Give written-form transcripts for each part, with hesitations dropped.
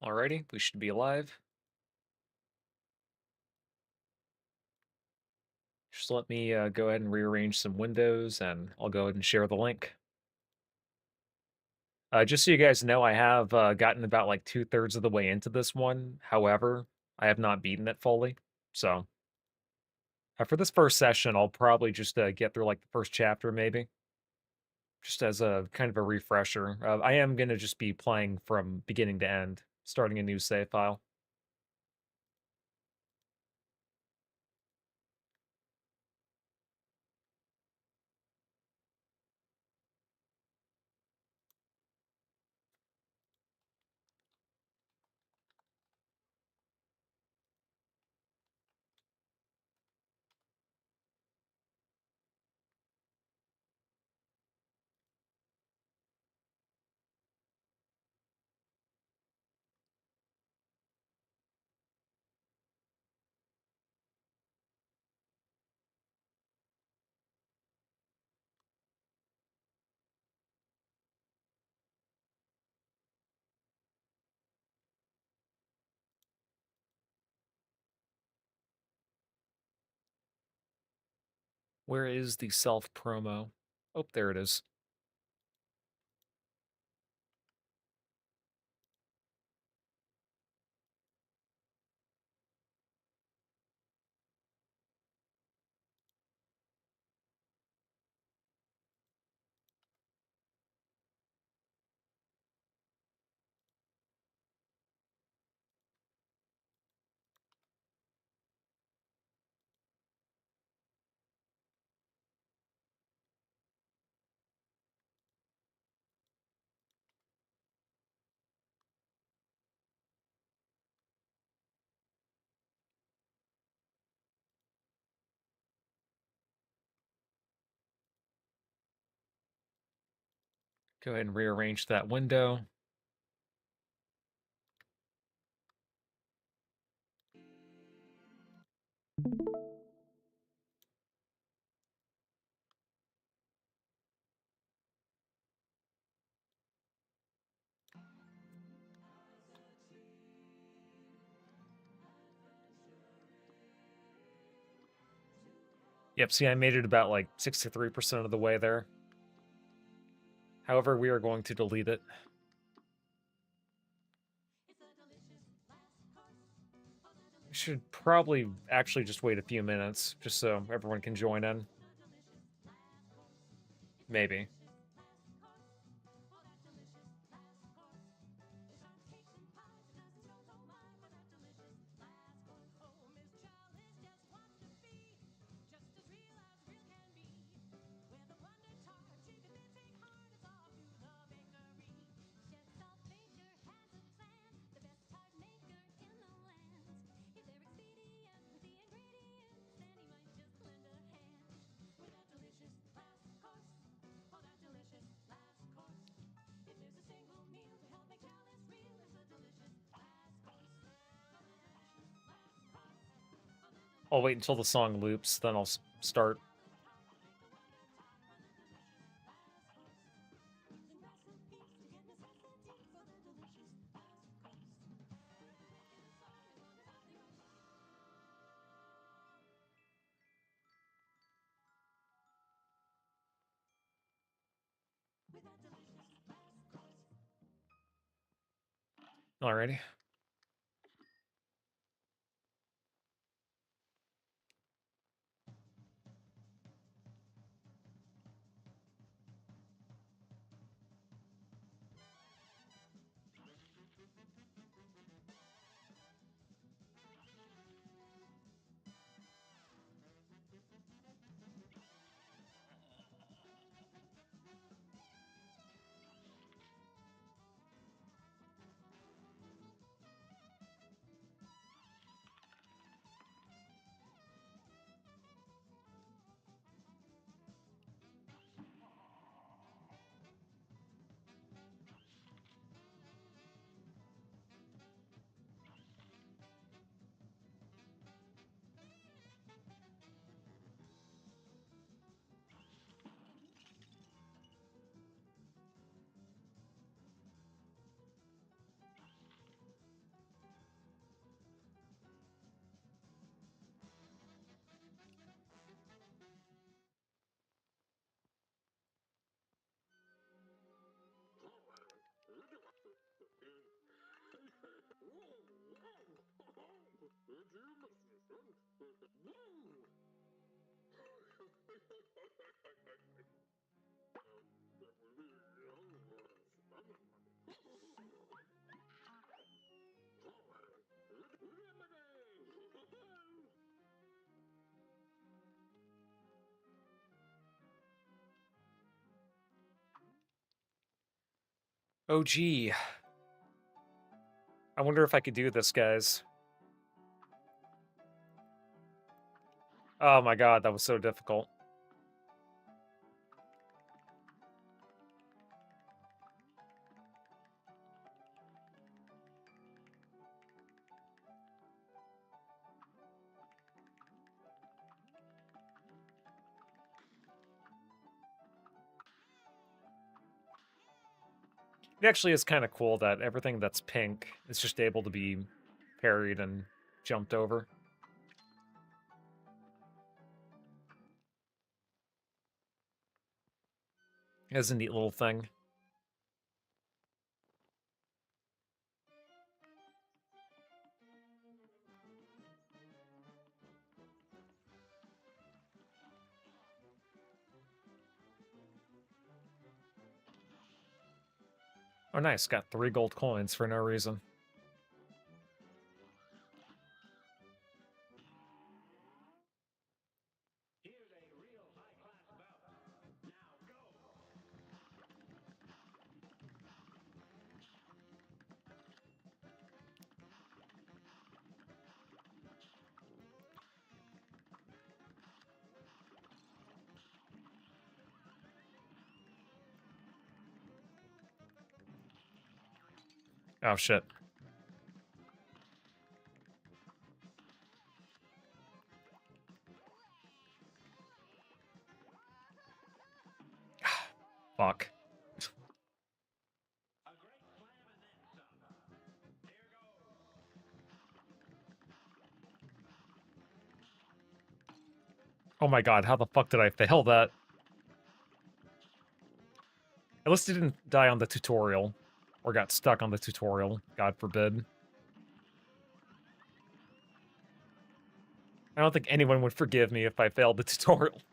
Alrighty, we should be live. Just let me go ahead and rearrange some windows and I'll go ahead and share the link. Just so you guys know, I have gotten about like 2/3 of the way into this one. However, I have not beaten it fully. So for this first session, I'll probably just get through like the first chapter, maybe, just as a kind of a refresher. I am going to just be playing from beginning to end, starting a new save file. Where is the self promo? Oh, there it is. Go ahead and rearrange that window. Yep, see, I made it about like 63% of the way there. However, we are going to delete it. We should probably actually just wait a few minutes, just so everyone can join in. Maybe. I'll wait until the song loops, then I'll start. Alrighty. Oh, gee. I wonder if I could do this, guys. Oh my god, that was so difficult. It actually is kind of cool that everything that's pink is just able to be parried and jumped over. It's a neat little thing. Oh, nice. Got 3 gold coins for no reason. Oh, shit. Fuck. Oh my god, how the fuck did I fail that? At least I didn't die on the tutorial. Or got stuck on the tutorial, God forbid. I don't think anyone would forgive me if I failed the tutorial.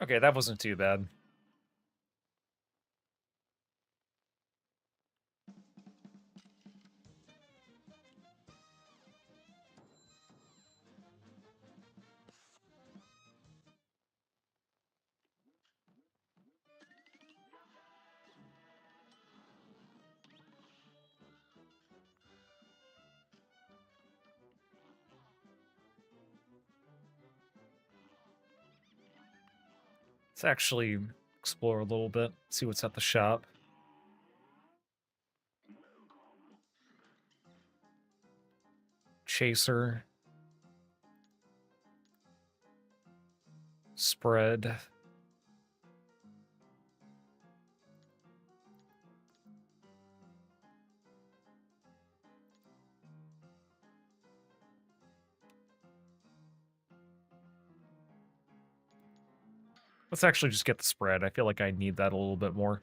Okay, that wasn't too bad. Let's actually explore a little bit, see what's at the shop. Chaser. Spread. Let's actually just get the spread. I feel like I need that a little bit more.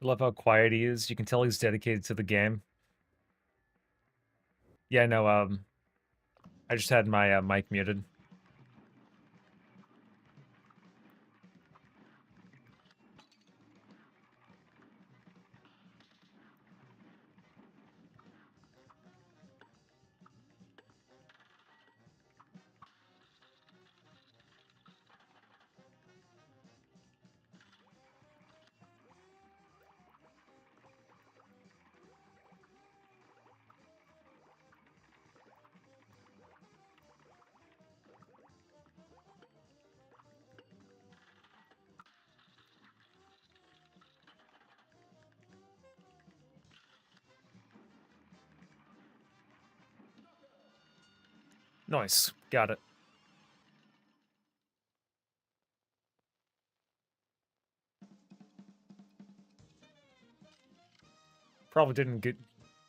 I love how quiet he is. You can tell he's dedicated to the game. Yeah, no, I just had my mic muted. Nice. Got it. Probably didn't good.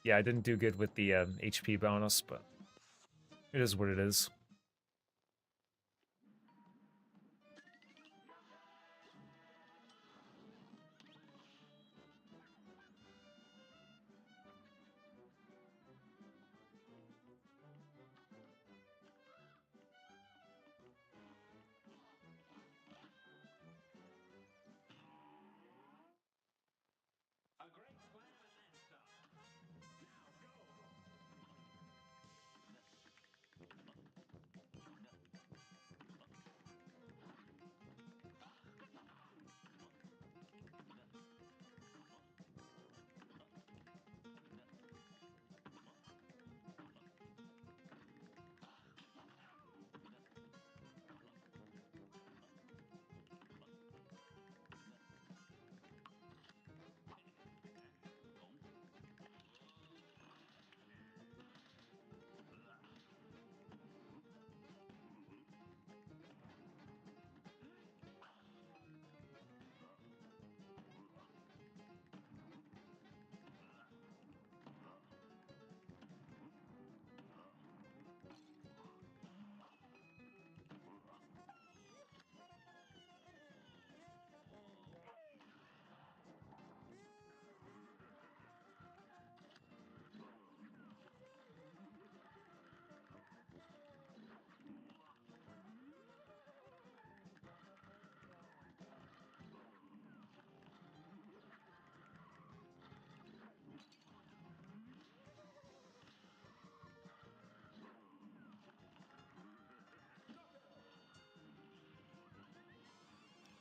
Yeah, I didn't do good with the HP bonus, but it is what it is.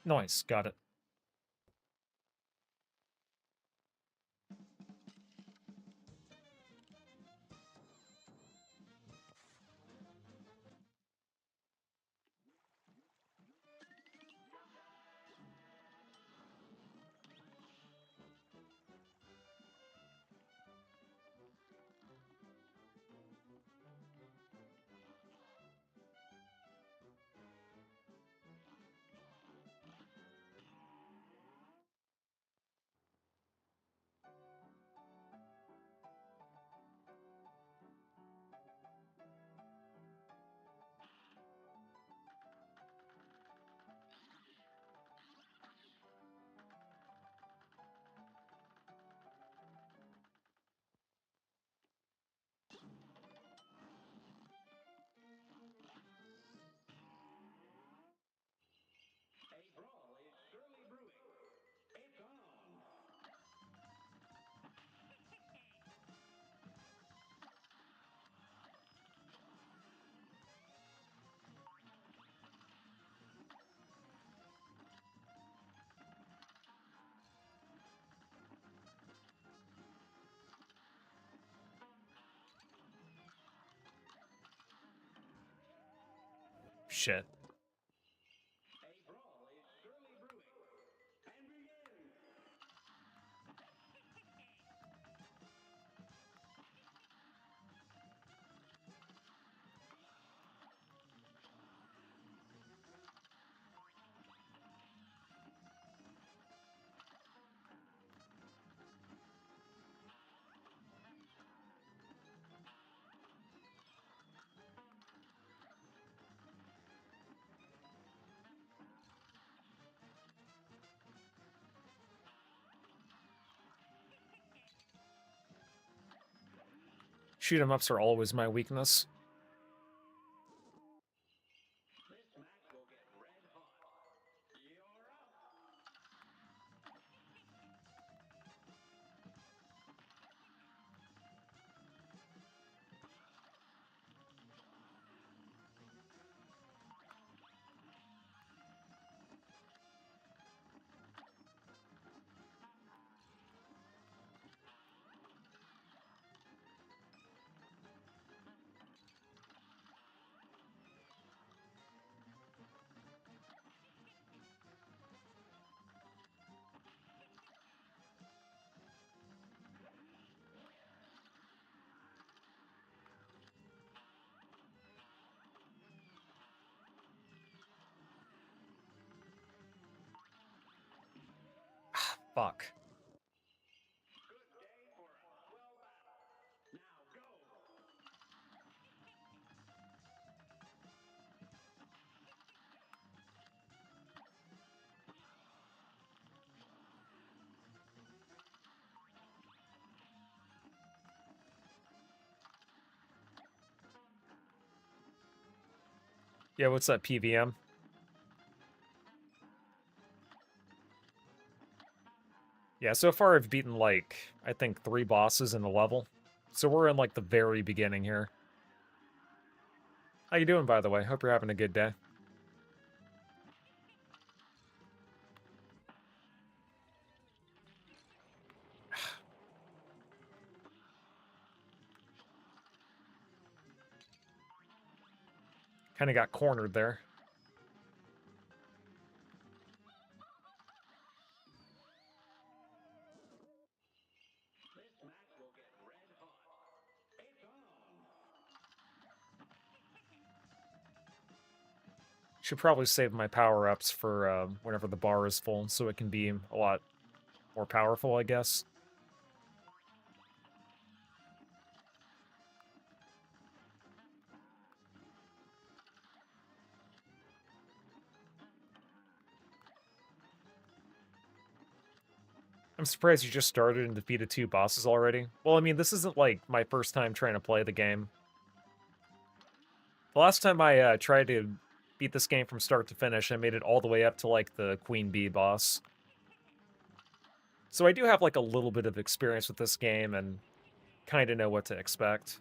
Nice. Got it. Shit. Shoot 'em ups are always my weakness. Fuck. Yeah, what's that PVM? Yeah, so far I've beaten, like, I think 3 bosses in the level. So we're in, like, the very beginning here. How you doing, by the way? Hope you're having a good day. Kind of got cornered there. Should probably save my power-ups for whenever the bar is full, so it can be a lot more powerful, I guess. I'm surprised you just started and defeated 2 bosses already. Well, I mean, this isn't, like, my first time trying to play the game. The last time I tried to beat this game from start to finish, I made it all the way up to, like, the Queen Bee boss. So I do have, like, a little bit of experience with this game and kind of know what to expect.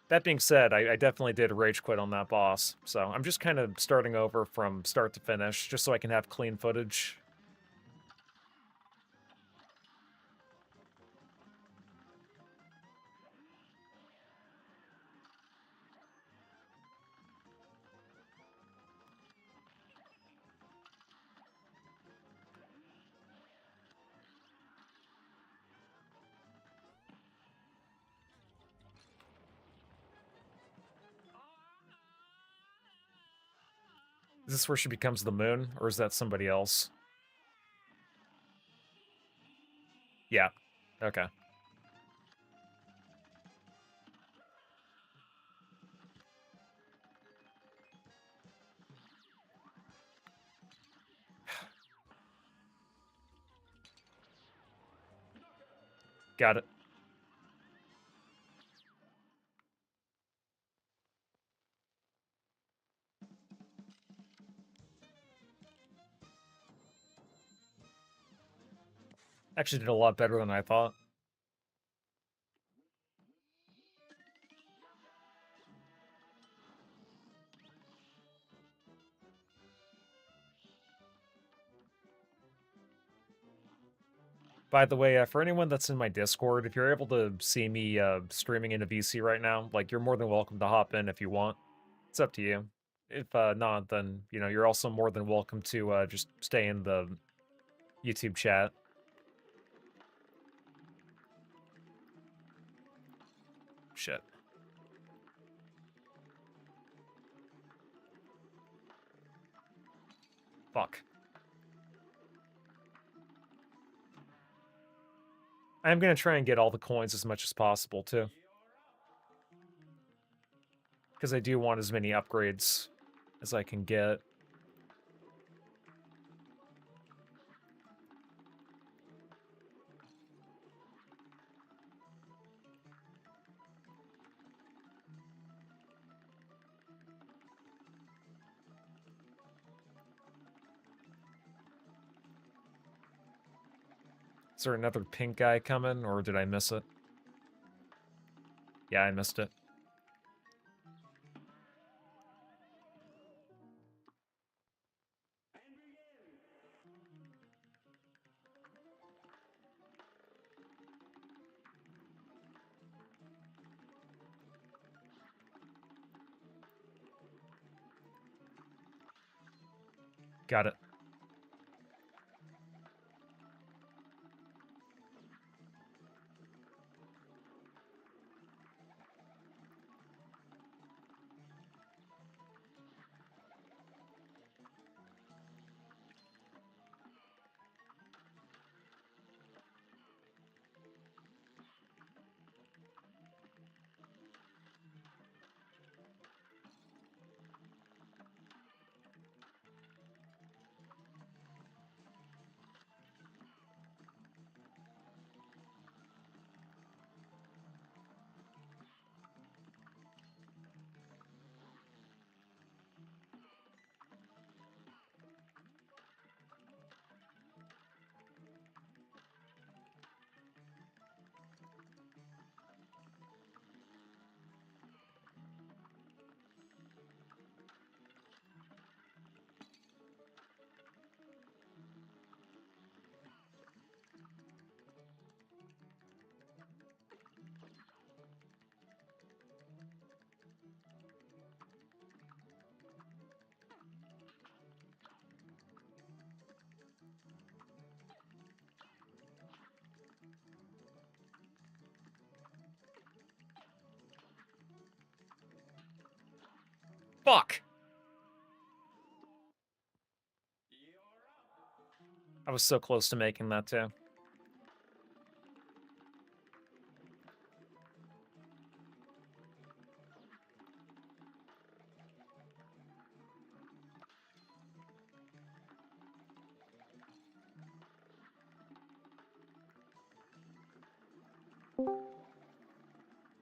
That being said, I definitely did rage quit on that boss, so I'm just kind of starting over from start to finish, just so I can have clean footage. Is this where she becomes the moon, or is that somebody else? Yeah. Okay. Got it. Actually did a lot better than I thought. By the way, for anyone that's in my Discord, if you're able to see me streaming into VC right now, like, you're more than welcome to hop in if you want. It's up to you. If not, then, you know, you're also more than welcome to just stay in the YouTube chat. Shit. Fuck. I'm gonna try and get all the coins as much as possible, too. Because I do want as many upgrades as I can get. Is there another pink guy coming, or did I miss it? Yeah, I missed it. Got it. Fuck! I was so close to making that, too.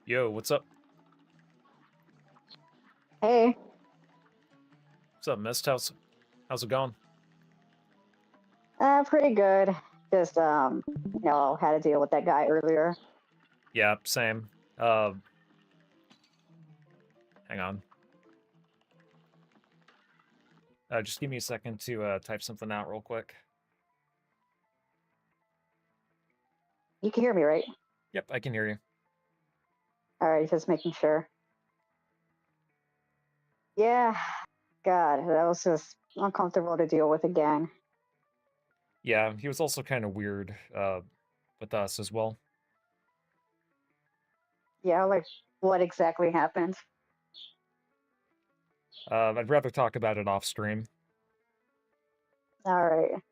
Yo, what's up? Hey, What's up, Mist? How's it going? pretty good. Just had to deal with that guy earlier. Yeah, same. Hang on. Just give me a second to type something out real quick. You can hear me, right? Yep, I can hear you. All right, just making sure. Yeah, God, that was just uncomfortable to deal with again. Yeah, he was also kind of weird with us as well. Yeah, like what exactly happened? I'd rather talk about it off stream. All right.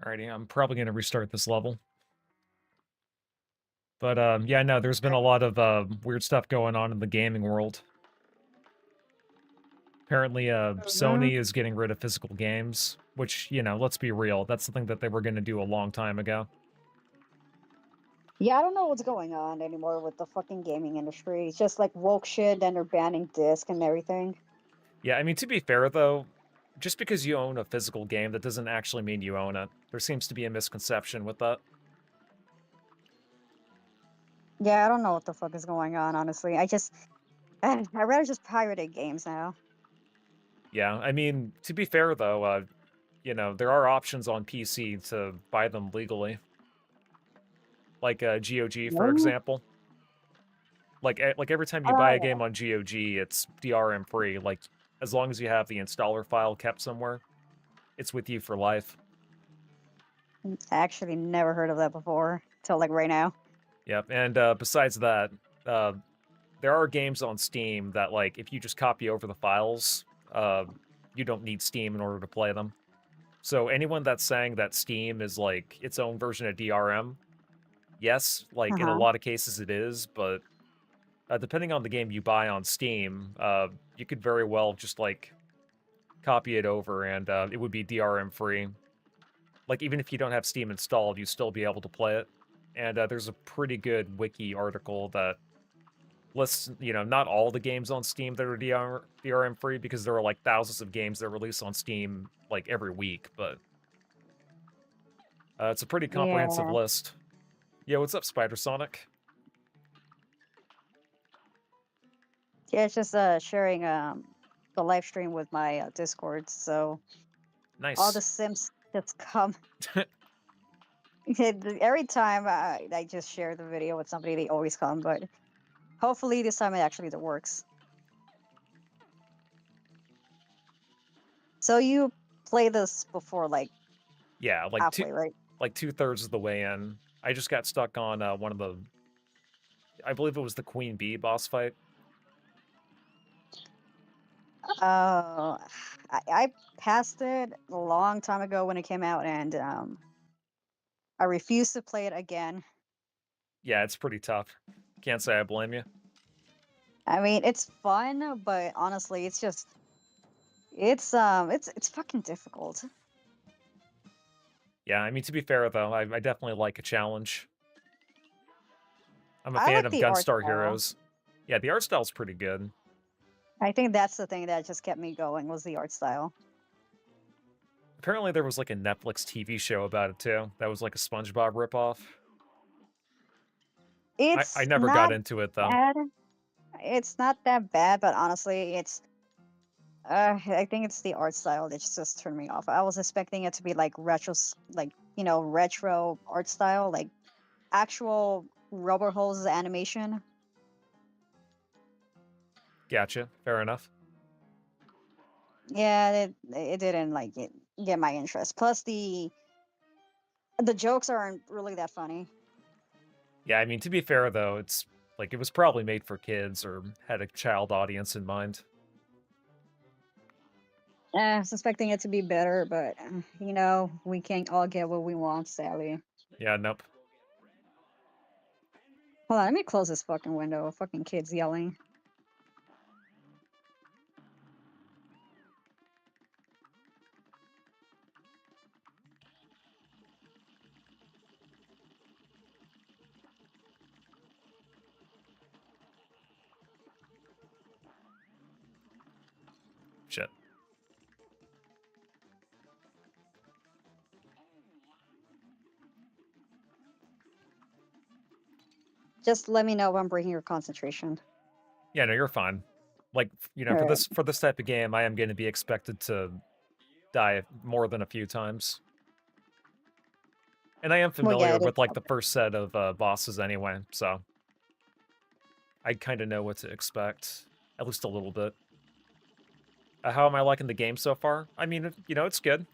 Alrighty, I'm probably going to restart this level. But yeah, no, there's been a lot of weird stuff going on in the gaming world. Apparently, hmm Sony is getting rid of physical games, which, let's be real, that's something that they were going to do a long time ago. Yeah, I don't know what's going on anymore with the fucking gaming industry. It's just like woke shit, and they're banning disc and everything. Yeah, I mean, to be fair, though, just because you own a physical game, that doesn't actually mean you own it. There seems to be a misconception with that. Yeah, I don't know what the fuck is going on, honestly. I'd rather just pirate games now. Yeah, I mean, to be fair, though, you know, there are options on PC to buy them legally, like GOG, for No. example. Like every time you buy a Oh, game on GOG, it's DRM free. Like as long as you have the installer file kept somewhere, it's with you for life. I actually never heard of that before till like right now. Yep. And besides that, uh, there are games on Steam that like if you just copy over the files, you don't need Steam in order to play them. So anyone that's saying that Steam is like its own version of DRM, yes, like in a Uh-huh. lot of cases it is, but depending on the game you buy on Steam, you could very well just like copy it over and it would be DRM free. Like even if you don't have Steam installed, you still be able to play it. And there's a pretty good wiki article that lists, you know, not all the games on Steam that are DRM free because there are like thousands of games that release on Steam like every week, but it's a pretty comprehensive Yeah. list. Yeah, what's up, Spider Sonic? Yeah, it's just sharing the live stream with my Discord. So all the Nice. Sims just come. Every time I just share the video with somebody, they always come. But hopefully this time it actually works. So you play this before, like Yeah, halfway, right? like 2/3 of the way in. I just got stuck on one of the, I believe it was the Queen Bee boss fight. Oh, I passed it a long time ago when it came out, and I refuse to play it again. Yeah, it's pretty tough. Can't say I blame you. I mean, it's fun, but honestly, it's just it's fucking difficult. Yeah, I mean, to be fair, though, I definitely like a challenge. I'm a I fan like of the art Gunstar style. Heroes. Yeah, the art style's pretty good. I think that's the thing that just kept me going was the art style. Apparently, there was like a Netflix TV show about it, too. That was like a SpongeBob ripoff. I It's never got not into it, though. bad. It's not that bad, but honestly, it's I think it's the art style that just turned me off. I was expecting it to be like like retro art style, like actual rubber hose animation. Gotcha. Fair enough. Yeah, it didn't like get my interest. Plus the jokes aren't really that funny. Yeah, I mean, to be fair, though, it's like it was probably made for kids or had a child audience in mind. Suspecting it to be better, but we can't all get what we want, sadly. Yeah, nope. Hold on, let me close this fucking window. Fucking kids yelling. Shit. Just let me know if I'm breaking your concentration. Yeah, no, you're fine. Like, you know, All right. for this type of game, I am going to be expected to die more than a few times. And I am Well, yeah, familiar it is. with like the first set of bosses anyway, so I kind of know what to expect, at least a little bit. How am I liking the game so far? I mean, you know, it's good.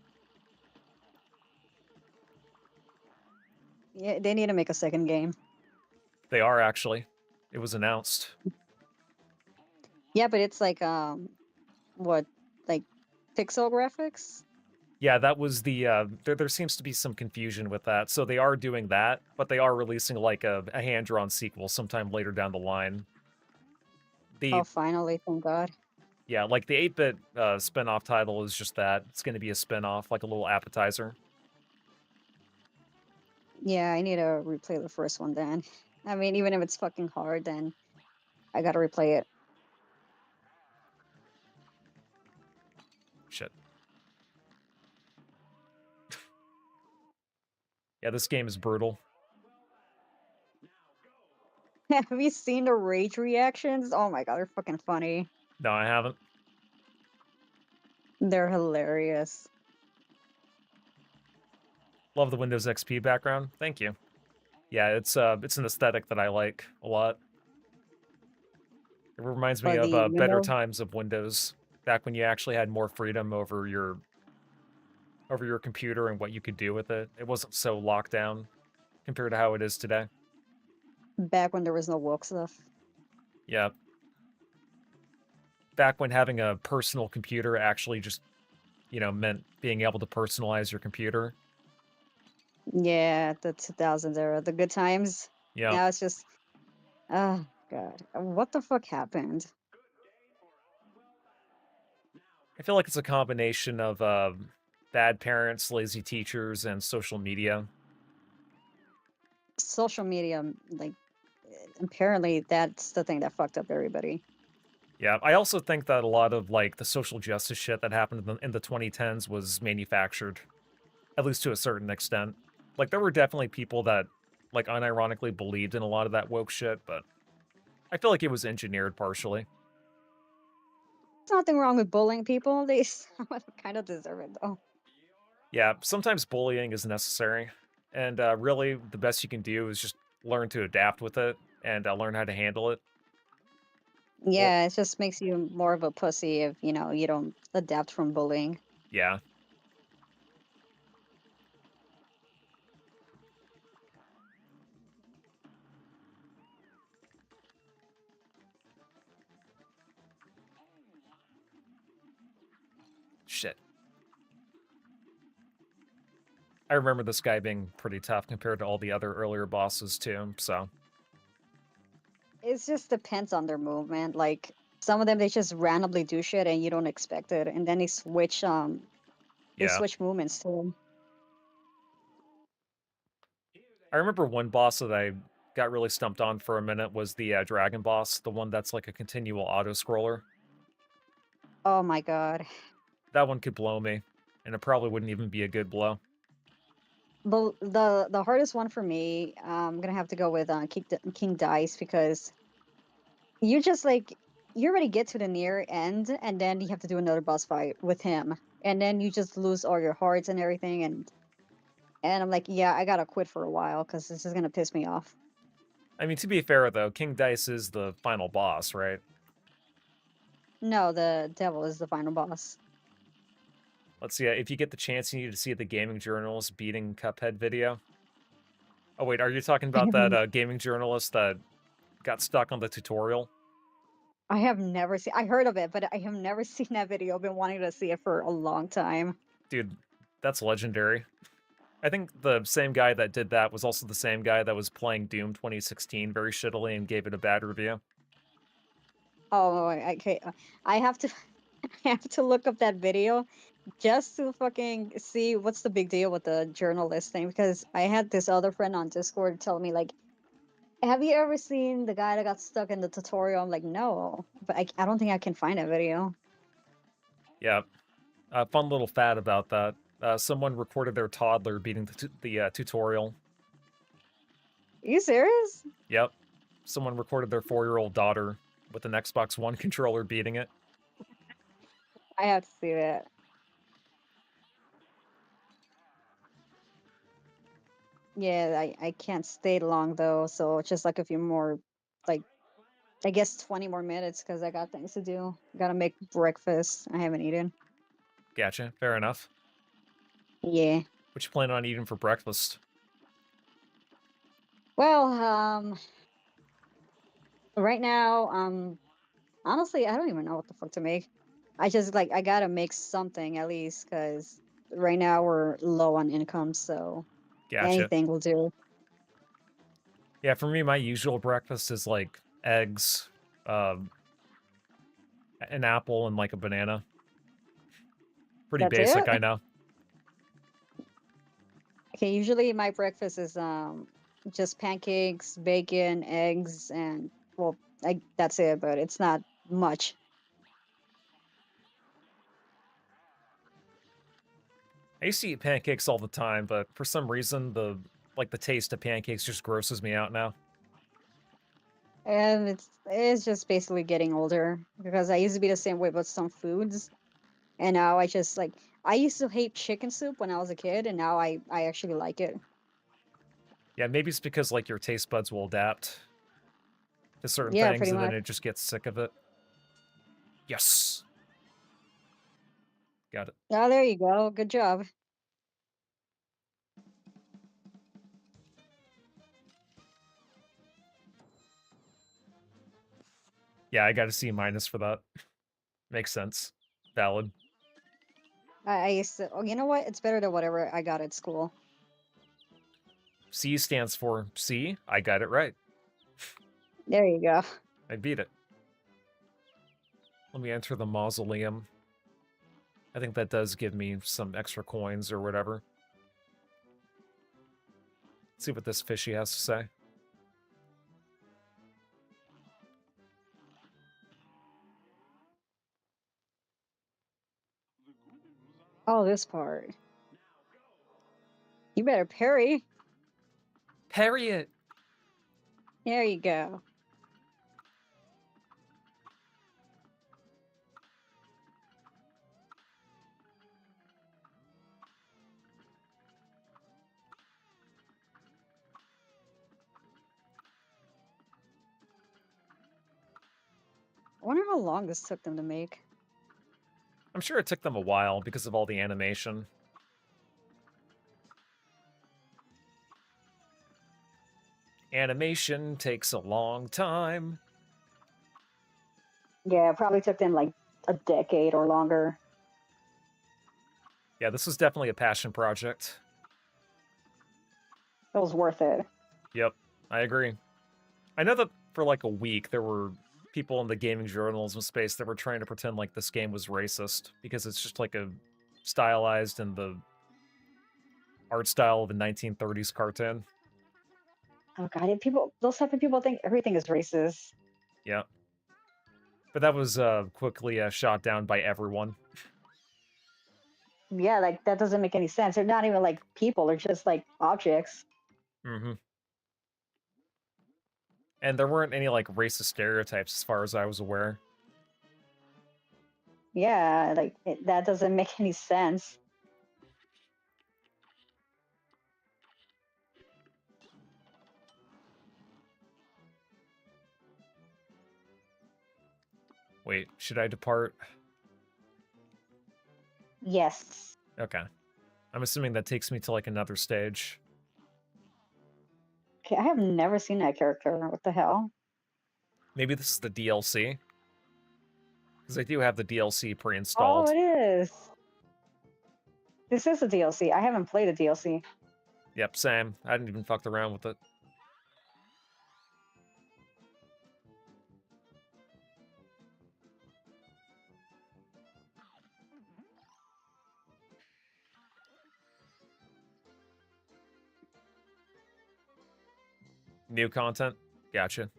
Yeah, they need to make a second game. They are actually. It was announced. Yeah, but it's like what, like pixel graphics? Yeah, that was the there seems to be some confusion with that. So they are doing that, but they are releasing like a hand-drawn sequel sometime later down the line. Oh, The finally, thank God. Yeah, like the 8-bit spin-off title is just that. It's going to be a spin-off, like a little appetizer. Yeah, I need to replay the first one then. I mean, even if it's fucking hard, then I gotta replay it. Shit. Yeah, this game is brutal. Have you seen the rage reactions? Oh my God, they're fucking funny. No, I haven't. They're hilarious. Love the Windows XP background. Thank you. Yeah, it's an aesthetic that I like a lot. It reminds me For of the better window, times of Windows, back when you actually had more freedom over your computer and what you could do with it. It wasn't so locked down compared to how it is today. back when there was no woke stuff. Yeah, back when having a personal computer actually just, meant being able to personalize your computer. Yeah, the 2000s era, the good times. Yeah, Now it's just, oh god, what the fuck happened? I feel like it's a combination of bad parents, lazy teachers, and social media. Social media, like, apparently that's the thing that fucked up everybody. Yeah, I also think that a lot of like the social justice shit that happened in the 2010s was manufactured, at least to a certain extent. Like there were definitely people that like unironically believed in a lot of that woke shit, but I feel like it was engineered partially. There's nothing wrong with bullying people. They kind of deserve it though. Yeah, sometimes bullying is necessary, and really the best you can do is just learn to adapt with it and learn how to handle it. Or Yeah, it just makes you more of a pussy if, you don't adapt from bullying. yeah, shit. I remember this guy being pretty tough compared to all the other earlier bosses too. So It just depends on their movement. Like some of them, they just randomly do shit and you don't expect it, and then they yeah, switch movements too. I remember one boss that I got really stumped on for a minute was the dragon boss, the one that's like a continual auto scroller. Oh my god. That one could blow me, and it probably wouldn't even be a good blow. The hardest one for me, I'm gonna have to go with King Dice because you just like you already get to the near end and then you have to do another boss fight with him. And then you just lose all your hearts and everything and I'm like, yeah, I gotta quit for a while because this is gonna piss me off. I mean, to be fair though, King Dice is the final boss, right? No, the devil is the final boss. Let's see. If you get the chance, you need to see the gaming journalist beating Cuphead video. Oh wait, are you talking I about have, that n- gaming journalist that got stuck on the tutorial? I have never seen. I heard of it, but I have never seen that video. I've been wanting to see it for a long time. Dude, that's legendary. I think the same guy that did that was also the same guy that was playing Doom 2016 very shittily and gave it a bad review. Oh, okay. I have to. I have to look up that video just to fucking see what's the big deal with the journalist thing because I had this other friend on Discord tell me like, "Have you ever seen the guy that got stuck in the tutorial?" I'm like, "No," but I don't think I can find that video. Yeah, fun little fad about that. Someone recorded their toddler beating the tutorial. Are you serious? Yep. Someone recorded their 4-year-old daughter with an Xbox One controller beating it. I have to see that. Yeah, I can't stay long though, so just like a few more, like I guess 20 more minutes because I got things to do. Gotta make breakfast. I haven't eaten. Gotcha. Fair enough. Yeah. What you plan on eating for breakfast? Well, right now, honestly, I don't even know what the fuck to make. I just like I gotta make something at least because right now we're low on income, so Gotcha. anything will do. Yeah, for me, my usual breakfast is like eggs, um, an apple, and like a banana. Pretty That's basic, it. I know. Okay, usually my breakfast is just pancakes, bacon, eggs, and well, that's it, but it's not much. I used to eat pancakes all the time, but for some reason, the taste of pancakes just grosses me out now. And it's just basically getting older because I used to be the same way with some foods. And now I just like I used to hate chicken soup when I was a kid, and now I actually like it. Yeah, maybe it's because like your taste buds will adapt to certain Yeah, things pretty and then much. it just gets sick of it. Yes. Got it. Oh, there you go. Good job. Yeah, I got a C minus for that. Makes sense. Valid. I used to. Oh, you know what? It's better than whatever I got at school. C stands for C. I got it right. There you go. I beat it. Let me enter the mausoleum. I think that does give me some extra coins or whatever. Let's see what this fishy has to say. Oh, this part. You better parry. Parry it! There you go. I wonder how long this took them to make. I'm sure it took them a while because of all the animation. Animation takes a long time. Yeah, it probably took them like a decade or longer. Yeah, this was definitely a passion project. It was worth it. Yep, I agree. I know that for like a week there were people in the gaming journalism space that were trying to pretend like this game was racist because it's just like a stylized in the art style of a 1930s cartoon. Oh god, those type of people think everything is racist. Yeah. But that was quickly shot down by everyone. Yeah, like that doesn't make any sense. They're not even like people, they're just like objects. Mm-hmm. And there weren't any like racist stereotypes as far as I was aware. Yeah, like that doesn't make any sense. Wait, should I depart? Yes. Okay. I'm assuming that takes me to like another stage. Okay, I have never seen that character. What the hell? Maybe this is the DLC. Because I do have the DLC Oh, pre-installed. it is. This is a DLC. I haven't played a DLC. Yep, same. I hadn't even fucked around with it. New content? Gotcha.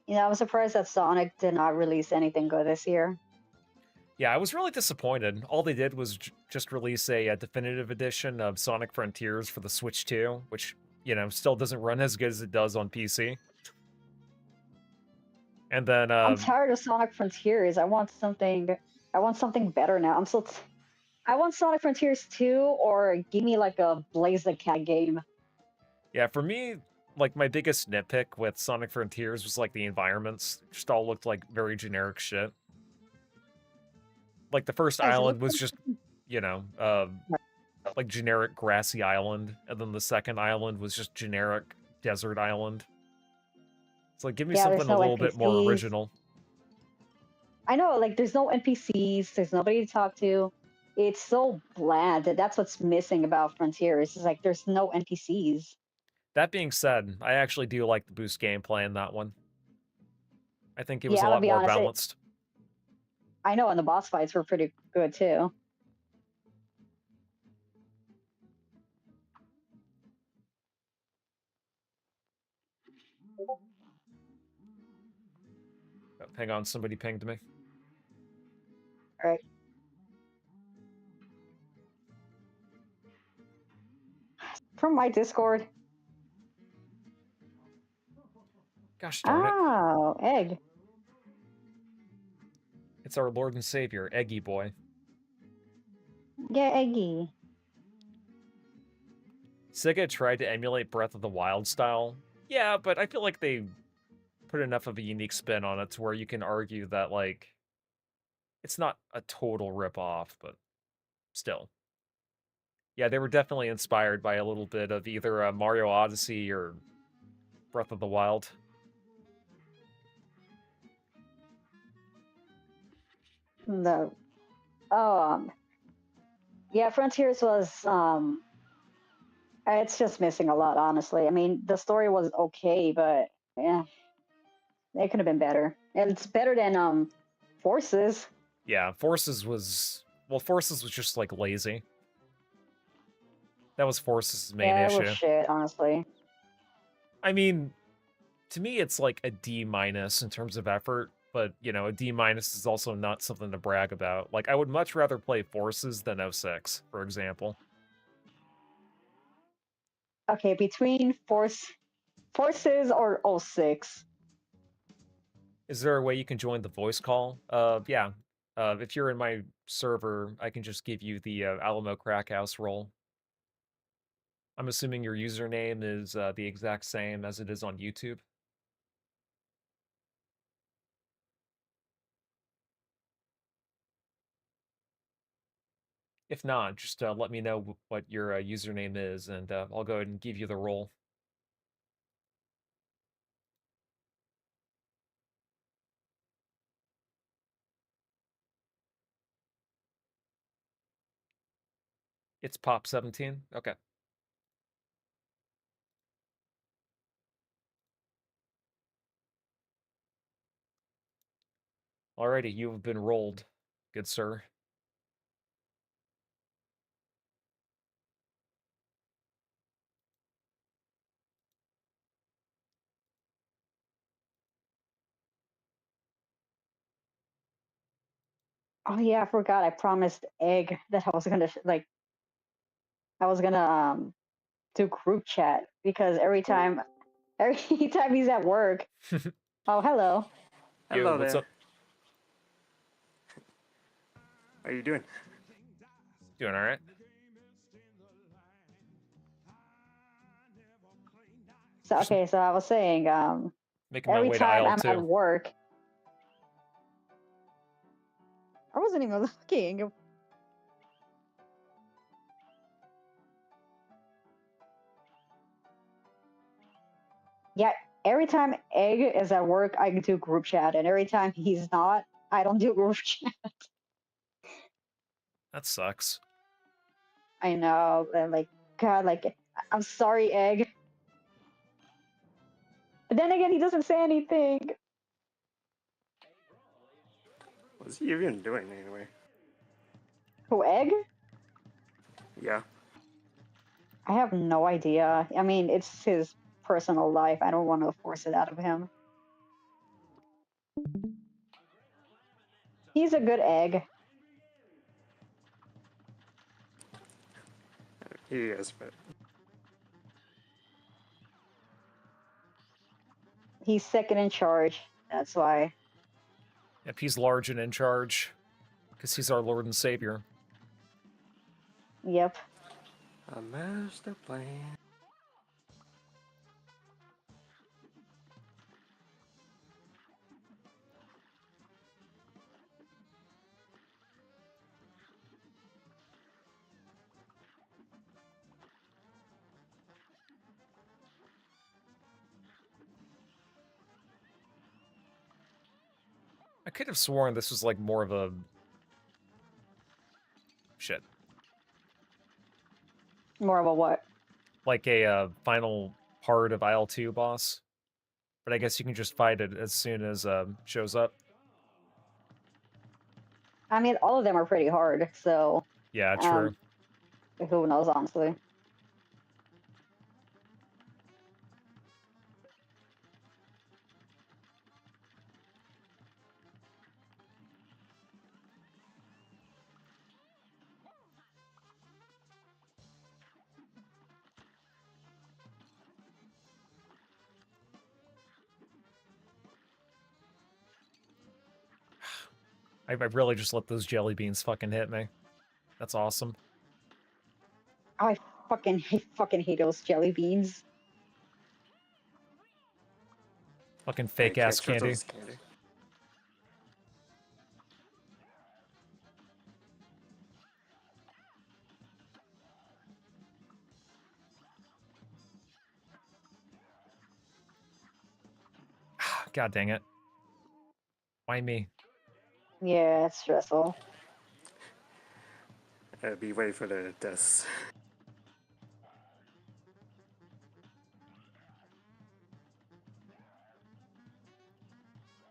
I was surprised that Sonic did not release anything good this year. Yeah, I was really disappointed. All they did was just release a definitive edition of Sonic Frontiers for the Switch 2, which, still doesn't run as good as it does on PC. And then, I'm tired of Sonic Frontiers. I want something better now. I want Sonic Frontiers 2 or give me like a Blaze the Cat game. yeah, for me, like, my biggest nitpick with Sonic Frontiers was, like, the environments. It just all looked like very generic shit. Like, the first Yes, it island looks was just, you know, uh, like, generic grassy island, and then the second island was just generic desert island. It's like, give me yeah, something there's a no little bit more NPCs. original. I know, like there's no NPCs, there's nobody to talk to. It's so bland. That's what's missing about Frontiers. It's like there's no NPCs. That being said, I actually do like the boost gameplay in that one. I think it was Yeah, a I'm gonna lot be more honest. balanced. I know, and the boss fights were pretty good too. Oh, hang on, somebody pinged me. Right. From my Discord. Gosh darn it. Oh, egg. It's our Lord and Savior, Eggy Boy. Yeah, eggy. Sega tried to emulate Breath of the Wild style. Yeah, but I feel like they put enough of a unique spin on it to where you can argue that, like, it's not a total rip-off, but still. Yeah, they were definitely inspired by a little bit of either Mario Odyssey or Breath of the Wild. No. Oh, yeah, Frontiers was it's just missing a lot, honestly. I mean, the story was okay, but yeah, it could have been better. And it's better than Forces. Yeah, Forces was... Well, Forces was just, like, lazy. That was Forces' main Yeah, it was issue. shit, honestly. I mean, to me, it's like a D minus in terms of effort, but you know, a D minus is also not something to brag about. Like, I would much rather play Forces than '06, for example. Okay, between Forces or '06. Is there a way you can join the voice call? Yeah. If you're in my server, I can just give you the Alamo Crackhouse role. I'm assuming your username is the exact same as it is on YouTube. If not, just let me know what your username is, and I'll go ahead and give you the role. It's Pop17. Okay. Alrighty, you have been rolled, good sir. Oh yeah, I forgot. I promised Egg that I was gonna I was gonna do group chat because every time he's at work. Oh, hello. Yo, Hello what's there. up? How are you doing? Doing all right? So Just okay, so I was saying, making my every way to time aisle I'm at two. work, I wasn't even looking. Yeah, every time Egg is at work, I do group chat, and every time he's not, I don't do group chat. That sucks. I know, and like, God, like, I'm sorry, Egg. But then again, he doesn't say anything. What's he even doing anyway? Who, Egg? Yeah. I have no idea. I mean, it's his personal life. I don't want to force it out of him. He's a good Egg. He is, but He's second in charge. That's why. Yep, he's large and in charge, because he's our Lord and Savior. Yep. a master plan. I could have sworn this was like more of a... Shit. More of a what? Like a final part of Aisle 2 boss. But I guess you can just fight it as soon as shows up. I mean, all of them are pretty hard. So, Yeah, um, true. who knows, honestly. I really just let those jelly beans fucking hit me. That's awesome. I fucking hate those jelly beans. Fucking I fake ass can't trust candy. those candy. God dang it. Why me? Yeah, it's stressful. Be ready for the deaths.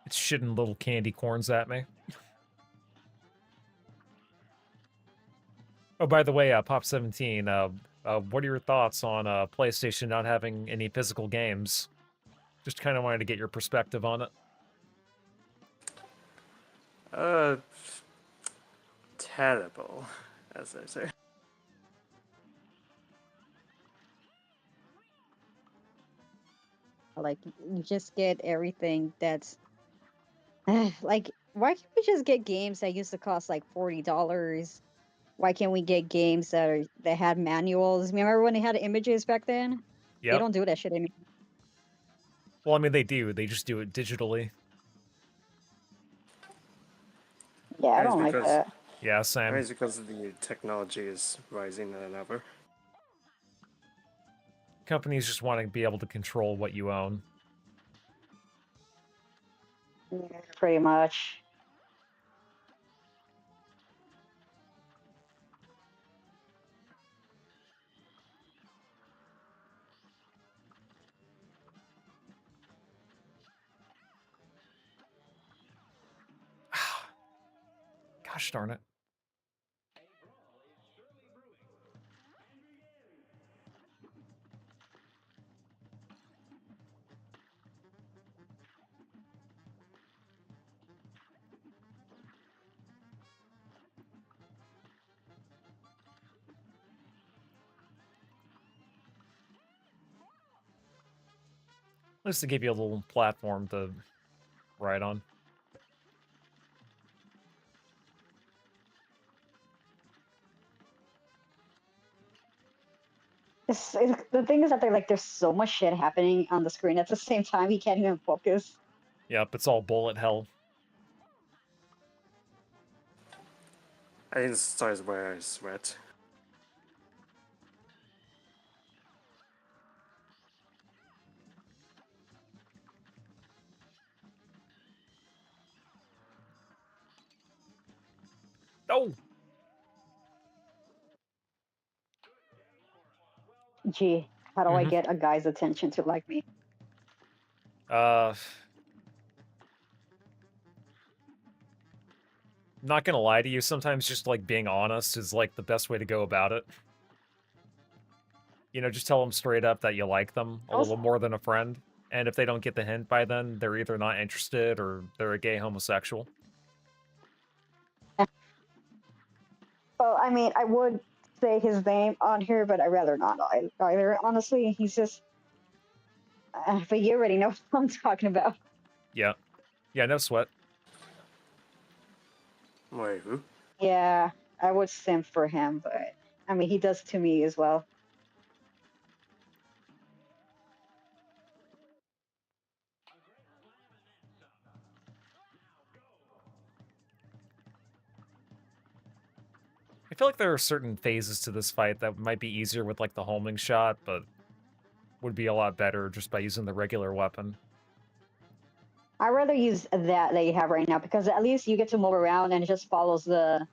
It's shitting little candy corns at me. Oh, by the way, Pop17, what are your thoughts on PlayStation not having any physical games? Just kind of wanted to get your perspective on it. Uh, terrible, as I say. Like you just get everything that's like why can't we just get games that used to cost like $40? Why can't we get games that had manuals? Remember when they had images back then? They Yep. don't do that shit anymore. Well, I mean, they do. They just do it digitally. Yeah, I And it's don't like because that. Yeah, I mean, same. it's because the technology is rising than ever. Companies just want to be able to control what you own. Yeah, pretty much. Gosh darn it. Just to give you a little platform to ride on. The thing is that there's so much shit happening on the screen at the same time. He can't even focus. Yep, it's all bullet hell. I think it starts where I sweat. Oh! Gee, how do I Mm-hmm. get a guy's attention to like me? Uh, not gonna lie to you, sometimes just like being honest is like the best way to go about it. You know, just tell them straight up that you like them a little Also, more than a friend. And if they don't get the hint by then, they're either not interested or they're a gay homosexual. well, I mean, I would say his name on here, but I'd rather not either. Honestly, he's just. But you already know what I'm talking about. Yeah. Yeah, no sweat. Wait, who? Yeah, I would simp for him, but I mean, he does to me as well. I feel like there are certain phases to this fight that might be easier with like the homing shot, but would be a lot better just by using the regular weapon. I'd rather use that you have right now because at least you get to move around and it just follows the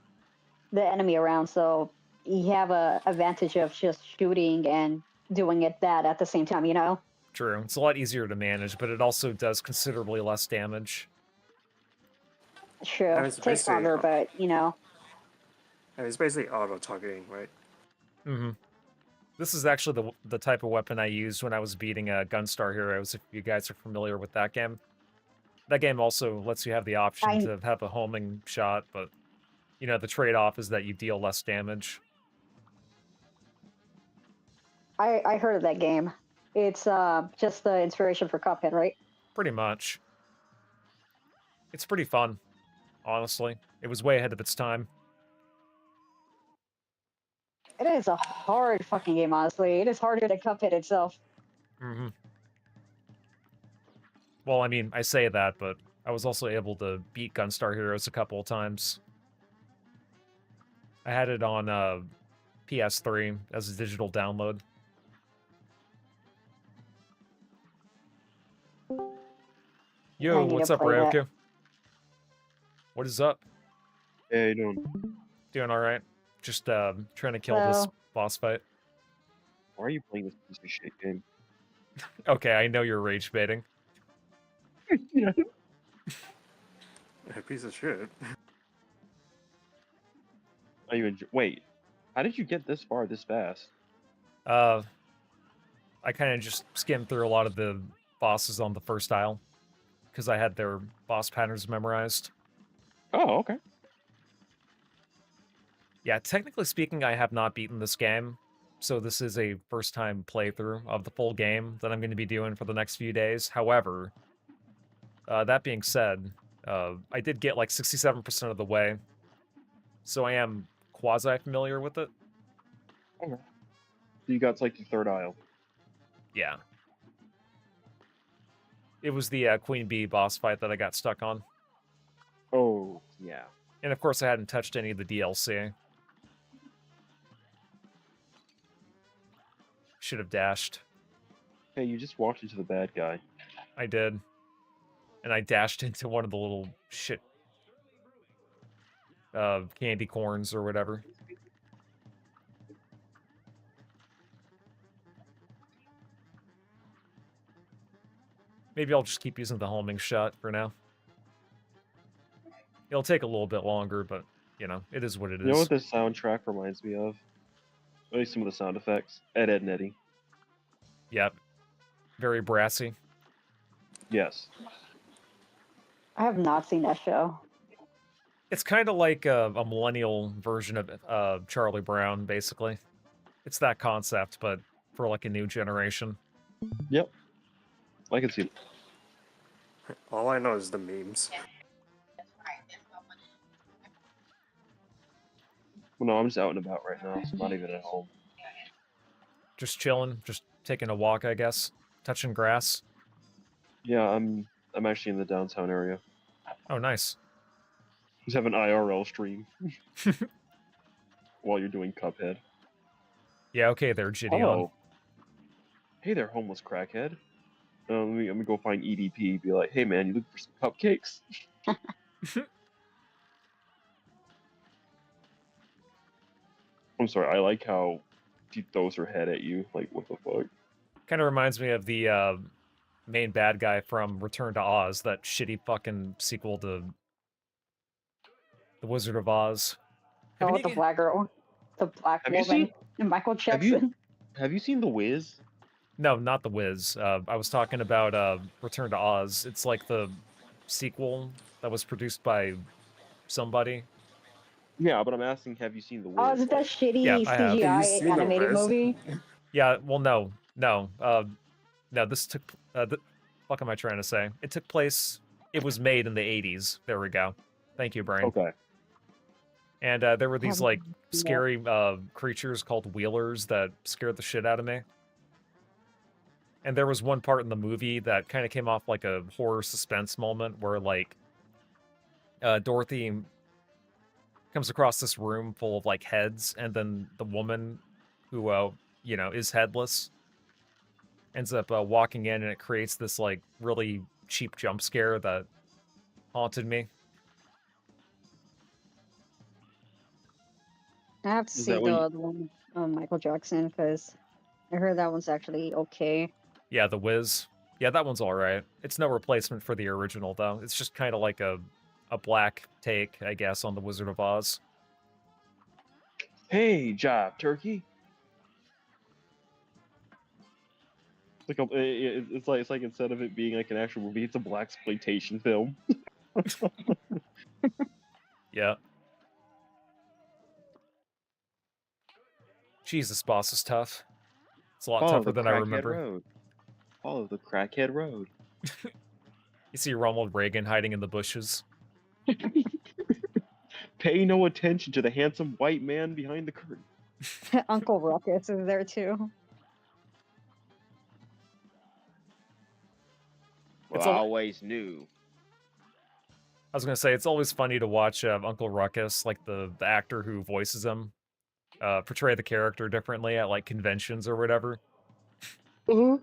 enemy around. So you have a advantage of just shooting and doing it that at the same time. You know. True. It's a lot easier to manage, but it also does considerably less damage. I True. mean, it's Takes basically, longer, but you know. it's basically auto targeting, right? Mm-hmm. This is actually the type of weapon I used when I was beating Gunstar Heroes, if you guys are familiar with that game. That game also lets you have the option I to have a homing shot, but, you know, the trade-off is that you deal less damage. I heard of that game. It's just the inspiration for Cuphead, right? Pretty much. It's pretty fun. honestly. It was way ahead of its time. It is a hard fucking game, honestly. It is harder than Cuphead itself. Mm-hmm. Well, I mean, I say that, but I was also able to beat Gunstar Heroes a couple of times. I had it on PS3 as a digital download. Yo, I need to what's up, play that. Ryoku? What is up? Hey, how you doing? Doing alright. Just trying to kill this So, boss fight. Why are you playing this piece of shit game? Okay, I know you're rage baiting. Yeah. A piece of shit. Are you Wait, how did you get this far this fast? I kind of just skimmed through a lot of the bosses on the first isle because I had their boss patterns memorized. Oh, okay. Yeah, technically speaking, I have not beaten this game, so this is a first-time playthrough of the full game that I'm going to be doing for the next few days. However, that being said, I did get like 67% of the way, so I am quasi-familiar with it. Okay. So you got to like the third aisle. Yeah. It was the Queen Bee boss fight that I got stuck on. Oh, yeah. And of course, I hadn't touched any of the DLC. Should have dashed. Hey, you just walked into the bad guy. I did. And I dashed into one of the little shit candy corns or whatever. Maybe I'll just keep using the homing shot for now. It'll take a little bit longer, but, you know, it is what it You know is. what this soundtrack reminds me of? At least some of the sound effects. Ed, and Eddie. Yep. Very brassy. Yes. I have not seen that show. It's kind of like a millennial version of Charlie Brown, basically. It's that concept, but for like a new generation. Yep. I can see it. All I know is the memes. Well, no, I'm just out and about right now, so I'm not even at home. Just chilling, just taking a walk, I guess. Touching grass. Yeah, I'm actually in the downtown area. Oh, nice. Just have an IRL stream while you're doing Cuphead. Yeah, okay there, Gideon. Oh. Hey there, homeless crackhead. Let me go find EDP. Be like, hey man, you looking for some cupcakes? I'm sorry. I like how she throws her head at you. Like, what the fuck? Kind of reminds me of the main bad guy from Return to Oz, that shitty fucking sequel to The Wizard of Oz. Oh, Have with the you... black girl, the black Have you woman, seen? and Michael Have you Jackson. have you seen The Wiz? No, not The Wiz. I was talking about Return to Oz. It's like the sequel that was produced by somebody. Yeah, but I'm asking, have you seen The Oh, Wiz? is it that Like, Yeah, shitty I have. Have you CGI seen the animated Wiz? movie? Yeah, well, no. No, this took... fuck am I trying to say? It took place... It was made in the 80s. There we go. Thank you, Brain. okay. And there were these, haven't like, seen that. scary creatures called wheelers that scared the shit out of me. And there was one part in the movie that kind of came off like a horror suspense moment where, like, Dorothy comes across this room full of, like, heads, and then the woman who, you know, is headless ends up walking in, and it creates this, like, really cheap jump scare that haunted me. I have to Is see that when? the one with Michael Jackson because I heard that one's actually okay. Yeah, The Wiz. Yeah, that one's alright. It's no replacement for the original, though. It's just kind of like a black take, I guess, on The Wizard of Oz. Hey, Job Turkey. It's like instead of it being like an actual movie, it's a black exploitation film. Yeah. Jesus, boss is tough. It's a lot Follow tougher the than I crackhead remember. road. Follow the crackhead road. You see Ronald Reagan hiding in the bushes. Pay no attention to the handsome white man behind the curtain. Uncle Ruckus is there too. Well, It's I al- always knew. I was gonna say it's always funny to watch Uncle Ruckus, like the actor who voices him, portray the character differently at like conventions or whatever. Uh-huh.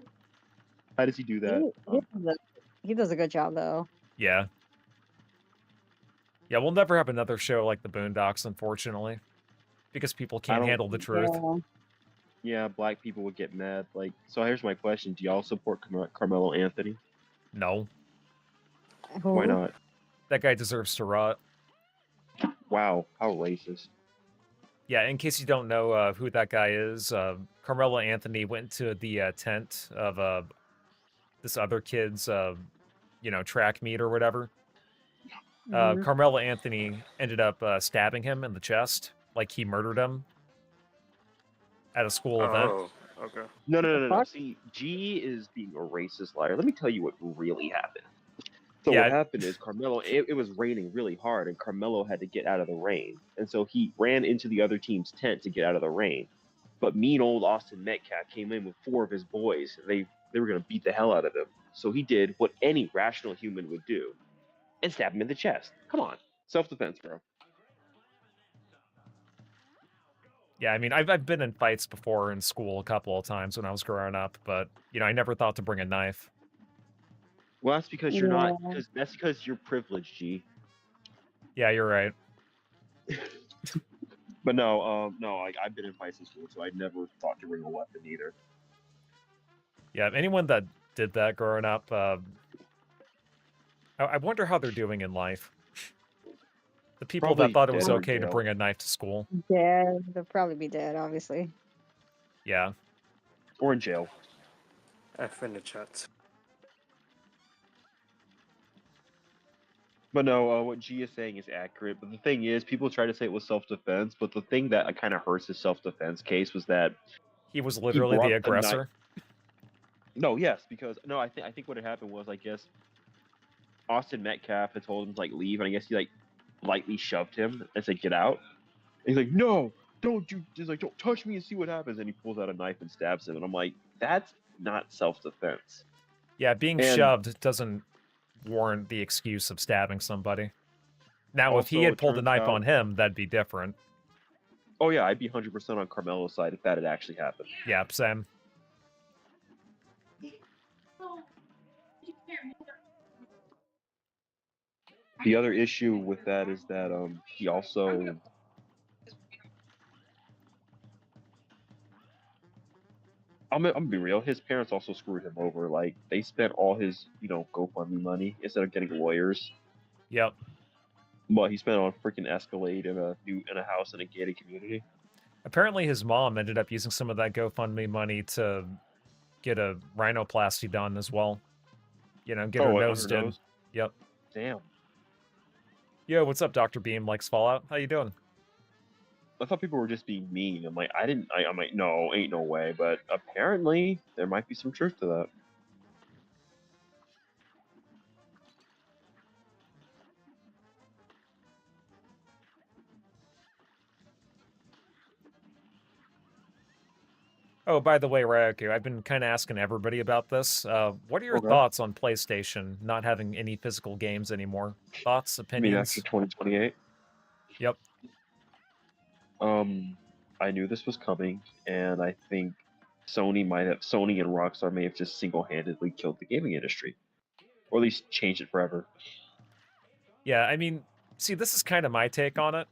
How does he do He, that? he does a good job though. Yeah. Yeah, we'll never have another show like the Boondocks, unfortunately, because people can't don't- handle the truth. Yeah. Yeah, black people would get mad. Like, so here's my question: do y'all support Carmelo Anthony? No, Why Who? not? that guy deserves to rot. Wow, how racist. Yeah, in case you don't know who that guy is, Carmelo Anthony went to the tent of this other kid's, track meet or whatever. Mhm. Carmelo Anthony ended up stabbing him in the chest, like he murdered him at a school event. Oh, okay. No. Fuck. See, G is being a racist liar. Let me tell you what really happened. So Yeah. what happened is Carmelo. It was raining really hard, and Carmelo had to get out of the rain, and so he ran into the other team's tent to get out of the rain. But mean old Austin Metcalf came in with 4 of his boys. They were gonna beat the hell out of him. So he did what any rational human would do, and stabbed him in the chest. Come on, self-defense, bro. Yeah, I mean, I've been in fights before in school a couple of times when I was growing up, but I never thought to bring a knife. Well, that's because you're not. Yeah. Because that's because you're privileged, G. Yeah, you're right. But no, I've been in fights in school, so I never thought to bring a weapon either. Yeah, anyone that did that growing up, I wonder how they're doing in life. The people Probably that thought it was dead or okay to jail. bring a knife to school. Yeah, they'll probably be dead, obviously. Yeah. Or in jail. F in the chat. But no, what G is saying is accurate. But the thing is, people try to say it was self-defense, but the thing that kind of hurts his self-defense case was that He was he literally the brought the knife. aggressor. No, yes, because no, I think what had happened was, I guess Austin Metcalf had told him to like leave, and I guess he like lightly shoved him and said, "Get out." And he's like, "No, don't you?" He's like, "Don't touch me and see what happens." And he pulls out a knife and stabs him, and I'm like, "That's not self-defense." Yeah, being And shoved doesn't warrant the excuse of stabbing somebody. Now, if he also, had it pulled a turns knife out, on him, that'd be different. oh yeah, I'd be 100% on Carmelo's side if that had actually happened. Yeah, same. The other issue with that is that he also I'm gonna be real. His parents also screwed him over. Like they spent all his, GoFundMe money instead of getting lawyers. Yep. But he spent on freaking Escalade in a house in a gated community. Apparently, his mom ended up using some of that GoFundMe money to get a rhinoplasty done as well. Get her Oh, on nose her did. nose? Yep. Damn. Yo, what's up, Dr. Beam likes Fallout? How you doing? I thought people were just being mean. I'm like, I'm like, no, ain't no way. But apparently, there might be some truth to that. Oh, by the way, Ryaku, I've been kind of asking everybody about this. What are your Okay. thoughts on PlayStation not having any physical games anymore? Thoughts, I mean, opinions? after 2028. Yep. I knew this was coming, and I think Sony and Rockstar may have just single-handedly killed the gaming industry, or at least changed it forever. Yeah, I mean, see, this is kind of my take on it.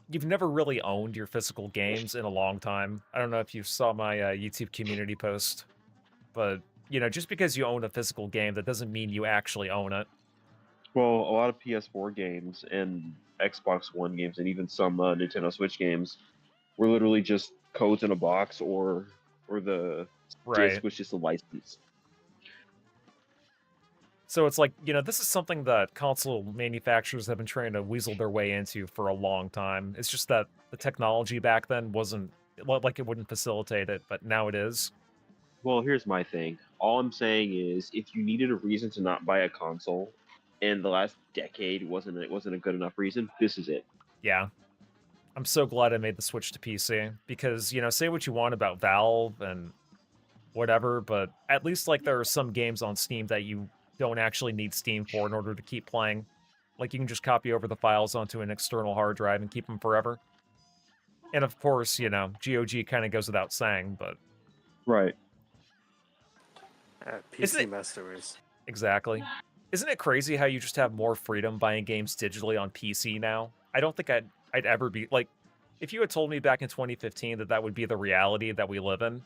You've never really owned your physical games in a long time. I don't know if you saw my YouTube community post, but, just because you own a physical game, that doesn't mean you actually own it. Well, a lot of PS4 games and Xbox One games, and even some Nintendo Switch games, were literally just codes in a box, or the Right. disc was just a license. So it's like, this is something that console manufacturers have been trying to weasel their way into for a long time. It's just that the technology back then wasn't, like it wouldn't facilitate it, but now it is. Well, here's my thing. All I'm saying is, if you needed a reason to not buy a console, and the last decade wasn't a good enough reason, this is it. Yeah. I'm so glad I made the switch to PC because, say what you want about Valve and whatever, but at least like there are some games on Steam that you don't actually need Steam for in order to keep playing. Like you can just copy over the files onto an external hard drive and keep them forever. And of course, GOG kind of goes without saying, but Right. Isn't PC it- Master Race. exactly. Isn't it crazy how you just have more freedom buying games digitally on PC now? I don't think I'd ever be like, if you had told me back in 2015 that that would be the reality that we live in,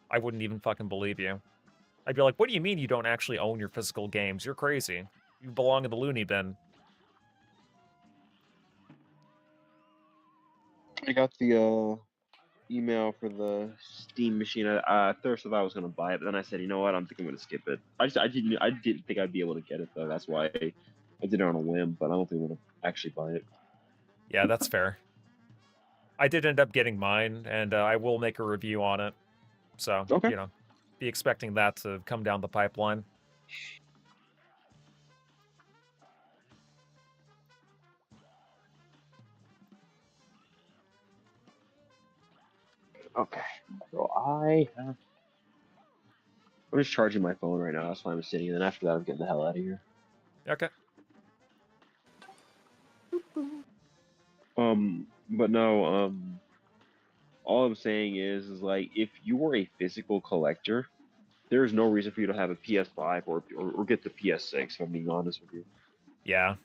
I wouldn't even fucking believe you. I'd be like, what do you mean you don't actually own your physical games? You're crazy. You belong in the loony bin. I got the email for the Steam machine. At first I thought I was gonna buy it, but then I said, you know what? I'm thinking I'm gonna skip it. I didn't think I'd be able to get it though. That's why I did it on a whim. But I don't think I'm gonna actually buy it. Yeah, that's fair. I did end up getting mine, and I will make a review on it. So, Okay. be expecting that to come down the pipeline. Okay. So I'm just charging my phone right now. That's why I'm sitting. And then after that, I'm getting the hell out of here. Okay. But no. All I'm saying is like if you were a physical collector, there's no reason for you to have a PS5 or get the PS6. If I'm being honest with you. Yeah.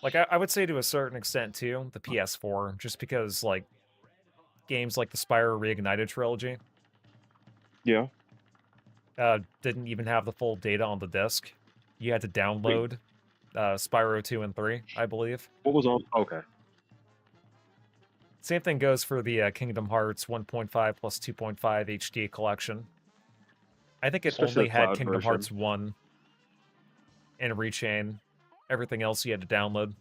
Like, I would say to a certain extent, too, the PS4, just because, like, games like the Spyro Reignited trilogy Yeah. didn't even have the full data on the disc. You had to download Spyro 2 and 3, I believe. What was on? Okay. Same thing goes for the Kingdom Hearts 1.5 plus 2.5 HD collection. I think it Especially only the had cloud Kingdom version. Hearts 1 and Rechain. Everything else you had to download.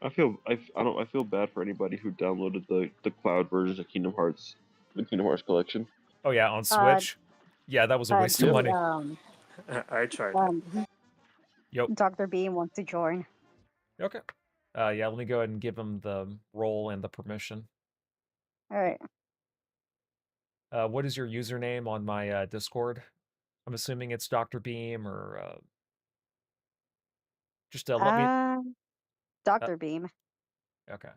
I feel bad for anybody who downloaded the cloud versions of Kingdom Hearts, the Kingdom Hearts collection. Oh yeah, on Switch? Yeah, that was a waste of Yep. money. I tried it. Yep. Dr. Beam wants to join. Okay. Yeah, let me go ahead and give him the role and the permission. All right. What is your username on my Discord? I'm assuming it's Dr. Beam or just let me. Dr. Beam. Okay.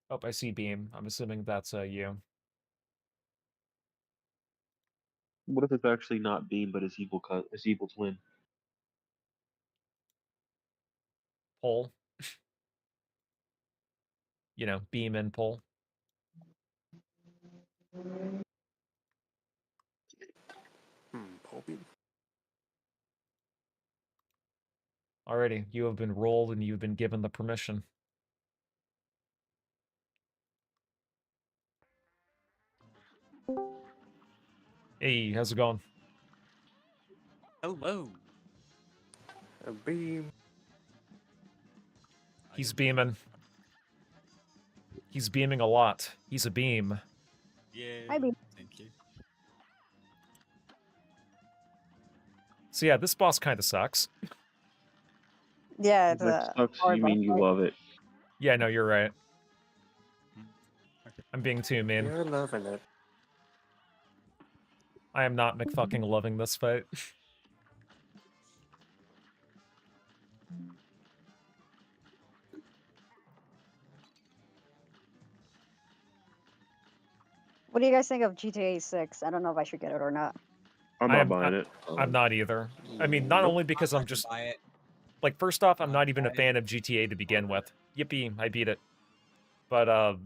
Oh, I see Beam. I'm assuming that's you. What if it's actually not Beam, but his evil twin? Pull. Beam and pull. Poby. Alrighty, you have been rolled and you've been given the permission. Hey, how's it going? Hello. A beam. He's beaming. He's beaming a lot. He's a beam. Yeah. Hi, Beam. Thank you. So yeah, this boss kind of sucks. Yeah, If it's it sucks, hard you mean you boss fight. love it. Yeah, no, you're right. Okay. I'm being too mean. You're loving it. I am not McFucking loving this fight. What do you guys think of GTA 6? I don't know if I should get it or not. I'm I not am- buying it. I'm not either. I mean, not Nope. only because I I'm could just buy it. like, first off, I'm not even a fan of GTA to begin with. Yippee, I beat it. But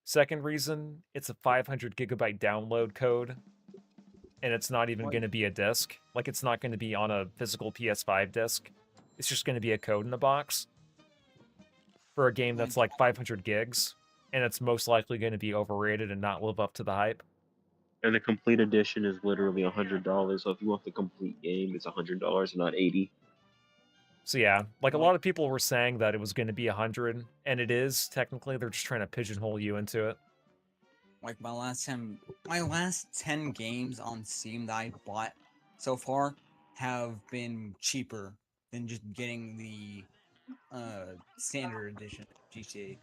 second reason, it's a 500 gigabyte download code, and it's not even What? going to be a disc. Like, it's not going to be on a physical PS5 disc. It's just going to be a code in a box for a game that's like 500 gigs, and it's most likely going to be overrated and not live up to the hype. And the complete edition is literally $100. So if you want the complete game, it's $100, not $80. So yeah, like a lot of people were saying that it was going to be 100, and it is. Technically, they're just trying to pigeonhole you into it. Like my last 10 games on Steam that I bought so far have been cheaper than just getting the standard edition of GTA.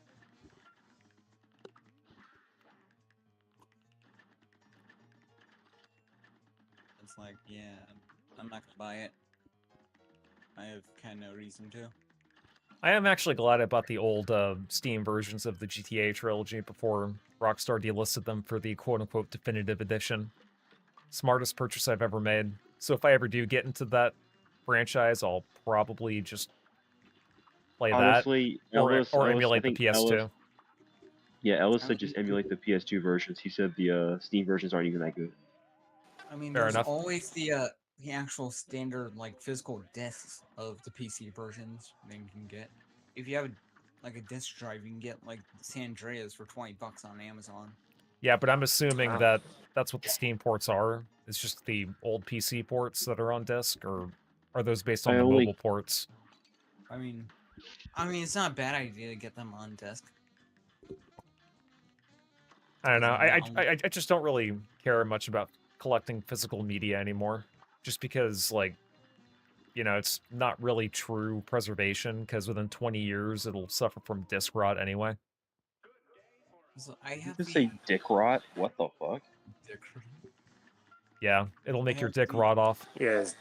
It's like, yeah, I'm not gonna buy it. I have kind of no reason to. I am actually glad I bought the old Steam versions of the GTA trilogy before Rockstar delisted them for the quote-unquote definitive edition. Smartest purchase I've ever made. So if I ever do get into that franchise, I'll probably just play that Honestly, or I emulate the think Ellis, PS2. yeah, Ellis I said just mean, emulate the PS2 versions. He said the Steam versions aren't even that good. Fair there's enough. always the actual standard like physical discs of the PC versions that you can get. If you have like a disc drive, you can get like San Andreas for $20 on Amazon. Yeah, but I'm assuming Wow. that that's what the Steam ports are. It's just the old PC ports that are on disc, or are those based on I the only mobile ports? I mean, it's not a bad idea to get them on disc. I don't know. Because I just don't really care much about collecting physical media anymore. Just because, like, you know, it's not really true preservation, because within 20 years it'll suffer from disc rot anyway. so I you have just the say dick rot. What the fuck? Yeah, it'll I make your have dick the rot off. Yes,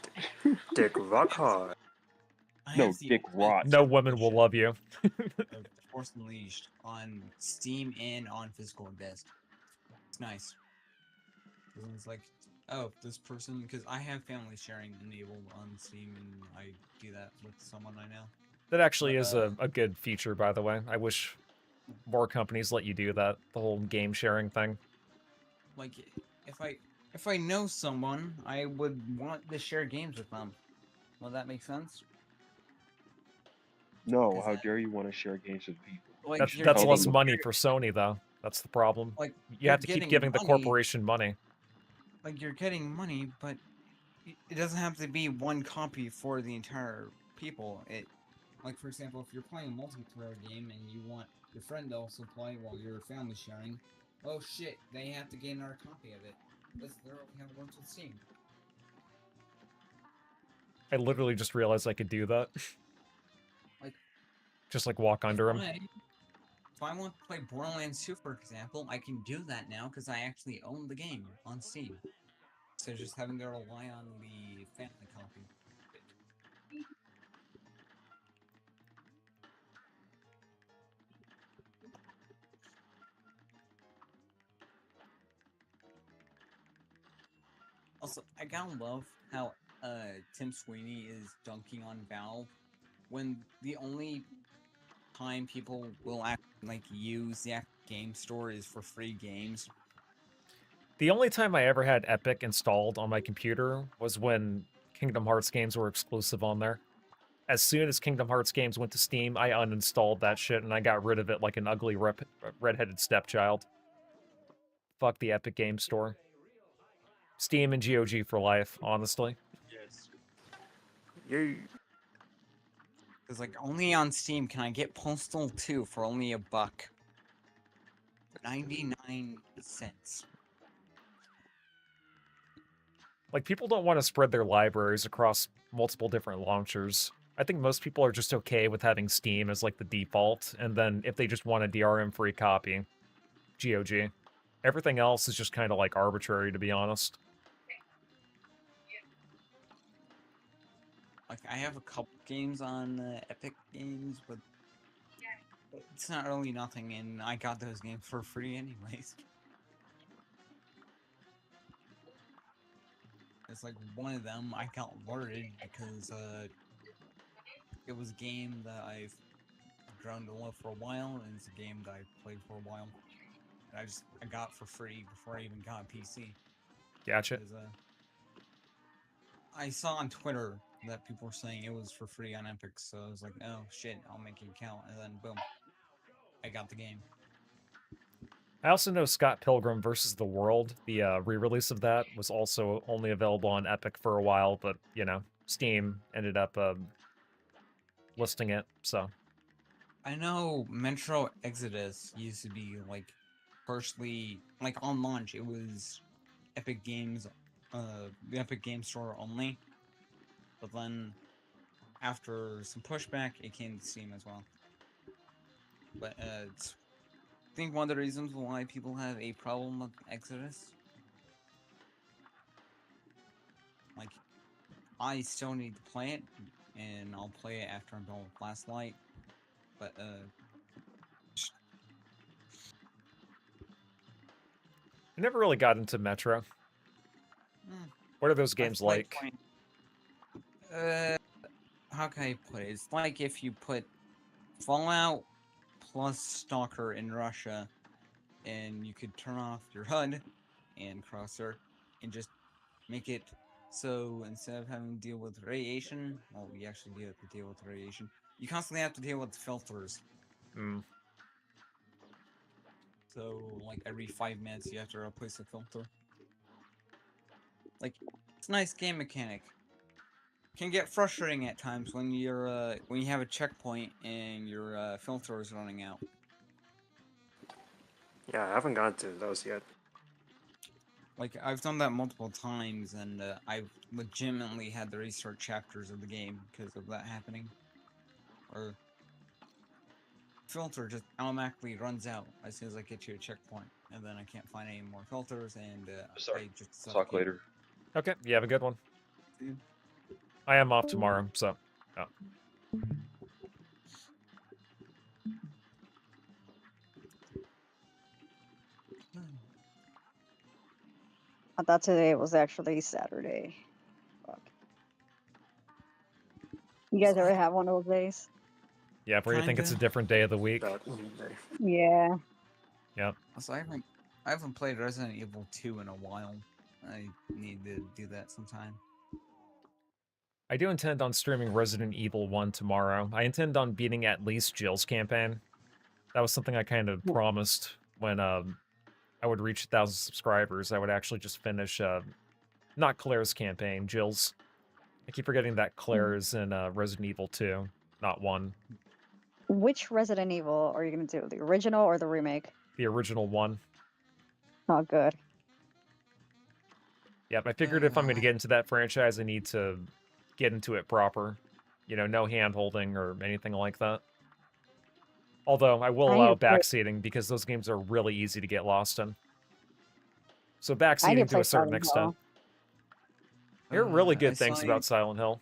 Dick Rock Hard. I No, have the dick ultimate rot. No women will edition love you. of Force Unleashed on Steam and on physical disc. It's nice. 'Cause it's like, oh, this person, because I have family sharing enabled on Steam, and I do that with someone I know. That actually But, is a good feature, by the way. I wish more companies let you do that, the whole game sharing thing. like, if I know someone, I would want to share games with them. Will that make sense? No, 'Cause how dare you want to share games with people? like You That should you're that's tell less them getting to money for Sony, though. That's the problem. like You you're have to keep getting giving the money, corporation money. but it doesn't have to be one copy for the entire people. It Like, for example, if you're playing a multiplayer game and you want your friend to also play while your family's sharing, oh shit, they have to get another copy of it. That's literally how it works with Steam. I literally just realized I could do that. Like, Just like walk if under him. if I want to play Borderlands 2, for example, I can do that now because I actually own the game on Steam. So just having to rely on the family copy. Also, I gotta love how Tim Sweeney is dunking on Valve when the only time people will use the game store is for free games. The only time I ever had Epic installed on my computer was when Kingdom Hearts games were exclusive on there. As soon as Kingdom Hearts games went to Steam, I uninstalled that shit and I got rid of it like an ugly redheaded stepchild. Fuck the Epic Game Store. Steam and GOG for life, honestly. Yes. You. Because only on Steam can I get Postal 2 for only $1. 99 cents. Like, people don't want to spread their libraries across multiple different launchers. I think most people are just okay with having Steam as, like, the default, and then if they just want a DRM-free copy, GOG. Everything else is just kind of, like, arbitrary, to be honest. Like, I have a couple games on Epic Games, but it's not really nothing, and I got those games for free anyways. It's like one of them I got alerted because it was a game that I've grown to love for a while, and it's a game that I played for a while. And I got for free before I even got a PC. Gotcha. Because, I saw on Twitter that people were saying it was for free on Epic, so I was like, oh shit, I'll make an account, and then boom, I got the game. I also know Scott Pilgrim versus the World, the re-release of that, was also only available on Epic for a while, but, you know, Steam ended up listing it, so. I know Metro Exodus used to be partially on launch. It was Epic Games the Epic Game Store only. But then, after some pushback, it came to Steam as well. But it's, I think one of the reasons why people have a problem with Exodus, like, I still need to play it, and I'll play it after I'm done with Last Light. But I never really got into Metro. mm, What are those I've games played like? how can I put it? It's like if you put Fallout plus Stalker in Russia, and you could turn off your HUD and crosshair, and just make it so instead of having to deal with radiation, well, we actually do have to deal with radiation. You constantly have to deal with filters. Hmm. So, like every 5 minutes, you have to replace a filter. Like, it's a nice game mechanic. Can get frustrating at times when when you have a checkpoint and your filter is running out. Yeah, I haven't gotten to those yet. Like I've done that multiple times, and I've legitimately had to restart chapters of the game because of that happening. Or filter just automatically runs out as soon as I get to a checkpoint, and then I can't find any more filters, and Sorry. I just Talk suffocate. later. Okay, you have a good one. Yeah. I am off tomorrow, so. Oh. I thought today was actually Saturday. Fuck. You guys ever have one of those days? Yeah, where you think it's a Kinda. different day of the week. That Yeah. Yep. Also, I haven't played Resident Evil 2 in a while. I need to do that sometime. I do intend on streaming Resident Evil 1 tomorrow. I intend on beating at least Jill's campaign. That was something I kind of promised when I would reach 1,000 subscribers. I would actually just finish, not Claire's campaign, Jill's. I keep forgetting that Claire is in Resident Evil 2, not 1. Which Resident Evil are you gonna do? The original or the remake? The original one. Oh, good. Yep, I figured if I'm going to get into that franchise, I need to get into it proper. You know, no hand-holding or anything like that. Although, I will I need allow to play. backseating because those games are really easy to get lost in. So I need to backseating to play a certain Silent extent. Hill. I hear really I good still things need, about Silent Hill.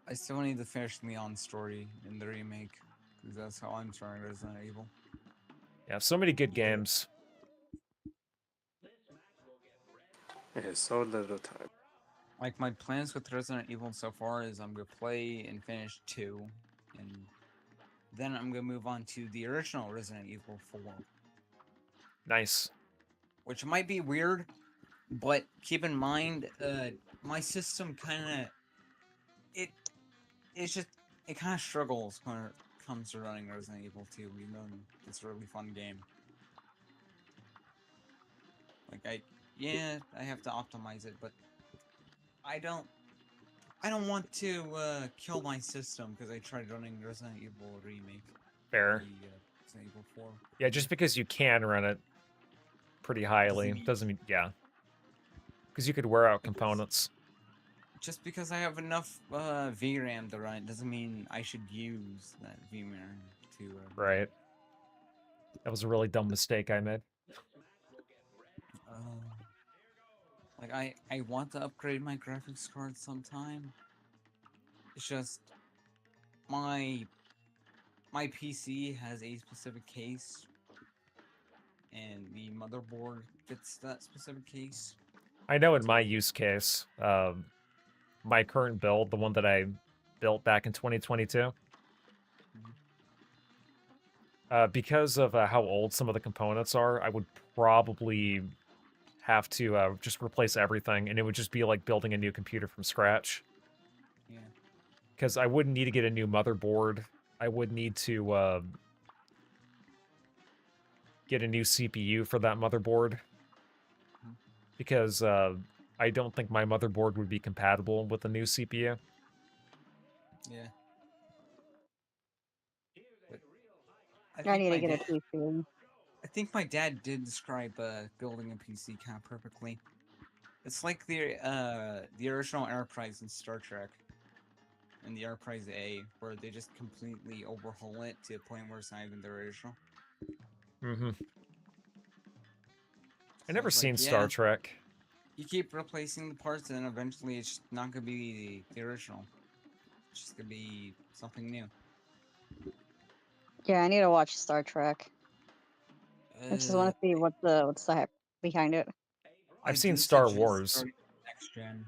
I still need to finish Leon's story in the remake, because that's how I'm starting Resident Evil. Yeah, so many good games. it is so little time. Like, my plans with Resident Evil so far is I'm gonna play and finish 2, and then I'm gonna move on to the original Resident Evil 4. Nice. Which might be weird, but keep in mind, my system kinda... It's just... It kinda struggles when it comes to running Resident Evil 2, even though it's a really fun game. Like, yeah, I have to optimize it, but I don't want to kill my system because I tried running Resident Evil Remake. Fair. The Resident Evil 4. Yeah, just because you can run it pretty highly doesn't mean... Yeah. Because you could wear out components. Just because I have enough VRAM to run it doesn't mean I should use that VRAM to... Right. That was a really dumb mistake I made. Like, I want to upgrade my graphics card sometime. It's just... My PC has a specific case, and the motherboard fits that specific case. I know in my use case, my current build, the one that I built back in 2022, because of how old some of the components are, I would probably have to just replace everything, and it would just be like building a new computer from scratch. Yeah. Because I wouldn't need to get a new motherboard. I would need to get a new CPU for that motherboard. Because I don't think my motherboard would be compatible with a new CPU. Yeah. But I need to get a PC. I think my dad did describe building a PC kind of perfectly. It's like the original Enterprise in Star Trek and the Enterprise A, where they just completely overhaul it to a point where it's not even the original. Mm-hmm. I So never it's seen like, Star yeah, Trek. you keep replacing the parts, and eventually it's just not gonna be the original. It's just gonna be something new. Yeah, I need to watch Star Trek. I just want Uh, to see what's the hype behind it. I I've seen do Star suggest Wars. starting with next gen.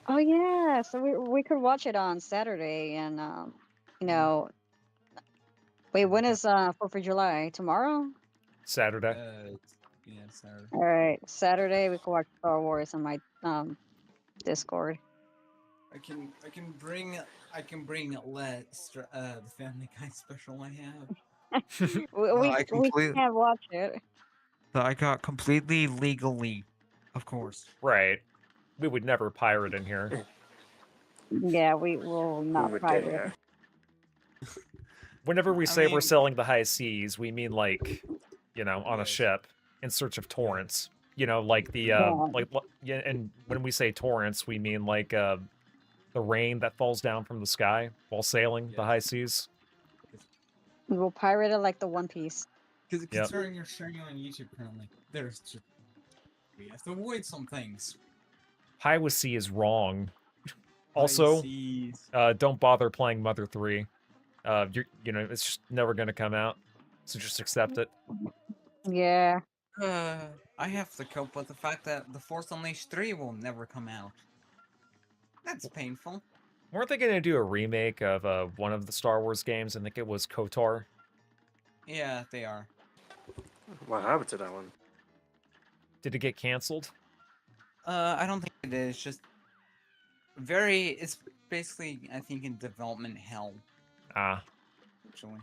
Oh yeah, so we could watch it on Saturday, and you know, wait, when is 4th of July? Tomorrow? Saturday. Yeah, Saturday. All right, Saturday we could watch Star Wars on my Discord. I can bring the Family Guy special I have. We we, I we completely can't watch it. that I got completely legally, of course. Right. We would never pirate in here. Yeah, we will Who not would pirate. dare? Whenever we I say we're mean, sailing the high seas, we mean like, on a yes, ship in search of torrents. Like the Yeah, yeah, and when we say torrents, we mean like the rain that falls down from the sky while sailing the high yes. seas. we will pirate it like the One Piece. Because Yep. considering you're sharing on YouTube currently, there's just we have to avoid some things. Piracy is wrong. High Also, seas. don't bother playing Mother 3. It's just never gonna come out. So just accept it. Yeah, I have to cope with the fact that The Force Unleashed 3 will never come out. That's painful. Weren't they gonna do a remake of one of the Star Wars games? I think it was KOTOR. Yeah, they are. What happened to that one? Did it get canceled? I don't think it is. Just it's basically, I think, in development hell, Ah, actually.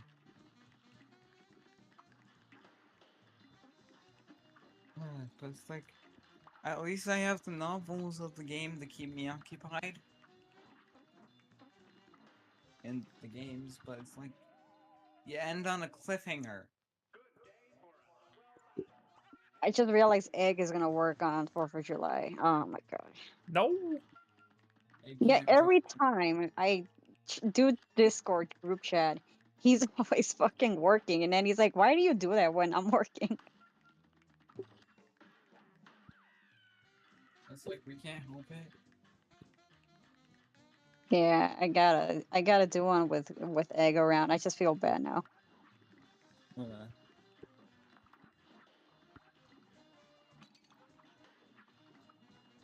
But it's like, at least I have the novels of the game to keep me occupied. In the games, but it's like, you end on a cliffhanger. I just realized Egg is gonna work on 4th of July. Oh my gosh. no. It Yeah, can't every time I do Discord group chat, he's always fucking working, and then he's like, "Why do you do that when I'm working?" It's like, we can't help it. Yeah, I gotta do one with Egg around. I just feel bad now. Uh,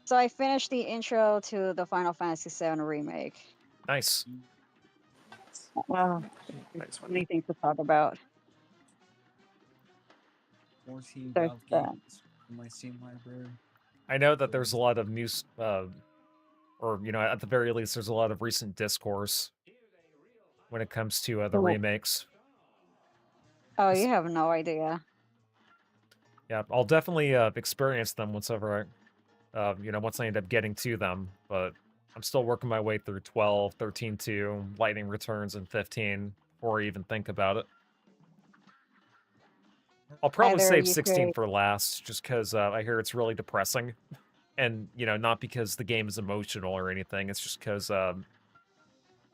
So I finished the intro to the Final Fantasy VII remake. Nice. Wow, Nice one. many things to talk about. 14 There's Valve that. games in my Steam library. I know that there's a lot of news, or at the very least, there's a lot of recent discourse when it comes to the Oh, remakes. oh, It's- you have no idea. Yeah, I'll definitely experience them once I end up getting to them. But I'm still working my way through 12, 13.2, Lightning Returns, and 15 before I even think about it. I'll probably Either save you 16 could, for last, just because I hear it's really depressing. And, not because the game is emotional or anything, it's just because the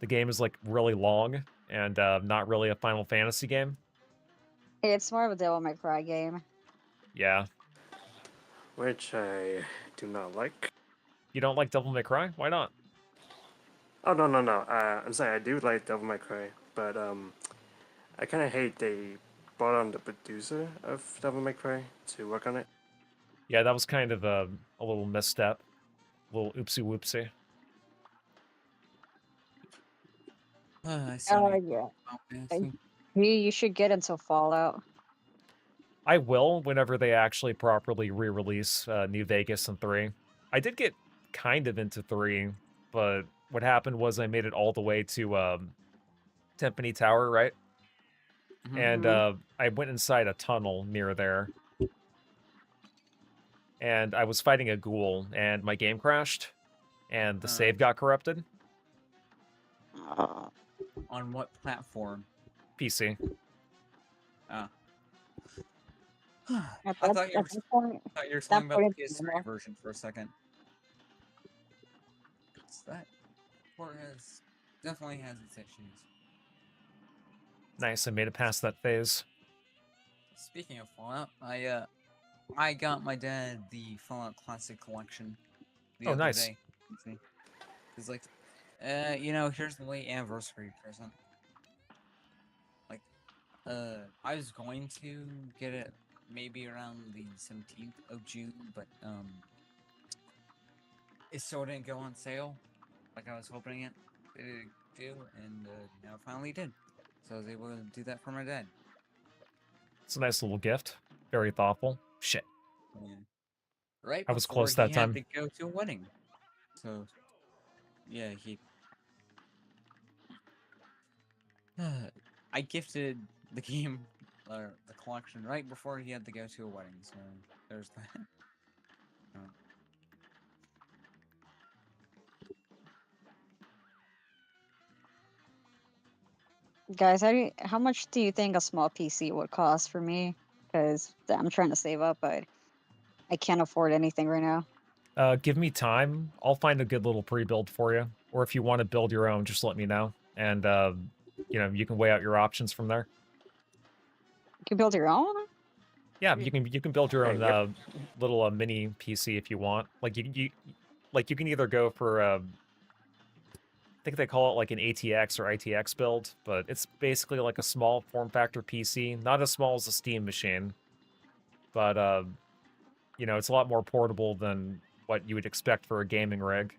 game is, like, really long and not really a Final Fantasy game. it's more of a Devil May Cry game. Yeah. Which I do not like. You don't like Devil May Cry? Why not? Oh no. I'm sorry. I do like Devil May Cry, but I kind of hate they brought on the producer of Devil May Cry to work on it. Yeah, that was kind of a little misstep. A little oopsie whoopsie. I Oh still yeah, need to you should get into Fallout. I will whenever they actually properly re-release New Vegas and 3. I did get kind of into 3, but what happened was I made it all the way to Timpani Tower, right? And Mhm. I went inside a tunnel near there, and I was fighting a ghoul, and my game crashed, and the save got corrupted. On what platform? PC. Ah. At I that, thought you at were that point, thought you were that talking about point, the it's PS3 normal. version for a second. 'Cause that port definitely has its issues. Nice, I made it past that phase. Speaking of Fallout, I got my dad the Fallout Classic Collection the Oh, other nice. day. He's like, here's the late anniversary present. Like, I was going to get it maybe around the 17th of June, but it still didn't go on sale like I was hoping it to do, and now it finally did. So I was able to do that for my dad. It's a nice little gift. Very thoughtful. Shit. Yeah. Right I was before close he that had time. to go to a wedding. So, yeah, I gifted the game, the collection, right before he had to go to a wedding. So there's that. Guys, how much do you think a small PC would cost for me? Because I'm trying to save up, but I can't afford anything right now. Give me time. I'll find a good little pre-build for you. Or if you want to build your own, just let me know. And, you can weigh out your options from there. You can build your own? Yeah, you can build your Hey, own yep. little mini PC if you want. Like you can either go for I think they call it like an ATX or ITX build, but it's basically like a small form factor PC, not as small as a Steam machine, but it's a lot more portable than what you would expect for a gaming rig.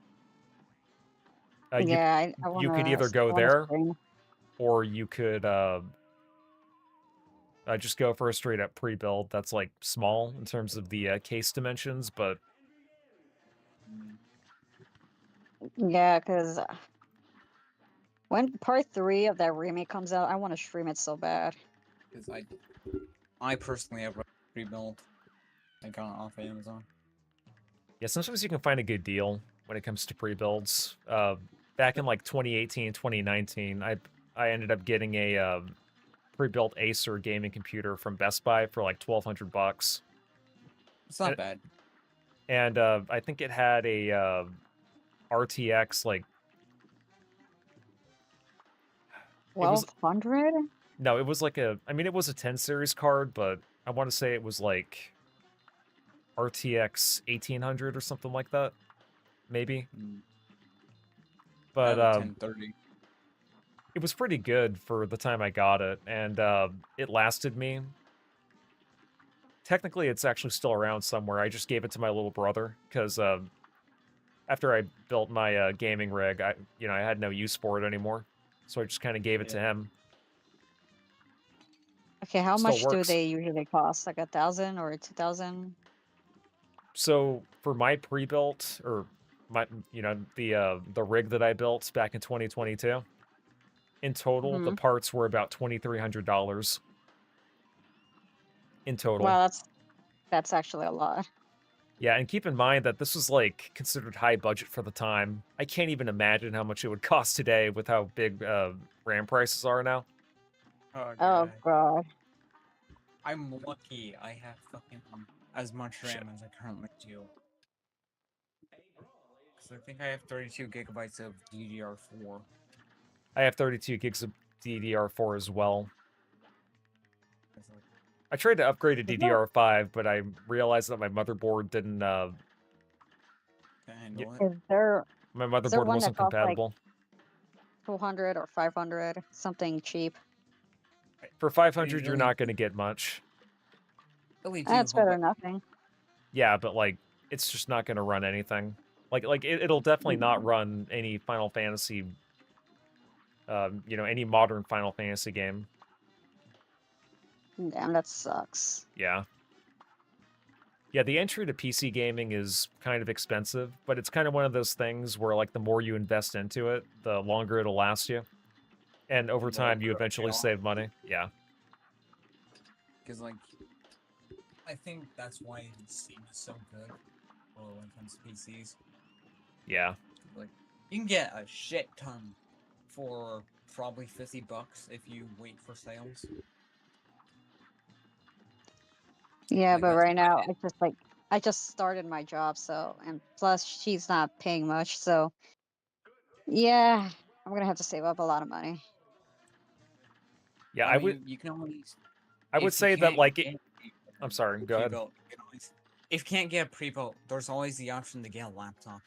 You Yeah, I you could wanna either go I wanna there stream. or you could just go for a straight up pre-build that's like small in terms of the case dimensions, but Yeah, because when part 3 of that remake comes out, I want to stream it so bad. Because I personally have a pre-built. I got it off Amazon. yeah, sometimes you can find a good deal when it comes to pre-builds. Back in like 2018, 2019, I ended up getting a pre-built Acer gaming computer from Best Buy for like $1,200, It's not and, bad. and I think it had a RTX like it was 1200? no, it was like it was a 10 series card, but I want to say it was like RTX 1800 or something like that, maybe. I But have a 1030. it was pretty good for the time I got it, and it lasted me. Technically, it's actually still around somewhere. I just gave it to my little brother because after I built my gaming rig, I had no use for it anymore, so I just kind of gave it to Yeah. him. Okay, how Still much do works. they usually cost? Like 1,000 or 2,000? So for my pre-built or my the rig that I built back in 2022, in total the Hmm. parts were about $2,300 in total. Wow, that's actually a lot. Yeah, and keep in mind that this was like considered high budget for the time. I can't even imagine how much it would cost today with how big RAM prices are now. Oh Oh god. god. I'm lucky I have fucking as much Shit. RAM as I currently do. Because I think I have 32 gigabytes of DDR4. I have 32 gigs of DDR4 as well. It's like, I tried to upgrade to Is there, DDR5, but I realized that my motherboard didn't. can I handle it? is there My is there motherboard one that wasn't costs like compatible. 200 or 500? Something cheap. For I 500, you're really, not going to get much. really do That's hope better it. than nothing. Yeah, but like, it's just not going to run anything. It'll definitely not run any Final Fantasy. Any modern Final Fantasy game. Damn, that sucks. Yeah. Yeah, the entry to PC gaming is kind of expensive, but it's kind of one of those things where, like, the more you invest into it, the longer it'll last you. And over And the time, you longer it'll pay eventually off. save money. Yeah. Because, like, I think that's why Steam is so good when it comes to PCs. Yeah. Like, you can get a shit ton for probably $50 if you wait for sales. Yeah, Like but that's right my now dad. I just started my job, so and plus she's not paying much, so yeah, I'm gonna have to save up a lot of money. Yeah, I mean, you can always, I would if you say that can't like get I'm sorry, a go ahead. pre-built, you can always, if you can't get a pre-built, there's always the option to get a laptop.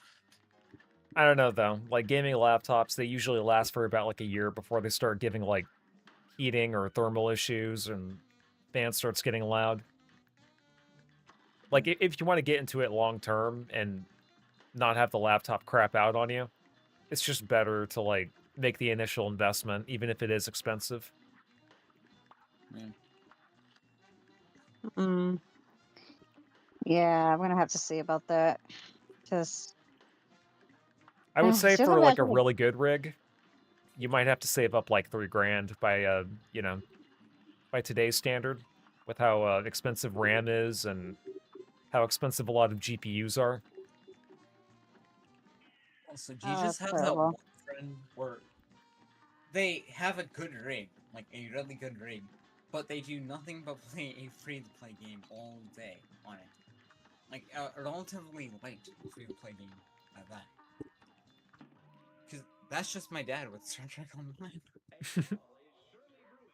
I don't know though. Like gaming laptops, they usually last for about like a year before they start giving like heating or thermal issues and fan starts getting loud. Like if you want to get into it long term and not have the laptop crap out on you, it's just better to like make the initial investment, even if it is expensive. Yeah. Mm, yeah, I'm gonna have to see about that. Just, I would say just for like a imagine. really good rig, you might have to save up like 3 grand by you know, by today's standard, with how expensive RAM is and how expensive a lot of GPUs are. Also, do you Oh, just that's have that terrible. one friend where they have a good rig, like a really good rig, but they do nothing but play a free-to-play game all day on it? Like a relatively light free-to-play game at that. Because that's just my dad with Star Trek Online.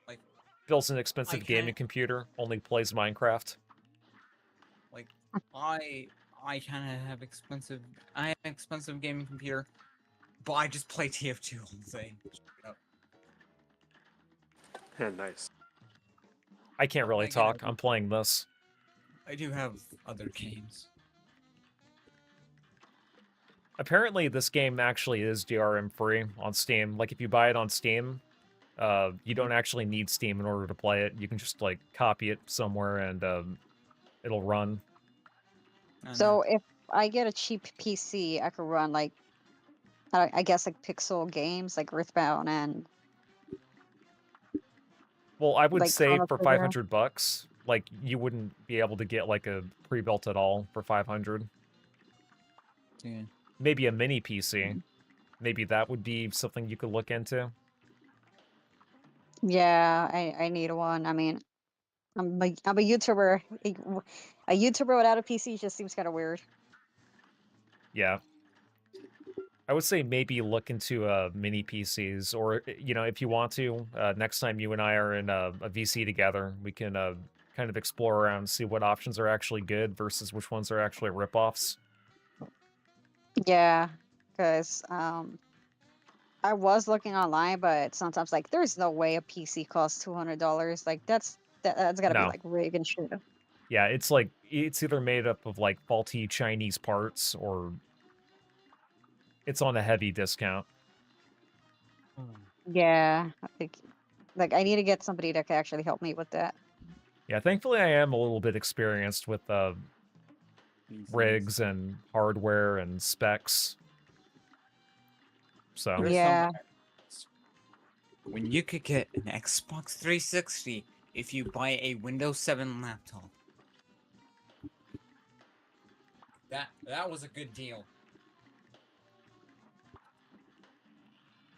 Like, Builds an I expensive gaming can't. computer, only plays Minecraft. Like, I kind of have expensive. I have an expensive gaming computer, but I just play TF2 all day. Straight up. Yeah, nice. I can't really Again, talk. I'm playing this. I do have other games. Apparently, this game actually is DRM free on Steam. Like, if you buy it on Steam, you don't actually need Steam in order to play it. You can just, like, copy it somewhere and it'll run. I know. So if I get a cheap PC, I could run like I guess like pixel games like Earthbound and Well, I would like say Chrono for Trigger. $500, like, you wouldn't be able to get, like, a pre-built at all for 500. Yeah. Maybe a mini PC. Maybe that would be something you could look into. Yeah, I need one. I mean, I'm a YouTuber. A YouTuber without a PC just seems kind of weird. Yeah. I would say maybe look into mini PCs, or you know, if you want to, next time you and I are in a VC together, we can kind of explore around, see what options are actually good versus which ones are actually ripoffs. Yeah, because I was looking online, but sometimes like there's no way a PC costs $200. Like that's gotta be No, like rig and shit. yeah, it's like it's either made up of like faulty Chinese parts or it's on a heavy discount. Yeah, like I need to get somebody that can actually help me with that. Yeah, thankfully I am a little bit experienced with rigs and hardware and specs. So There's some Yeah, when you could get an Xbox 360 if you buy a Windows 7 laptop. That was a good deal.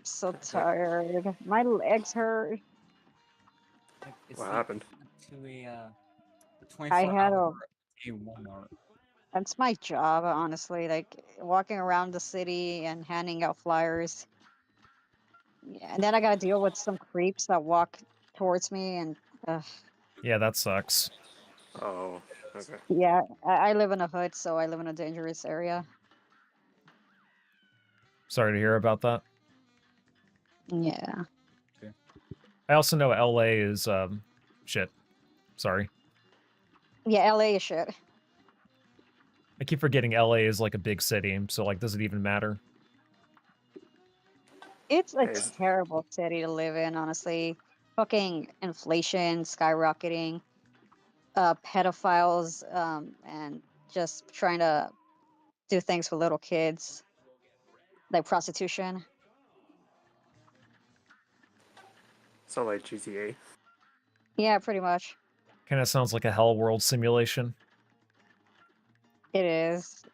so tired. My legs hurt. Like it's What the happened? to a I 24 had hour a a Walmart. That's my job, honestly. Like walking around the city and handing out flyers. Yeah, and then I gotta deal with some creeps that walk towards me, and yeah, that sucks. Oh, okay. yeah, I live in a hood, so I live in a dangerous area. Sorry to hear about that. Yeah, I also know LA is shit. Sorry. yeah, LA is shit. I keep forgetting LA is like a big city, so like does it even matter? It's a Hey, is, terrible city to live in, honestly. Fucking inflation skyrocketing, pedophiles, and just trying to do things for little kids, like prostitution. so like GTA. Yeah, pretty much. Kind of sounds like a hell world simulation. It is.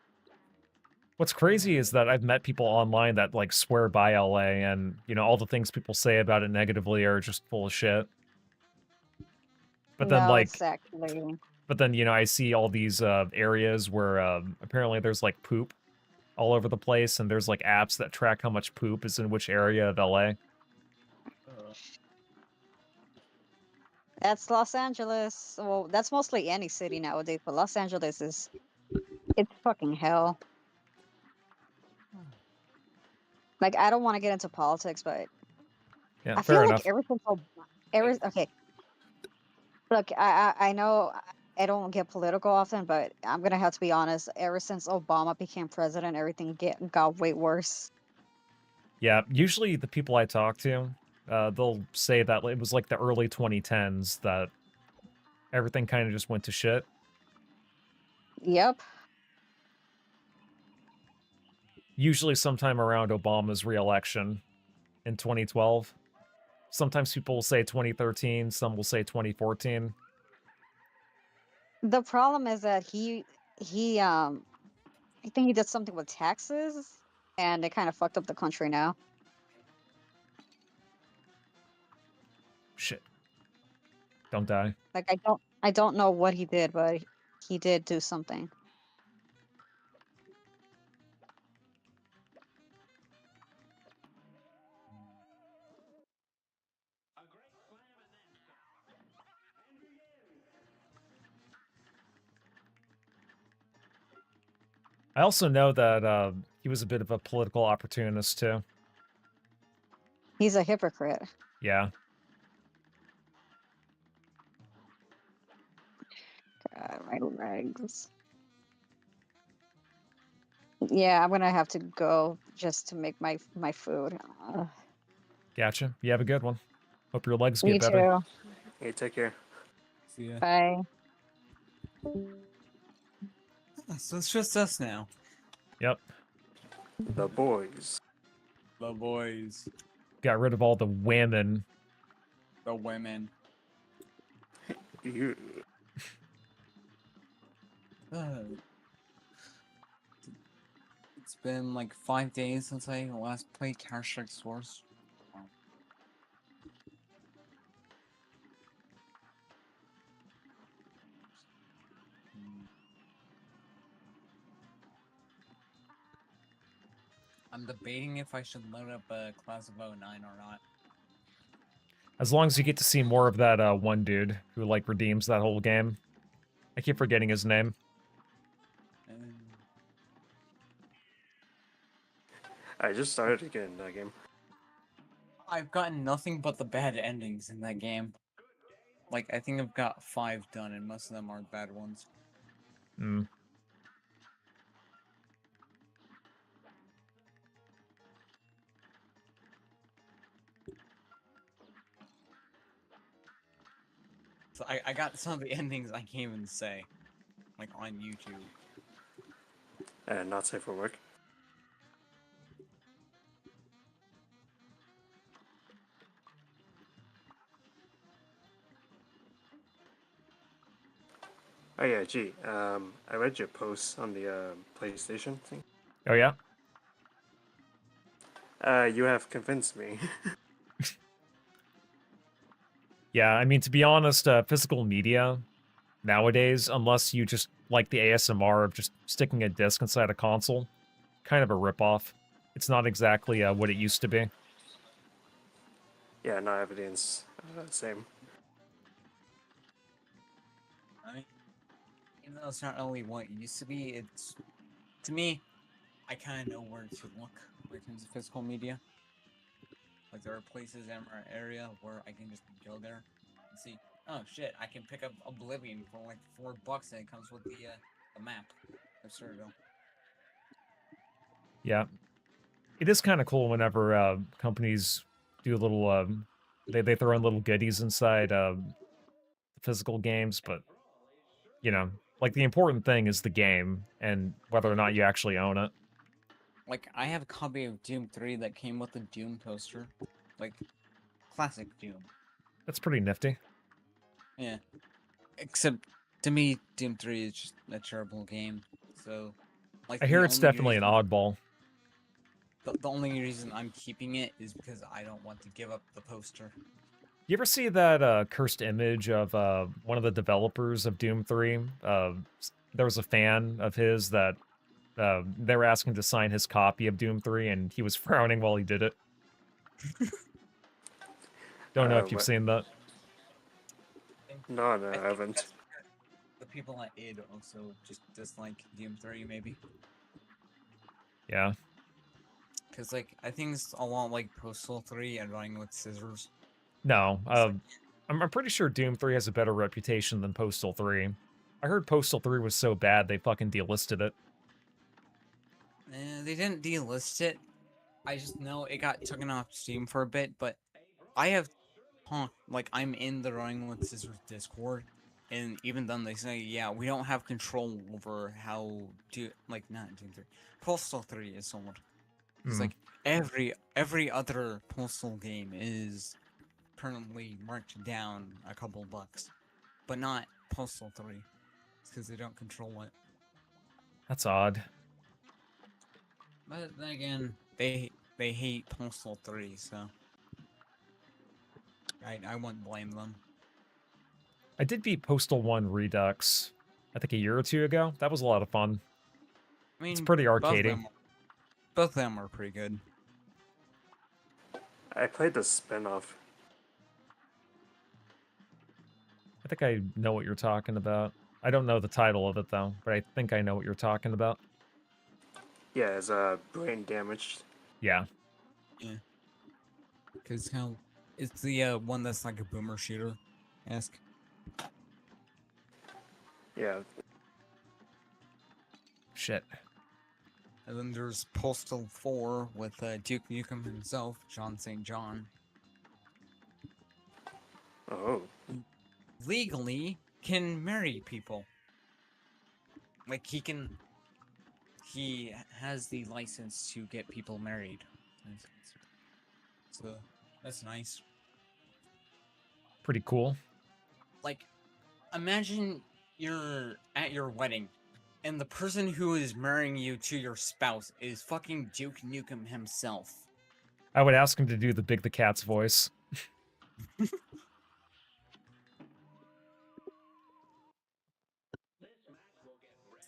What's crazy is that I've met people online that like swear by LA and, you know, all the things people say about it negatively are just full of shit. But then No, it's like actually But then, I see all these areas where apparently there's like poop all over the place, and there's like apps that track how much poop is in which area of LA. That's Los Angeles. Well, that's mostly any city nowadays, but Los Angeles it's fucking hell. Like, I don't want to get into politics, but Yeah, I fair feel like enough. ever since okay, look, I know I don't get political often, but I'm gonna have to be honest. Ever since Obama became president, everything got way worse. Yeah, usually the people I talk to, they'll say that it was like the early 2010s that everything kind of just went to shit. Yep. Usually sometime around Obama's re-election in 2012. Sometimes people will say 2013, some will say 2014. The problem is that he I think he did something with taxes, and it kind of fucked up the country now. Shit. Don't die. Like, I don't know what he did, but he did do something. I also know that he was a bit of a political opportunist too. He's a hypocrite. Yeah. God, my legs. Yeah, I'm gonna have to go just to make my food. Gotcha. You have a good one. Hope your legs You get better. too. Hey, take care. See ya. Bye. So it's just us now. Yep. The boys. The boys. Got rid of all the women. The women. You. It's been like 5 days since I last played Counter-Strike Source. I'm debating if I should load up a Class of 09 or not. As long as you get to see more of that one dude who like redeems that whole game. I keep forgetting his name. I just started again that game. I've gotten nothing but the bad endings in that game. Like, I think I've got 5 done, and most of them are bad ones. Hmm. So I got some of the endings I can't even say. Like, on YouTube. And not safe for work. Oh yeah, gee. I read your post on the PlayStation thing. Oh yeah? You have convinced me. Yeah, I mean, to be honest, physical media nowadays, unless you just like the ASMR of just sticking a disc inside a console, kind of a ripoff. It's not exactly what it used to be. Yeah, no evidence. Same. I mean, even though it's not really what it used to be, it's... To me, I kind of know where to look when it comes to physical media. Like, there are places in our area where I can just go there and see, oh shit, I can pick up Oblivion for like $4 and it comes with the map of Citadel. Yeah. It is kind of cool whenever companies do a little, they throw in little goodies inside physical games, but, like the important thing is the game and whether or not you actually own it. Like, I have a copy of Doom 3 that came with the Doom poster. Like, classic Doom. That's pretty nifty. Yeah. Except, to me, Doom 3 is just a terrible game. So, like, I hear it's definitely an oddball. The only reason I'm keeping it is because I don't want to give up the poster. You ever see that cursed image of one of the developers of Doom 3? There was a fan of his that they were asking to sign his copy of Doom 3, and he was frowning while he did it. Don't know if you've What? seen that. No, no, I I think haven't. that's the people at id also just dislike Doom 3 maybe. Yeah. Because, like, I think it's a lot like Postal 3 and Running with Scissors. No, It's like, I'm pretty sure Doom 3 has a better reputation than Postal 3. I heard Postal 3 was so bad they fucking delisted it. they didn't delist it. I just know it got taken off Steam for a bit, but I have like, I'm in the Running with Scissors Discord, and even then they say, yeah, we don't have control over how not Doom 3. Postal 3 is sold. It's Hmm. like every other Postal game is currently marked down a couple bucks, but not Postal 3. It's because they don't control it. That's odd. But then again, they hate Postal 3, so I wouldn't blame them. I did beat Postal 1 Redux, I think a year or two ago. That was a lot of fun. I mean, It's pretty arcadey. both of them are pretty good. I played the spin-off. I think I know what you're talking about. I don't know the title of it, though, but I think I know what you're talking about. Yeah, it's brain damaged. Yeah. Because it's the one that's like a boomer shooter esque. Yeah. Shit. And then there's Postal 4 with Duke Nukem himself, John St. John. Oh. Legally can marry people. Like, he has the license to get people married. So that's nice. Pretty cool. Like, imagine you're at your wedding and the person who is marrying you to your spouse is fucking Duke Nukem himself. I would ask him to do the Big the Cat's voice. It's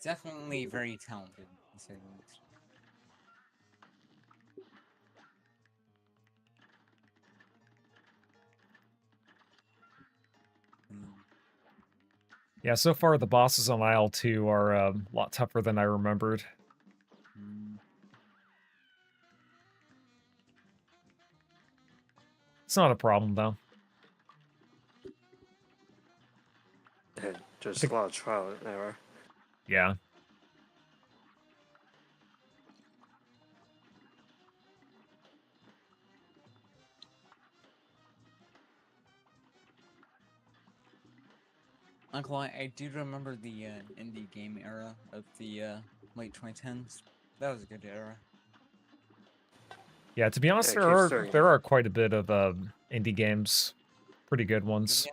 definitely very talented, to say the least. Yeah, so far the bosses on Isle 2 are a lot tougher than I remembered. It's not a problem, though. Just a lot of trial and error. Yeah. Uncle, I do remember the indie game era of the late 2010s. That was a good era. Yeah, to be honest, there are quite a bit of indie games. Pretty good ones.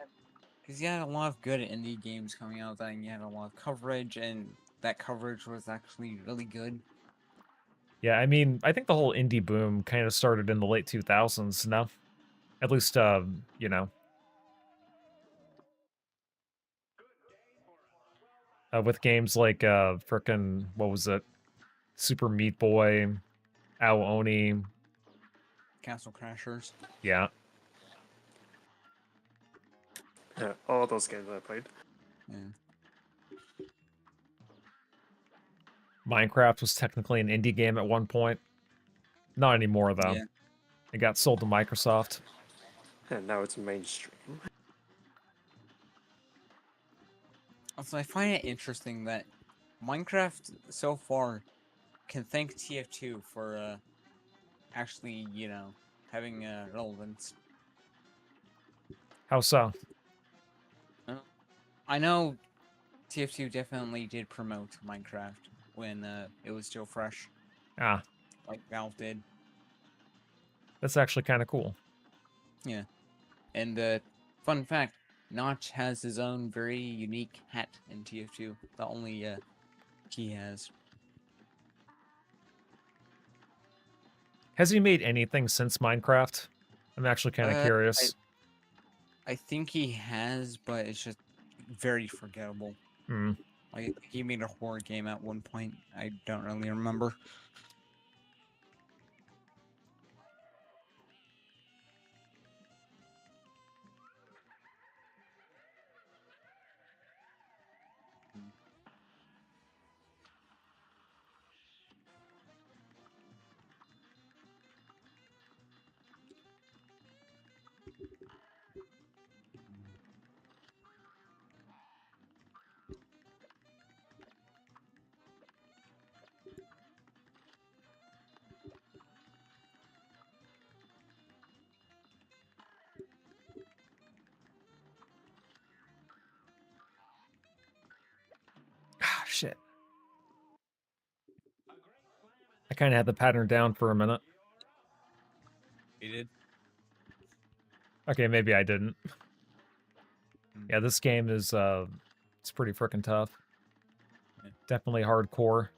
Because you had a lot of good indie games coming out, and you had a lot of coverage, and that coverage was actually really good. Yeah, I mean, I think the whole indie boom kind of started in the late 2000s, no? At least, you know. With games like, frickin', what was it? Super Meat Boy, Ao Oni. Castle Crashers. Yeah. Yeah, all those games I played. Yeah. Minecraft was technically an indie game at one point. Not anymore, though. Yeah. It got sold to Microsoft. And now it's mainstream. Also, I find it interesting that Minecraft so far can thank TF2 for actually, having relevance. How so? I know TF2 definitely did promote Minecraft when it was still fresh. Ah. Like Valve did. That's actually kind of cool. Yeah. And fun fact, Notch has his own very unique hat in TF2 that only he has. Has he made anything since Minecraft? I'm actually kind of curious. I think he has, but it's just very forgettable. Hmm. Like, I think he made a horror game at one point. I don't really remember. Ah, shit. I kind of had the pattern down for a minute. He did. Okay, maybe I didn't. Mm. Yeah, this game is it's pretty freaking tough. Yeah. Definitely hardcore.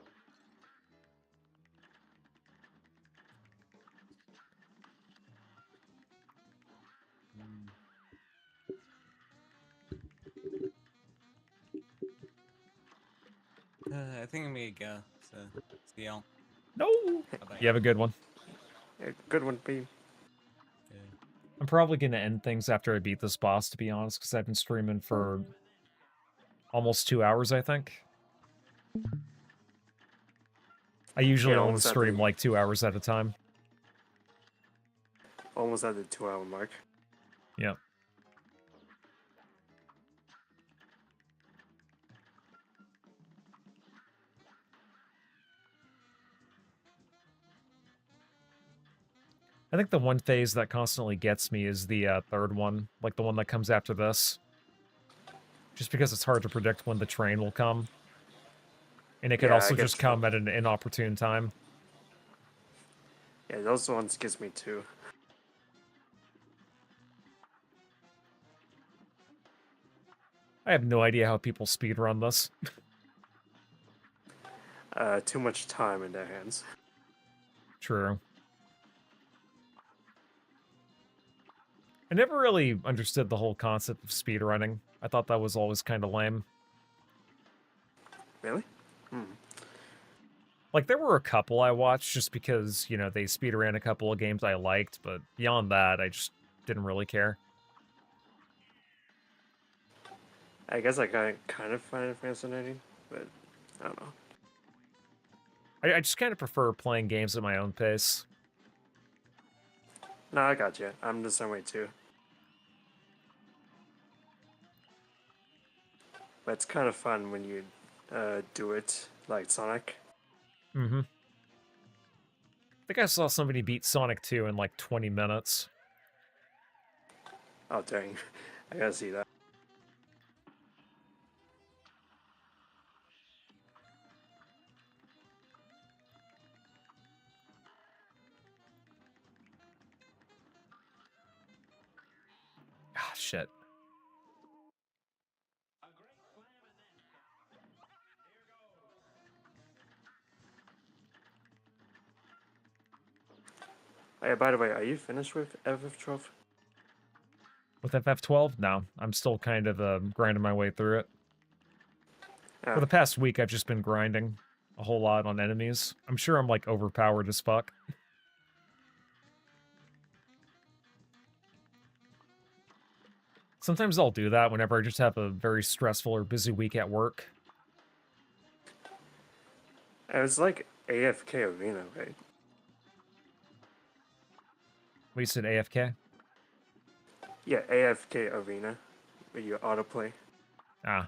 Mm. I think I'm gonna go. So, see y'all. No. Bye-bye. You have a good one. Yeah, good one, B. Yeah. I'm probably gonna end things after I beat this boss, to be honest, because I've been streaming for almost 2 hours, I think. I usually Yeah, only stream like 2 hours at a time. almost at the 2 hour mark. Yeah. I think the one phase that constantly gets me is the third one, like the one that comes after this. Just because it's hard to predict when the train will come. And it could Yeah, I also get just come at an inopportune time. Yeah, those ones gets me too. I have no idea how people speedrun this. Too much time in their hands. True. I never really understood the whole concept of speedrunning. I thought that was always kind of lame. Really? Like, there were a couple I watched just because, you know, they speedran a couple of games I liked, but beyond that, I just didn't really care. I guess I kind of find it fascinating, but I don't know. I just kind of prefer playing games at my own pace. No, I got you. I'm the same way too. But it's kind of fun when you do it like Sonic. Mm-hmm. I think I saw somebody beat Sonic 2 in like 20 minutes. Oh dang, I gotta see that. Ah, shit. Oh, yeah, by the way, are you finished with FF12? With FF12? No, I'm still kind of grinding my way through it. For Yeah. the past week, I've just been grinding a whole lot on enemies. I'm sure I'm like overpowered as fuck. Sometimes I'll do that whenever I just have a very stressful or busy week at work. It was like AFK Arena, right? We said AFK? Yeah, AFK Arena, where you autoplay. Ah.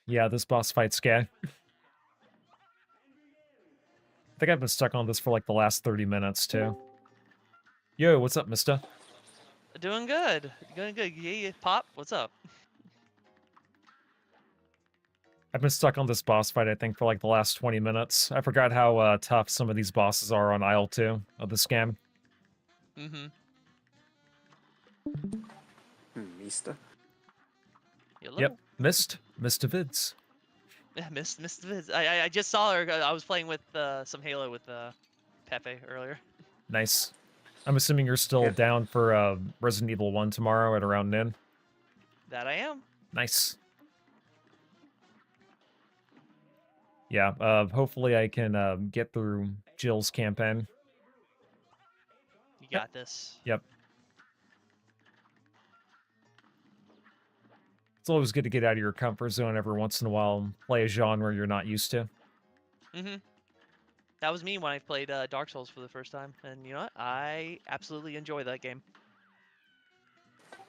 Yeah, this boss fight's gay. think I've been stuck on this for like the last 30 minutes too. Yo, what's up, mister? Doing good. Doing good. Yeah, Pop, what's up? I've been stuck on this boss fight, I think, for like the last 20 minutes. I forgot how tough some of these bosses are on Isle 2 of this game. Mm-hmm. Mister. Hello? Yep, missed Vids. Yeah, missed Viz. I just saw her. I was playing with some Halo with Pepe earlier. Nice. I'm assuming you're still Yeah. down for Resident Evil 1 tomorrow at around noon. That I am. Nice. Yeah, hopefully I can get through Jill's campaign. You got this. Yep. It's always good to get out of your comfort zone every once in a while and play a genre you're not used to. Mm-hmm. That was me when I played Dark Souls for the first time, and you know what? I absolutely enjoy that game.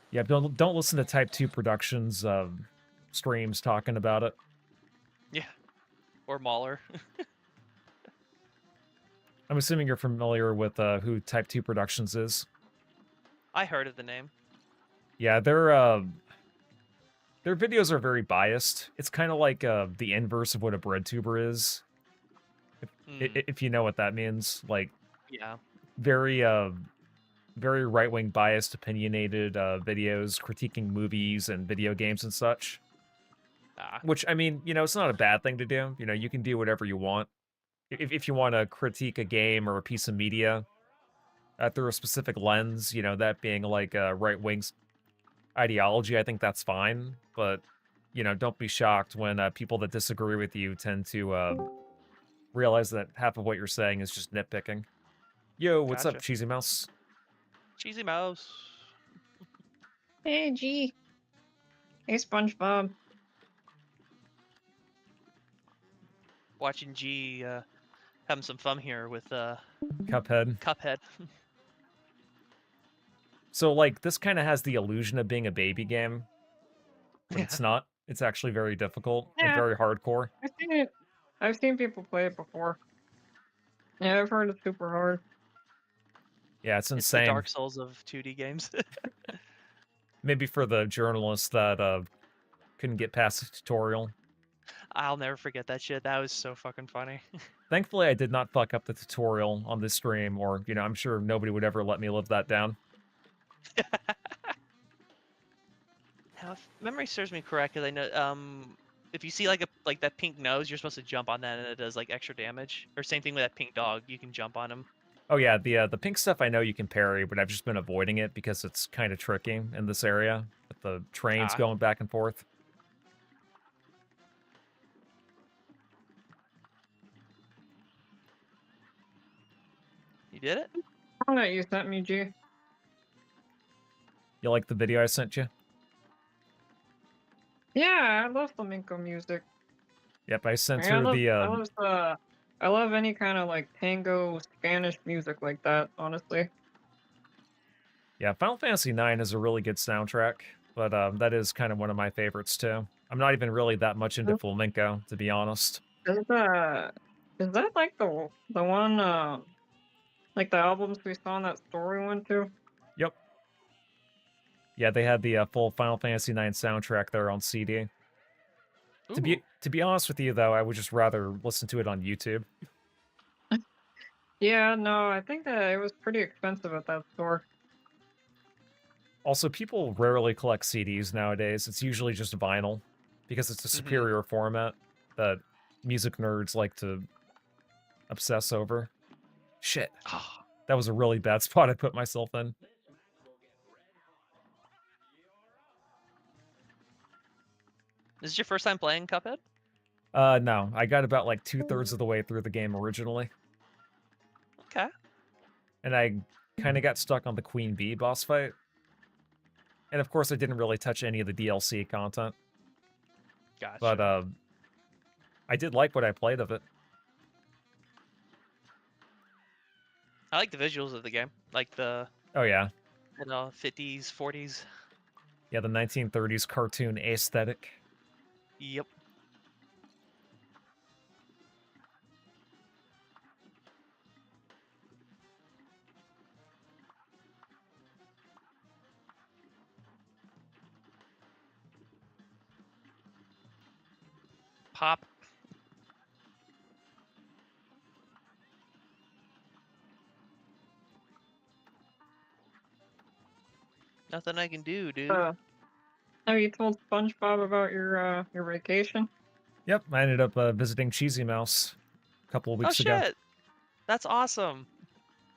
Yeah, don't listen to Type 2 Productions streams talking about it. Yeah. Or Mauler. I'm assuming you're familiar with who Type 2 Productions is. I heard of the name. Yeah, their videos are very biased. It's kind of like the inverse of what a breadtuber is, Mm, if you know what that means. Like yeah. very very right-wing biased opinionated videos critiquing movies and video games and such. Ah. Which, I mean, you know, it's not a bad thing to do. You know, you can do whatever you want. If you want to critique a game or a piece of media through a specific lens, you know, that being like a right-wing ideology, I think that's fine. But, you know, don't be shocked when people that disagree with you tend to realize that half of what you're saying is just nitpicking. Yo, what's up, Gotcha. Cheesy Mouse? Cheesy Mouse. Hey, G. Hey, SpongeBob. Watching G having some fun here with Cuphead. Cuphead. So, like, this kind of has the illusion of being a baby game, but Yeah. it's not. It's actually very difficult and Yeah. very hardcore. I've seen it. I've seen people play it before. Yeah, I've heard it's super hard. Yeah, it's It's the insane. Dark Souls of 2D games. Maybe for the journalists that couldn't get past the tutorial. I'll never forget that shit. That was so fucking funny. Thankfully, I did not fuck up the tutorial on this stream, or, you know, I'm sure nobody would ever let me live that down. Now, if memory serves me correct, because I know if you see like that pink nose, you're supposed to jump on that, and it does like extra damage. Or same thing with that pink dog, you can jump on him. Oh yeah, the pink stuff I know you can parry, but I've just been avoiding it because it's kind of tricky in this area with the trains Ah. going back and forth. You did it? Oh, that you sent me, G. You like the video I sent you? Yeah, I love flamenco music. Yep, I sent I her love, the I love any kind of like tango Spanish music like that. Honestly. yeah, Final Fantasy IX is a really good soundtrack, but that is kind of one of my favorites too. I'm not even really that much into flamenco, to be honest. Is that like the one like the albums we saw in that story one too? Yep. Yeah, they had the full Final Fantasy IX soundtrack there on CD. Ooh. To be honest with you, though, I would just rather listen to it on YouTube. Yeah, no, I think that it was pretty expensive at that store. Also, people rarely collect CDs nowadays. It's usually just vinyl, because it's a superior format that music nerds like to obsess over. Shit. Ah. That was a really bad spot I put myself in. This is your first time playing Cuphead? No. I got about like 2/3 of the way through the game originally. Okay. And I kind of got stuck on the Queen Bee boss fight. And of course, I didn't really touch any of the DLC content. Gotcha. But I did like what I played of it. I like the visuals of the game. Like the, Oh yeah. you know, 50s, 40s. Yeah, the 1930s cartoon aesthetic. Yep. pop. Nothing I can do, dude. Have you told SpongeBob about your vacation? Yep, I ended up visiting Cheesy Mouse a couple of Oh weeks ago. shit, that's awesome.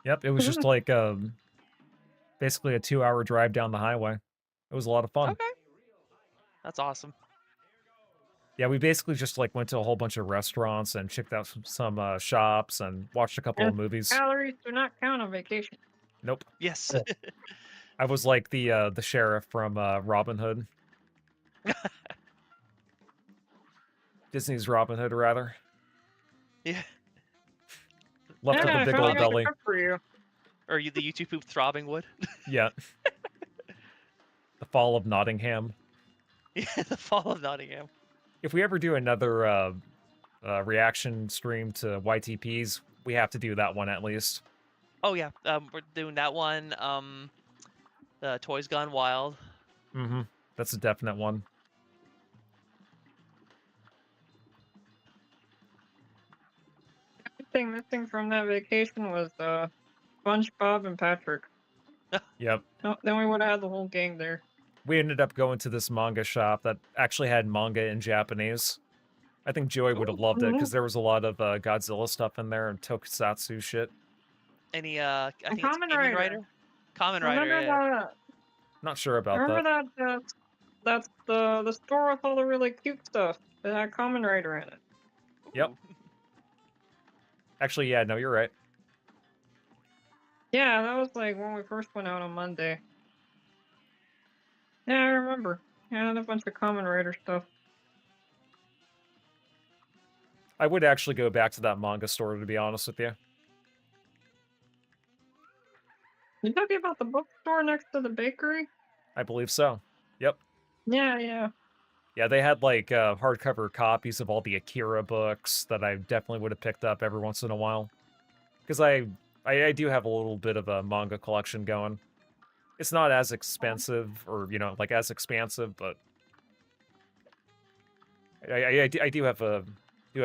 Yep, it was just like basically a 2-hour drive down the highway. It was a lot of fun. Okay, that's awesome. Yeah, we basically just like went to a whole bunch of restaurants and checked out some shops and watched a couple of And movies. calories do not count on vacation. Nope. Yes. I was like the sheriff from Robin Hood. Disney's Robin Hood, rather. Yeah. Left with Yeah, a I big finally old got the belly. cup for you. Or you, the YouTube poop throbbing wood. Yeah. The Fall of Nottingham. Yeah, the fall of Nottingham. If we ever do another reaction stream to YTPs, we have to do that one at least. Oh yeah, we're doing that one. The Toys Gone Wild. Mm-hmm. That's a definite one. The thing missing from that vacation was SpongeBob and Patrick. Yep. No, then we would have had the whole gang there. We ended up going to this manga shop that actually had manga in Japanese. I think Joey would have loved it because there was a lot of Godzilla stuff in there and tokusatsu shit. Any I think it's Kamen Kamen Rider. Rider. Kamen Rider. Remember Yeah. that? Not sure about Remember that. that's the store with all the really cute stuff that had Kamen Rider in it. Yep. Ooh. Actually, yeah, no, you're right. Yeah, that was like when we first went out on Monday. Yeah, I remember. Yeah, and a bunch of Kamen Rider stuff. I would actually go back to that manga store, to be honest with you. You talking about the bookstore next to the bakery? I believe so. Yep. Yeah, yeah. Yeah, they had like hardcover copies of all the Akira books that I definitely would have picked up every once in a while. Because I do have a little bit of a manga collection going. It's not as expensive or, you know, like as expansive, but I do have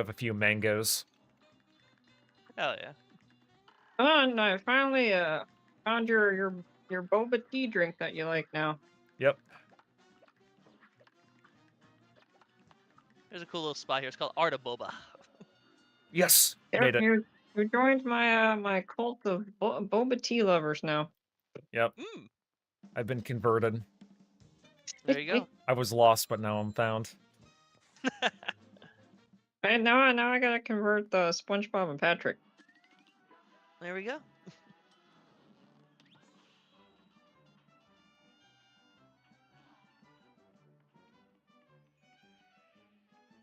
a few mangoes. Hell yeah. Oh, and I finally found your boba tea drink that you like now. Yep. There's a cool little spot here. It's called Art of Boba. Yes. Yep, Made it. you joined my my cult of boba tea lovers now. Yep. Mm, I've been converted. there you go. I was lost, but now I'm found. And now I gotta convert the SpongeBob and Patrick. There we go.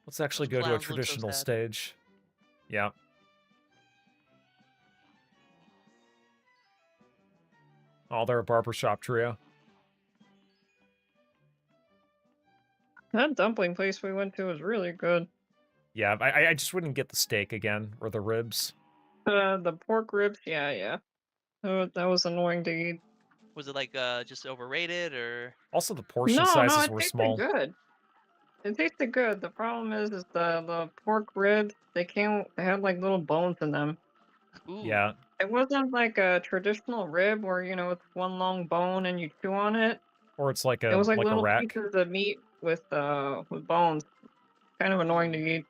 Let's actually Those go to a clowns look so traditional sad. stage. Yeah. Oh, they're a barbershop trio. That dumpling place we went to was really good. Yeah, I just wouldn't get the steak again, or the ribs. The pork ribs, yeah. That was annoying to eat. Was it like just overrated or? Also, the portion No, sizes it were tasted small. good. It tasted good. The problem is the pork ribs. They had like little bones in them. Ooh. Yeah, It wasn't like a traditional rib where it's one long bone and you chew on it. or it's like It a was like like a little rack. pieces of meat with bones. Kind of annoying to eat.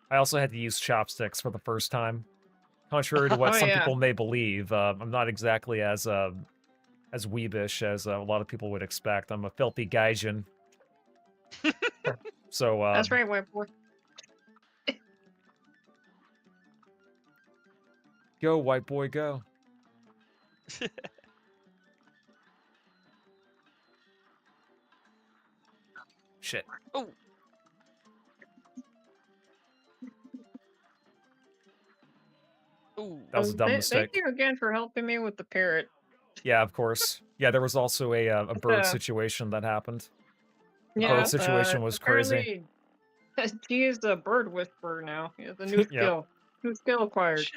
I also had to use chopsticks for the first time. Contrary to what Oh, some yeah. people may believe, I'm not exactly as weebish as a lot of people would expect. I'm a filthy gaijin. So That's right, white boy. go white boy, go. Shit. Oh. Ooh. That was a dumb Thank mistake. you again for helping me with the parrot. Yeah, of course. Yeah, there was also a bird Uh, situation that happened. The Yeah, bird situation was crazy. apparently, she is a bird whisperer now. He has a new Yep. skill. New skill acquired.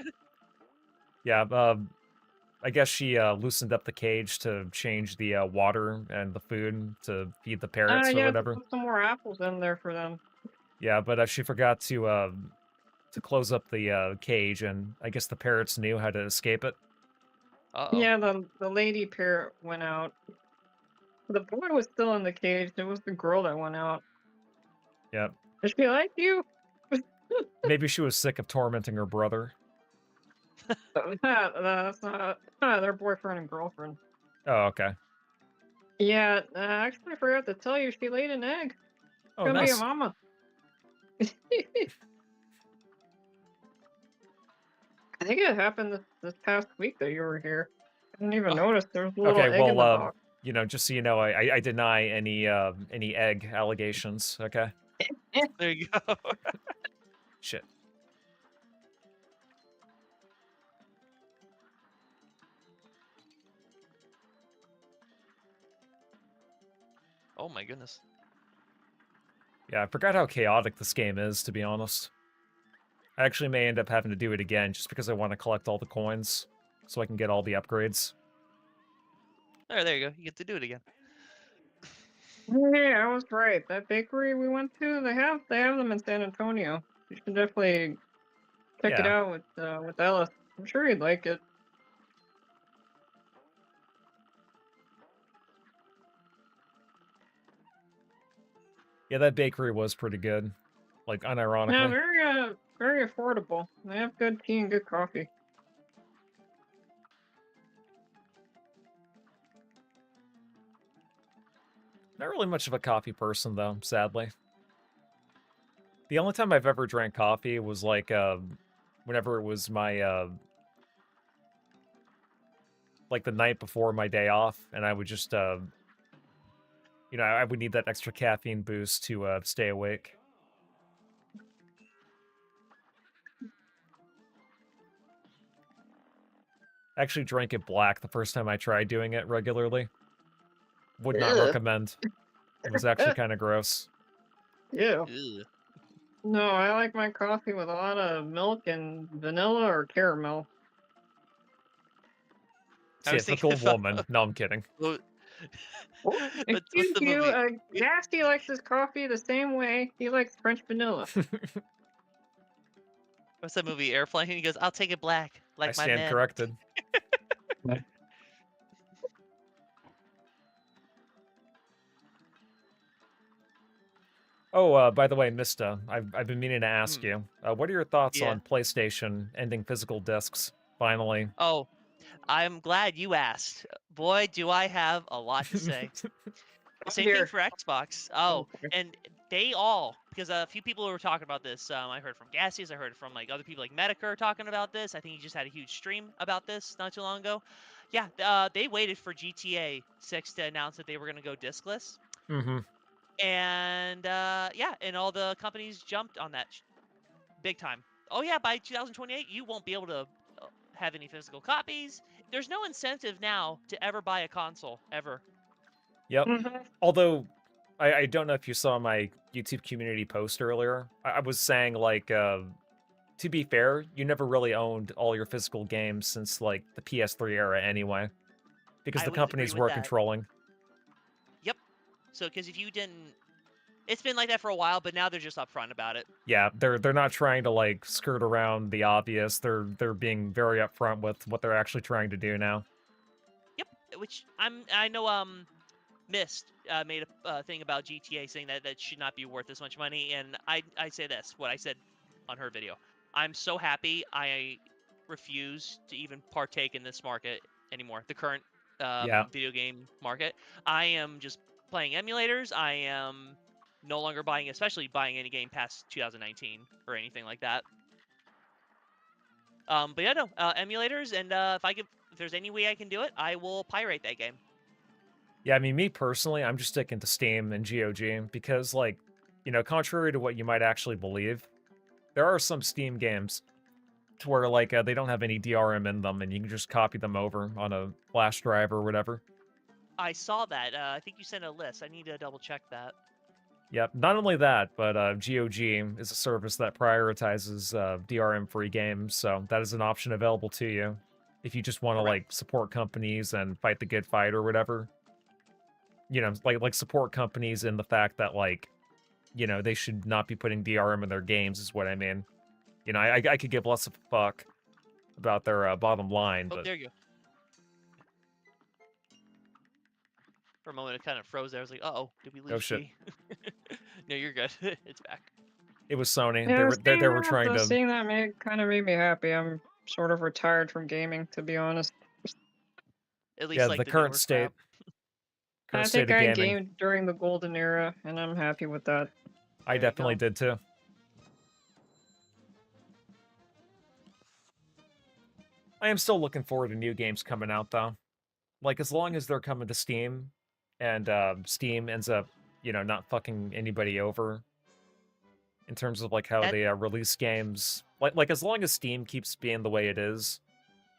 Yeah, I guess she loosened up the cage to change the water and the food to feed the parrots or Yeah, to whatever. put some more apples in there for them. Yeah, but she forgot to close up the cage, and I guess the parrots knew how to escape it. Uh-oh. Yeah, the lady parrot went out. The boy was still in the cage. It was the girl that went out. Yep. Does she like you? Maybe she was sick of tormenting her brother. That's not their boyfriend and girlfriend. Oh, okay. Yeah, actually, I forgot to tell you, she laid an egg. Oh, Gonna be a nice. mama. I think it happened this past week that you were here. I didn't even Oh. notice there was a little Okay, egg in the well, box. you know, just so you know, I deny any egg allegations. Okay. There you go. Shit. Oh my goodness. Yeah, I forgot how chaotic this game is, to be honest. I actually may end up having to do it again just because I want to collect all the coins so I can get all the upgrades. There you go. You get to do it again. Yeah, I was right. That bakery we went to, they have them in San Antonio. You should definitely check it Yeah. out with Ellis. I'm sure he'd like it. Yeah, that bakery was pretty good. Like, Yeah, unironically. very affordable. They have good tea and good coffee. Not really much of a coffee person, though, sadly. The only time I've ever drank coffee was, like, whenever it was my, like, the night before my day off, and I would just, you know, I would need that extra caffeine boost to stay awake. I actually drank it black the first time I tried doing it regularly. Would not Ugh. recommend. It was actually kind of gross. Yeah. Ugh. No, I like my coffee with a lot of milk and vanilla or caramel. I was thinking Typical about woman. No, I'm kidding. what- Oh, what's excuse the you, movie? Gassy likes his coffee the same way he likes French vanilla. What's that movie? Airplane. He goes, "I'll take it black, I like my stand men." corrected. Oh, by the way, Mista, I've been meaning to ask Mm, you, what are your thoughts yeah. on PlayStation ending physical discs? Finally. Oh, I'm glad you asked. Boy, do I have a lot to say. Same thing Here. for Xbox. Oh, and they all, because a few people were talking about this. I heard from Gassies, I heard from like other people like Medicare talking about this. I think he just had a huge stream about this not too long ago. Yeah, they waited for GTA 6 to announce that they were going to go discless. Mm-hmm. And yeah, and all the companies jumped on that big time. Oh yeah, by 2028 you won't be able to have any physical copies. There's no incentive now to ever buy a console ever. Yep. Mhm. Although, I don't know if you saw my YouTube community post earlier. I was saying, like, to be fair, you never really owned all your physical games since, like, the PS3 era anyway. Because I the would agree companies with were that. controlling. Yep. So because if you didn't, it's been like that for a while, but now they're just upfront about it. Yeah, they're not trying to, like, skirt around the obvious. They're being very upfront with what they're actually trying to do now. Yep. Which I know Mist made a thing about GTA saying that that should not be worth this much money, and I say this, what I said on her video. I'm so happy I refuse to even partake in this market anymore. The current Yeah. video game market. I am just playing emulators. I am no longer buying, especially buying any game past 2019 or anything like that. But yeah, no emulators, and if there's any way I can do it, I will pirate that game. Yeah, I mean, me personally, I'm just sticking to Steam and GOG because, like, you know, contrary to what you might actually believe, there are some Steam games to where, like, they don't have any DRM in them and you can just copy them over on a flash drive or whatever. I saw that. I think you sent a list. I need to double check that. Yep, not only that, but GOG is a service that prioritizes DRM-free games, so that is an option available to you. if you just want to like support companies and fight the good fight or whatever. You know, like support companies in the fact that like, you know, they should not be putting DRM in their games is what I mean. You know, I could give less of a fuck about their bottom line, Oh, but there you go. For a moment, it kind of froze there. I was like, "Uh-oh, did we oh lose shit, G?" No, you're good. It's back. it was Sony. Yeah, They were trying to. seeing that kind of made me happy. I'm sort of retired from gaming, to be honest. At least Yeah, like the the current newer state, crap. current I state think of I gaming. gamed during the golden era, and I'm happy with that. I There you definitely go. did too. I am still looking forward to new games coming out though. Like as long as they're coming to Steam, and Steam ends up, you know, not fucking anybody over in terms of like how That they release games. Like as long as Steam keeps being the way it is,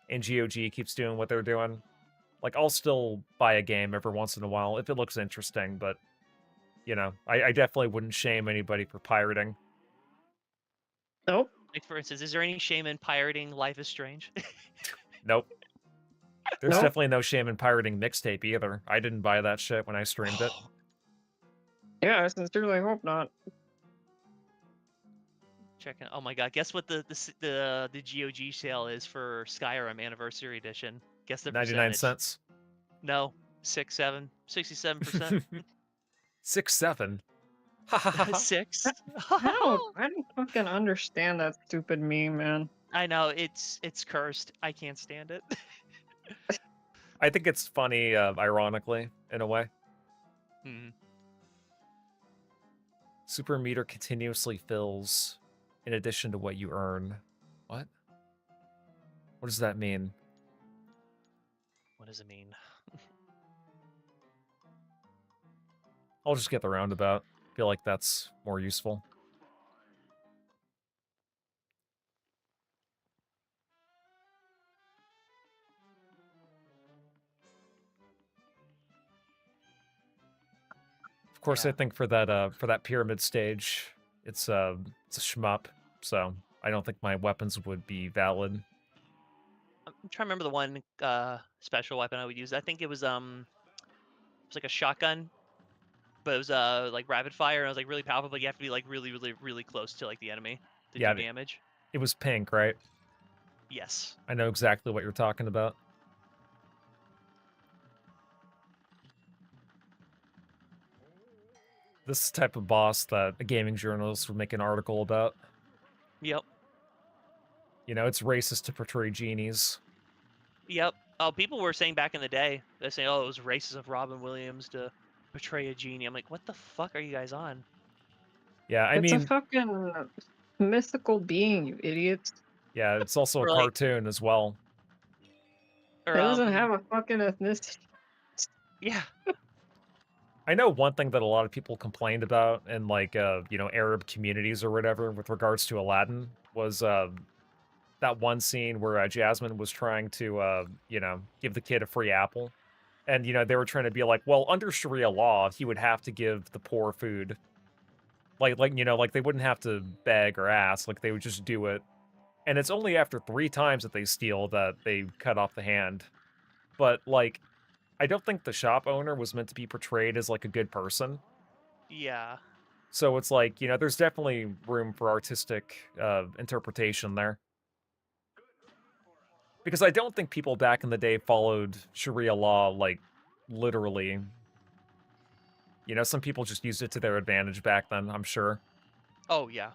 and GOG keeps doing what they're doing, like I'll still buy a game every once in a while if it looks interesting. But you know, I definitely wouldn't shame anybody for pirating. Nope. like for instance, is there any shame in pirating Life is Strange? Nope. There's Nope. definitely no shame in pirating Mixtape either. I didn't buy that shit when I streamed it. Yeah, I sincerely hope not. Checking. Oh my god! Guess what the GOG sale is for Skyrim Anniversary Edition? Guess the 99 percentage. cents. No, 67%. 6-7. Ha ha ha ha. 6. I don't fucking understand that stupid meme, man. I know it's cursed. I can't stand it. I think it's funny, ironically, in a way. Hmm. Super meter continuously fills in addition to what you earn. What? What does that mean? What does it mean? I'll just get the roundabout. Feel like that's more useful. Of course, Yeah. I think for that pyramid stage, it's a shmup, so I don't think my weapons would be valid. I'm trying to remember the one special weapon I would use. I think it was like a shotgun, but it was like rapid fire. And it was like really powerful, but you have to be like really, really, really close to like the enemy to Yeah, do damage. it was pink, right? Yes. I know exactly what you're talking about. This type of boss that a gaming journalist would make an article about. Yep. You know, it's racist to portray genies. Yep. Oh, people were saying back in the day, they're saying, "Oh, it was racist of Robin Williams to portray a genie." I'm like, what the fuck are you guys on? Yeah, I It's a mean, fucking mythical being, you idiots. yeah, it's also a Or like, cartoon as well. or It doesn't have a fucking ethnicity. yeah. I know one thing that a lot of people complained about in like you know, Arab communities or whatever with regards to Aladdin was that one scene where Jasmine was trying to you know, give the kid a free apple. And you know, they were trying to be like, well, under Sharia law, he would have to give the poor food. Like you know, like they wouldn't have to beg or ask, like they would just do it. And it's only after 3 times that they steal that they cut off the hand. But like I don't think the shop owner was meant to be portrayed as like a good person. Yeah. So it's like, you know, there's definitely room for artistic interpretation there. Because I don't think people back in the day followed Sharia law like literally. You know, some people just used it to their advantage back then, I'm sure. Oh yeah.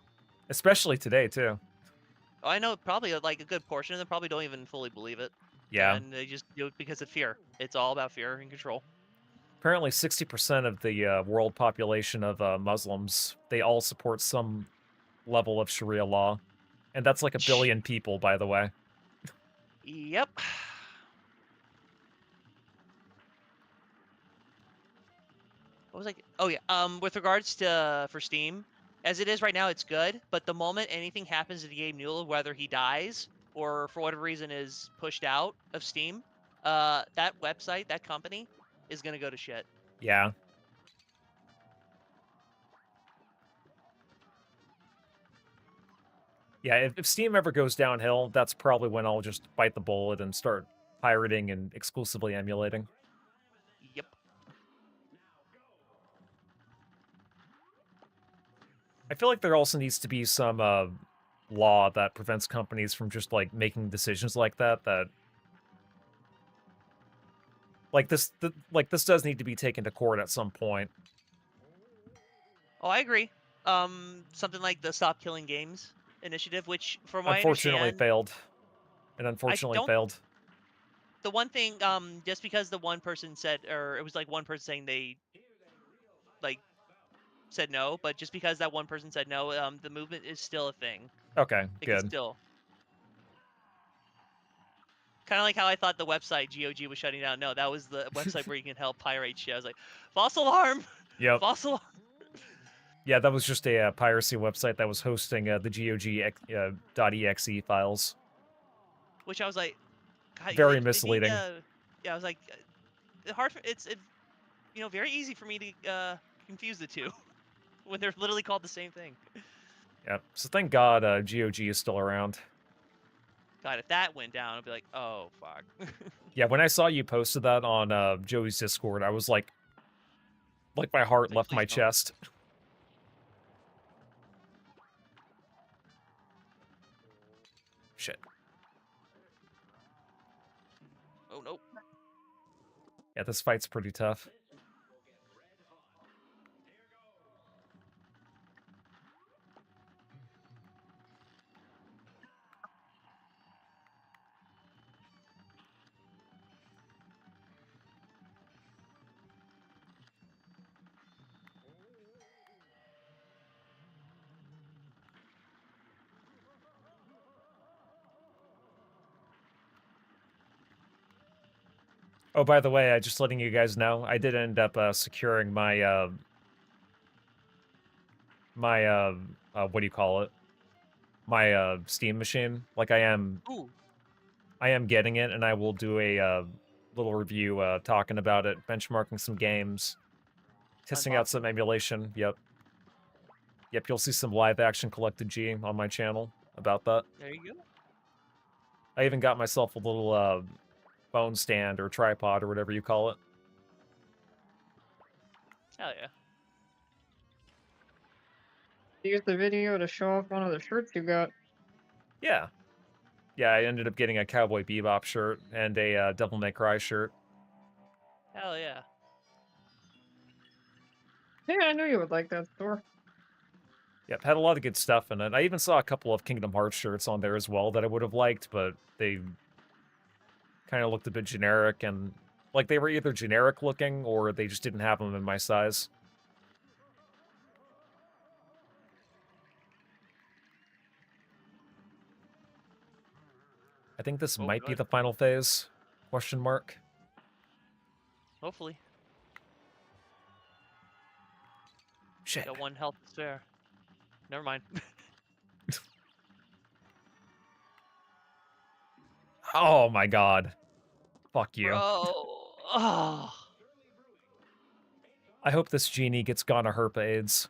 Especially today too. Oh, I know probably like a good portion of them probably don't even fully believe it. Yeah. And they just do it because of fear. It's all about fear and control. Apparently 60% of the world population of Muslims, they all support some level of Sharia law. And that's like 1 billion people, by the way. Yep. What was I? Oh yeah. With regards to for Steam, as it is right now, it's good. But the moment anything happens to the Gabe Newell, whether he dies or for whatever reason is pushed out of Steam, that website, that company, is gonna go to shit. Yeah. Yeah, if Steam ever goes downhill, that's probably when I'll just bite the bullet and start pirating and exclusively emulating. Yep. I feel like there also needs to be some law that prevents companies from just like making decisions like that. Like this does need to be taken to court at some point. Oh, I agree. Something like the Stop Killing Games initiative, which, from what I Unfortunately understand, failed. And I unfortunately don't. failed. The one thing, just because the one person said, or it was like one person saying they like said no, but just because that one person said no, the movement is still a thing. Okay, It can good. still. Kind of like how I thought the website GOG was shutting down. No, that was the website where you can help pirate shit. I was like, false alarm, Yep. false alarm. Yeah, that was just a piracy website that was hosting the .exe files. Which I was like, God, Very they need misleading. yeah, I was like, hard. It's very easy for me to confuse the two when they're literally called the same thing. Yep. So thank God GOG is still around. God, if that went down, I'd be like, oh fuck. Yeah, when I saw you posted that on Joey's Discord, I was like my heart left Please my don't. chest. Shit. Oh no. Yeah, this fight's pretty tough. Oh, by the way, just letting you guys know, I did end up securing my what do you call it? My Steam machine. Like Ooh. I am getting it, and I will do a little review talking about it, benchmarking some games, testing out some Unboxing. emulation. Yep. Yep, you'll see some live action collected G on my channel about that. There you go. I even got myself a little phone stand or tripod or whatever you call it. Hell yeah. Use the video to show off one of the shirts you got. Yeah. Yeah, I ended up getting a Cowboy Bebop shirt and a Devil May Cry shirt. Hell yeah. Yeah, I knew you would like that store. Yep, had a lot of good stuff in it. I even saw a couple of Kingdom Hearts shirts on there as well that I would have liked, but they kind of looked a bit generic, and like they were either generic looking or they just didn't have them in my size. I think this Oh might be good. the final phase? Question mark. Hopefully. Shit. Got one health to spare. Never mind. Oh my god. Fuck Bro. you. Oh. I hope this genie gets gonorrhea herpa AIDS.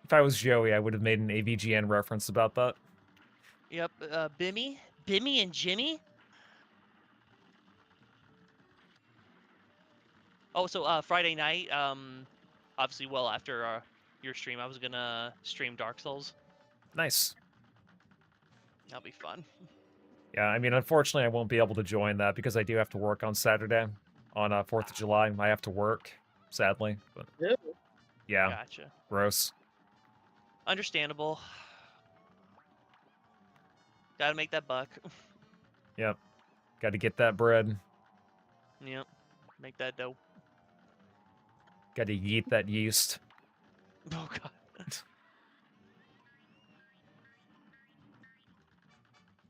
If I was Joey, I would have made an AVGN reference about that. Yep. Bimmy. Bimmy and Jimmy. Oh, so Friday night, obviously well after your stream, I was gonna stream Dark Souls. Nice. That'll be fun. Yeah, I mean, unfortunately, I won't be able to join that because I do have to work on Saturday. On 4th of July, I have to work, sadly. But yeah, Gotcha. gross. Understandable. Gotta make that buck. Yep. Got to get that bread. Yep. Make that dough. Got to yeet that yeast. Oh god.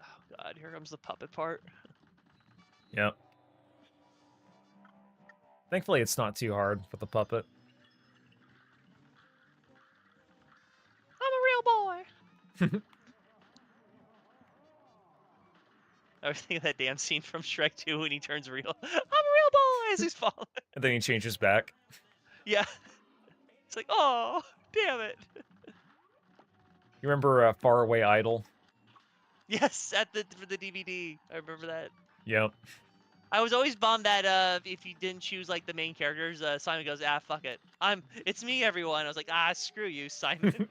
Oh god, here comes the puppet part. Yep. Thankfully, it's not too hard with the puppet. I was thinking of that damn scene from Shrek 2 when he turns real. I'm a real boy as he's falling. And then he changes back. Yeah. It's like, oh, damn it. You remember Faraway Idol? Yes, for the DVD. I remember that. Yep. I was always bummed that if you didn't choose like the main characters, Simon goes, ah, fuck it. It's me, everyone. I was like, ah, screw you, Simon.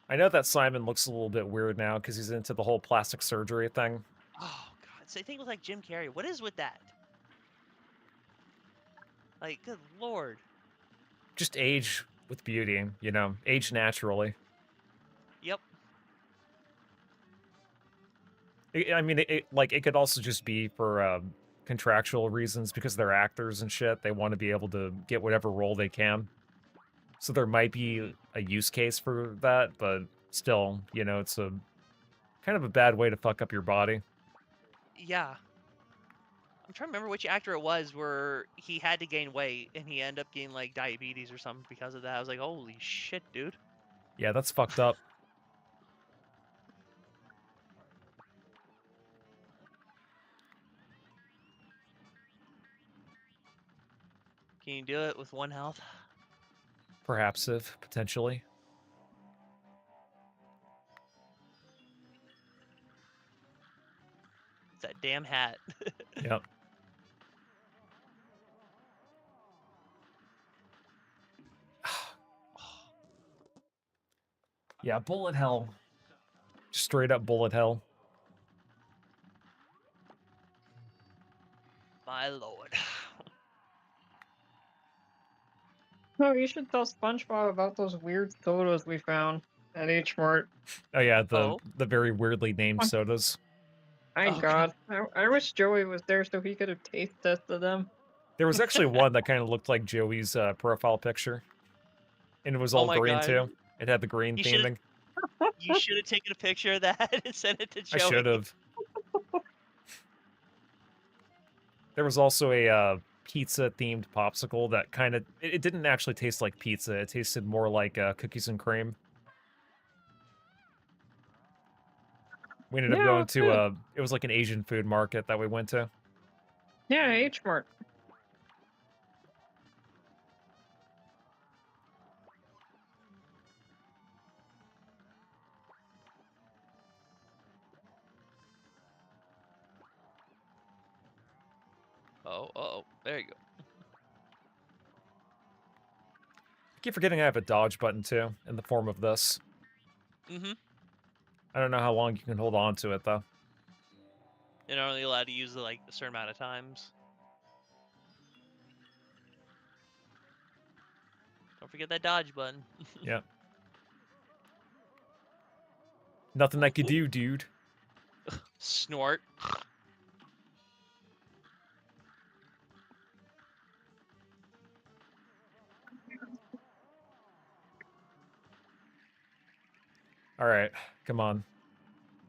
I know that Simon looks a little bit weird now because he's into the whole plastic surgery thing. Oh god, same thing with like Jim Carrey. What is with that? Like, good lord. Just age with beauty, you know, age naturally. Yep. I mean, it could also just be for contractual reasons because they're actors and shit. They want to be able to get whatever role they can. So there might be a use case for that, but still, you know, it's a kind of a bad way to fuck up your body. Yeah. I'm trying to remember which actor it was where he had to gain weight and he ended up getting like diabetes or something because of that. I was like, holy shit, dude. Yeah, that's fucked up. Can you do it with one health? Perhaps if, potentially. It's that damn hat. Yep. Yeah, bullet hell. Straight up bullet hell. My lord. No, you should tell SpongeBob about those weird sodas we found at H Mart. Oh yeah, Oh. the very weirdly named sodas. My Oh, God, I wish Joey was there so he could have taste tested them. There was actually one that kind of looked like Joey's profile picture. And it was Oh all my green god. too. It had the green You should theming. have taken a picture of that and sent it to I Joey. should have. There was also a pizza themed popsicle that kind of it didn't actually taste like pizza. It tasted more like cookies and cream. We ended up Yeah, going that's to good. it was like an Asian food market that we went to. Yeah, H Mart. Oh, there you go. I keep forgetting I have a dodge button too, in the form of this. Mm-hmm. I don't know how long you can hold on to it though. You're only allowed to use it like a certain amount of times. Don't forget that dodge button. Yeah. Nothing I could do, dude. Snort. Alright, come on.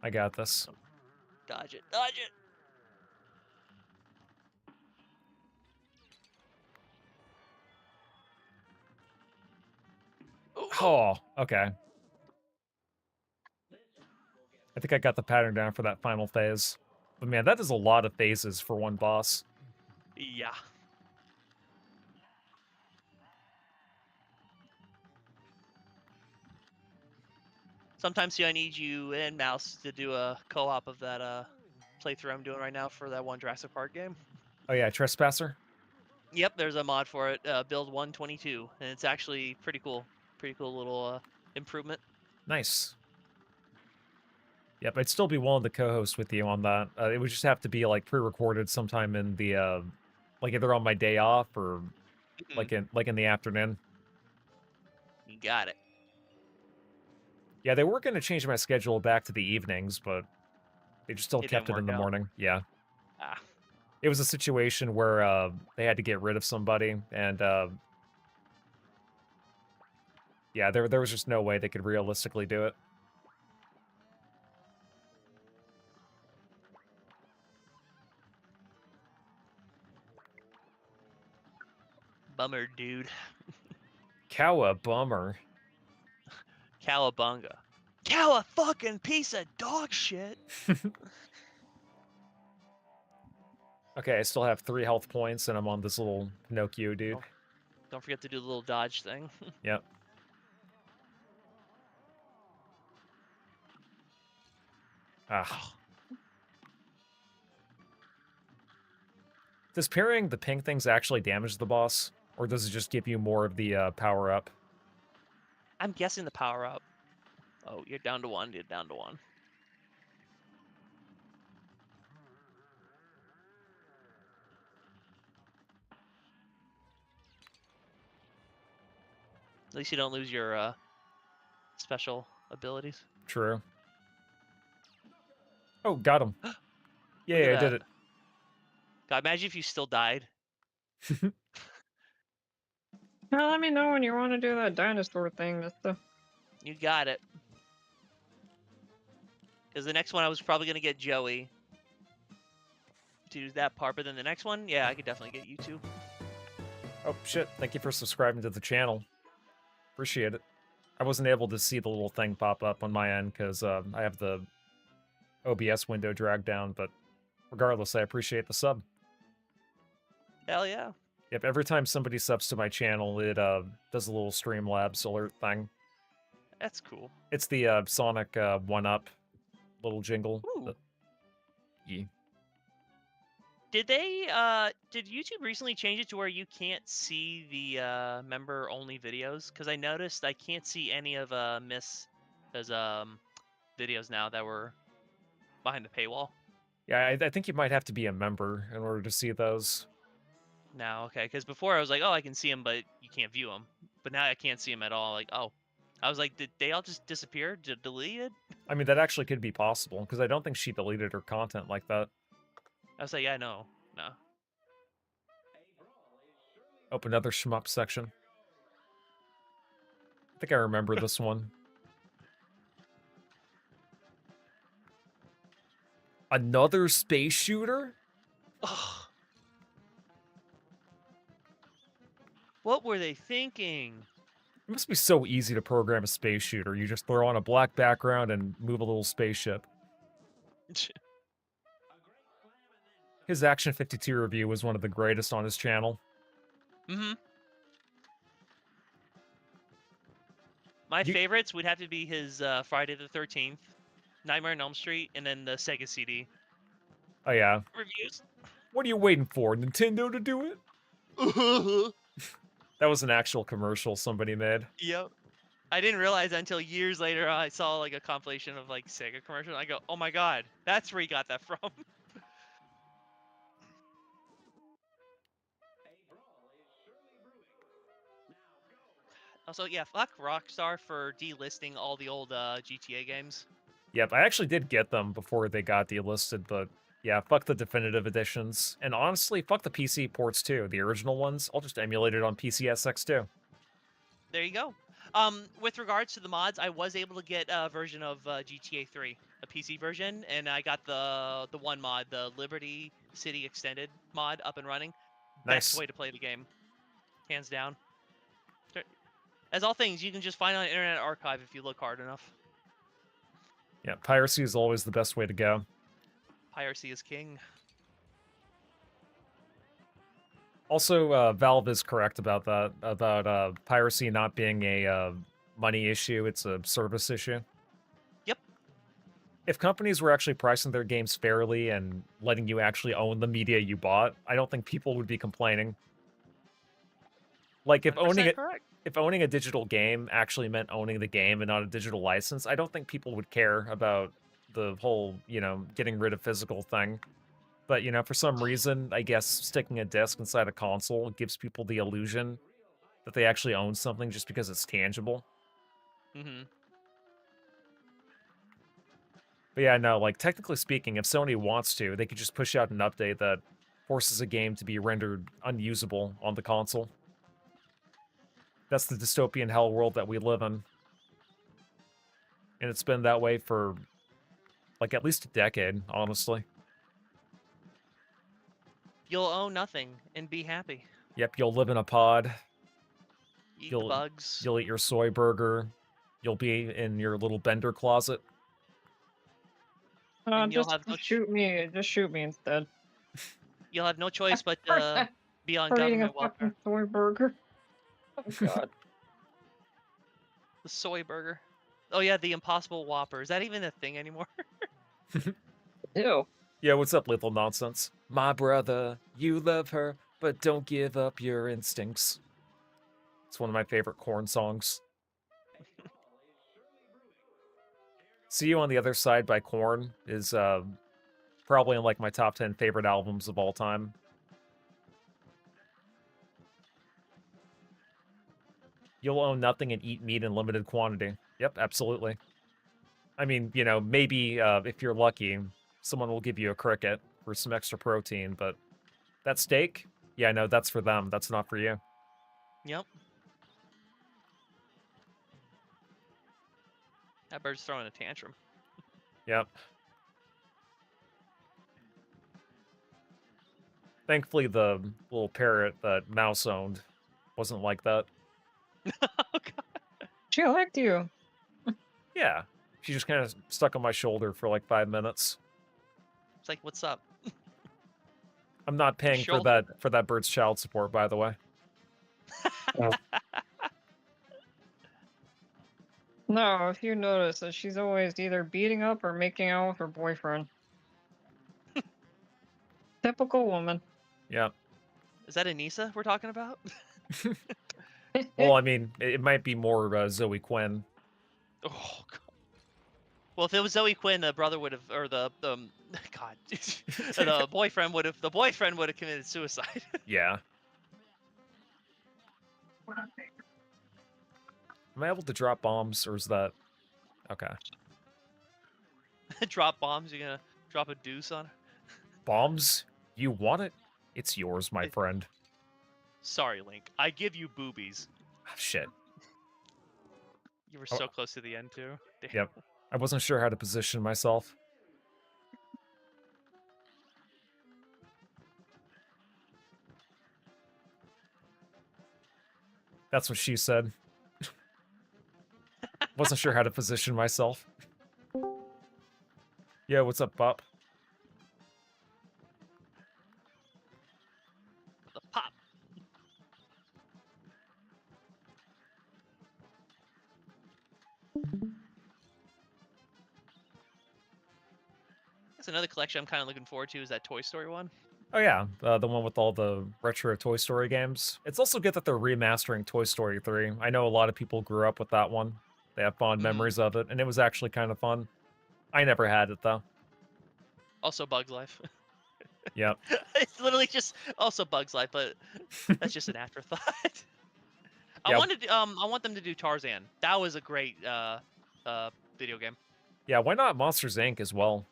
I got this. Dodge it. Dodge it. Oh, okay. I think I got the pattern down for that final phase. But man, that is a lot of phases for one boss. Yeah. Sometimes, see, I need you and Mouse to do a co-op of that playthrough I'm doing right now for that one Jurassic Park game. Oh yeah, Trespasser? Yep, there's a mod for it, build 122, and it's actually pretty cool. Pretty cool little improvement. Nice. Yep, I'd still be willing to co-host with you on that. It would just have to be like pre-recorded sometime in the like either on my day off or like in the afternoon. You got it. Yeah, they were going to change my schedule back to the evenings, but they just still It kept didn't it in work the out. morning. Yeah. Ah. It was a situation where they had to get rid of somebody, and yeah, there was just no way they could realistically do it. Bummer, dude. Cowa bummer. Cowabunga. Cow a fucking piece of dog shit. Okay, I still have 3 health points, and I'm on this little Pinocchio dude. Don't forget to do the little dodge thing. Yep. Ah. Oh, Does parrying the pink things actually damage the boss? Or does it just give you more of the power up? I'm guessing the power up. Oh, you're down to 1. You're down to 1. At least you don't lose your special abilities. True. Oh, got him. Look Yeah, at I that. did it. God, imagine if you still died. Now let me know when you want to do that dinosaur thing, mister. You got it. Because the next one I was probably going to get Joey to do that part, but then the next one, yeah, I could definitely get you two. Oh, shit. Thank you for subscribing to the channel. Appreciate it. I wasn't able to see the little thing pop up on my end because I have the OBS window dragged down, but regardless, I appreciate the sub. Hell yeah. Yep, every time somebody subs to my channel, it does a little Streamlabs alert thing. That's cool. It's the Sonic 1-up little jingle. Ooh. Yeah. Did YouTube recently change it to where you can't see the member-only videos? Because I noticed I can't see any of Miss' videos now that were behind the paywall. Yeah, I think you might have to be a member in order to see those. Now, okay, because before I was like, oh, I can see them, but you can't view them. But now I can't see them at all. Like, oh, I was like, did they all just disappear? Deleted? I mean, that actually could be possible, because I don't think she deleted her content like that. I was like, yeah, no. Oh, another shmup section. I think I remember this one. Another space shooter? Ugh. What were they thinking? It must be so easy to program a space shooter. You just throw on a black background and move a little spaceship. His Action 52 review was one of the greatest on his channel. Mm-hmm. My favorites would have to be his Friday the 13th, Nightmare on Elm Street, and then the Sega CD. Oh, yeah. Reviews. What are you waiting for? Nintendo to do it? That was an actual commercial somebody made. Yep. I didn't realize that until years later. I saw like a compilation of like Sega commercials. I go, oh my god, that's where he got that from. Also, yeah, fuck Rockstar for delisting all the old GTA games. Yep, I actually did get them before they got delisted, but yeah, fuck the definitive editions. And honestly, fuck the PC ports too. The original ones, I'll just emulate it on PCSX too. There you go. With regards to the mods, I was able to get a version of GTA 3, a PC version, and I got the one mod, the Liberty City Extended mod, up and running. Nice. Best way to play the game, hands down. As all things, you can just find on Internet Archive if you look hard enough. Yeah, piracy is always the best way to go. Piracy is king. Also, Valve is correct about that, about piracy not being a money issue, it's a service issue. Yep. If companies were actually pricing their games fairly and letting you actually own the media you bought, I don't think people would be complaining. Like, if owning a digital game actually meant owning the game and not a digital license, I don't think people would care about the whole, getting rid of physical thing. But, for some reason, I guess sticking a disc inside a console gives people the illusion that they actually own something just because it's tangible. Mm-hmm. But yeah, no, like, technically speaking, if Sony wants to, they could just push out an update that forces a game to be rendered unusable on the console. That's the dystopian hell world that we live in. And it's been that way for, like, at least a decade, honestly. You'll own nothing and be happy. Yep, you'll live in a pod. Eat the bugs. You'll eat your soy burger. You'll be in your little bender closet. And you'll Just have no shoot me. Just shoot me instead. you'll have no choice but For to be on for eating a government welfare. fucking soy burger. Oh god. The soy burger. Oh yeah, the Impossible Whopper. Is that even a thing anymore? Ew. Yeah, what's up, Lethal Nonsense? My brother, you love her, but don't give up your instincts. It's one of my favorite Korn songs. See You on the Other Side by Korn is probably in like my top 10 favorite albums of all time. You'll own nothing and eat meat in limited quantity. Yep, absolutely. I mean, you know, maybe if you're lucky, someone will give you a cricket for some extra protein, but that steak, yeah, no, that's for them. That's not for you. Yep. That bird's throwing a tantrum. Yep. Thankfully, the little parrot that Mouse owned wasn't like that. Oh god. She liked you. Yeah, she just kind of stuck on my shoulder for like 5 minutes. It's like, what's up? I'm not paying for shoulder. that bird's child support, by the way. No, if you notice that she's always either beating up or making out with her boyfriend. Typical woman. Yeah. Is that Anissa we're talking about? Well, I mean, it might be more Zoe Quinn. Oh god. Well, if it was Zoe Quinn, the brother would have, or the God, the boyfriend would have committed suicide. Yeah. Am I able to drop bombs, or is that... Okay. Drop bombs. You're gonna drop a deuce on her. Bombs? You want it? It's yours, my It- friend. Sorry, Link. I give you boobies. Ah, shit. You were Oh. so close to the end too. Damn. Yep. I wasn't sure how to position myself. That's what she said. Wasn't sure how to position myself. Yeah, what's up, Pop? The pop. That's another collection I'm kind of looking forward to. Is that Toy Story one? Oh yeah, the one with all the retro Toy Story games. It's also good that they're remastering Toy Story 3. I know a lot of people grew up with that one. They have fond Mhm. memories of it, and it was actually kind of fun. I never had it, though. Also Bug's Life. Yep. It's literally just also Bug's Life, but that's just an afterthought. Yeah. I want them to do Tarzan. That was a great video game. Yeah, why not Monsters, Inc. as well?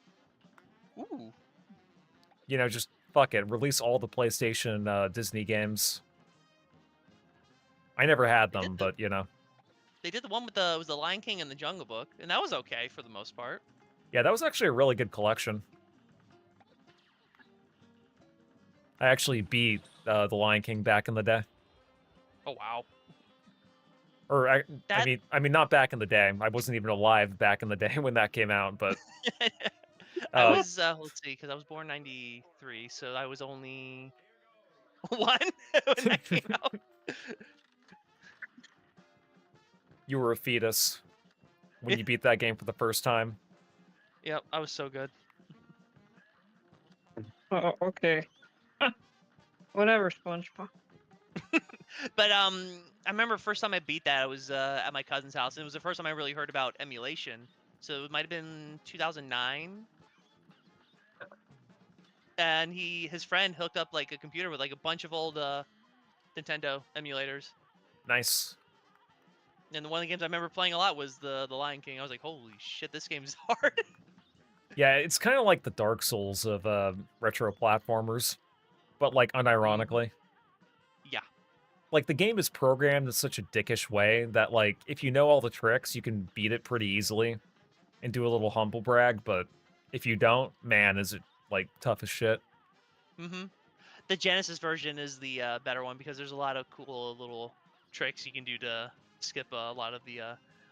Ooh. You know, just fuck it. Release all the PlayStation Disney games. I never had They did them, the- but, you know. They did the one with the was the Lion King and the Jungle Book, and that was okay for the most part. Yeah, that was actually a really good collection. I actually beat The Lion King back in the day. Oh wow. Or I That- mean, not back in the day. I wasn't even alive back in the day when that came out. But I was let's see, because I was born '93, so I was only one when that came out. you were a fetus when you beat that game for the first time. Yep, I was so good. Oh, okay. Whatever, SpongeBob. But I remember first time I beat that, I was at my cousin's house, and it was the first time I really heard about emulation. So it might have been 2009. And his friend hooked up like a computer with like a bunch of old Nintendo emulators. Nice. And one of the games I remember playing a lot was the Lion King. I was like, holy shit, this game's hard. Yeah, it's kind of like the Dark Souls of retro platformers, but like unironically. Yeah. Like the game is programmed in such a dickish way that like if you know all the tricks, you can beat it pretty easily and do a little humble brag, but if you don't, man, is it like tough as shit. Mm-hmm. The Genesis version is the better one because there's a lot of cool little tricks you can do to skip a lot of the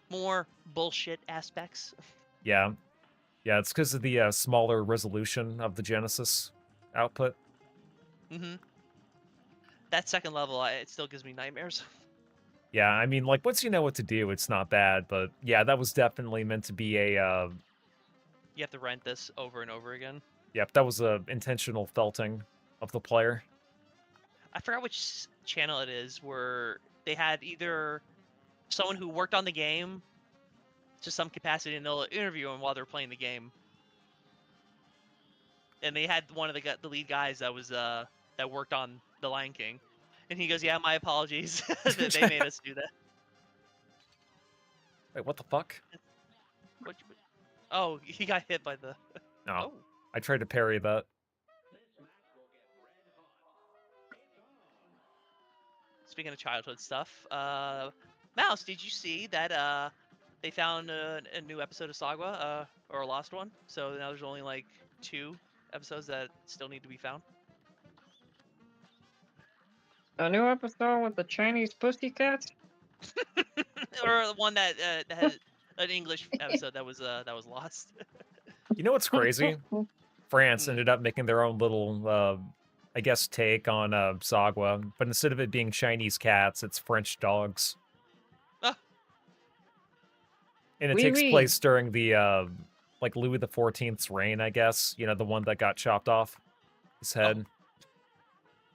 more bullshit aspects. Yeah. Yeah, it's because of the smaller resolution of the Genesis output. Mm-hmm. That second level, it still gives me nightmares. Yeah, I mean, like, once you know what to do, it's not bad, but yeah, that was definitely meant to be a, You have to rent this over and over again. yep, that was a intentional felting of the player. I forgot which channel it is where they had either someone who worked on the game to some capacity and they'll interview him while they're playing the game. And they had one of the lead guys that was that worked on The Lion King, and he goes, "Yeah, my apologies that they made us do that." Wait, what the fuck? What? Oh, he got hit by the. No, Oh, I tried to parry that. speaking of childhood stuff, Mouse, did you see that they found a new episode of Sagwa, or a lost one? So now there's only like 2 episodes that still need to be found. A new episode with the Chinese pussycats? Or one that had an English episode that was lost. You know what's crazy? France Mm. ended up making their own little, I guess, take on Sagwa, but instead of it being Chinese cats, it's French dogs. Ah. And it Oui, takes oui. place during the, like, Louis the 14th's reign, I guess. You know, the one that got chopped off his head.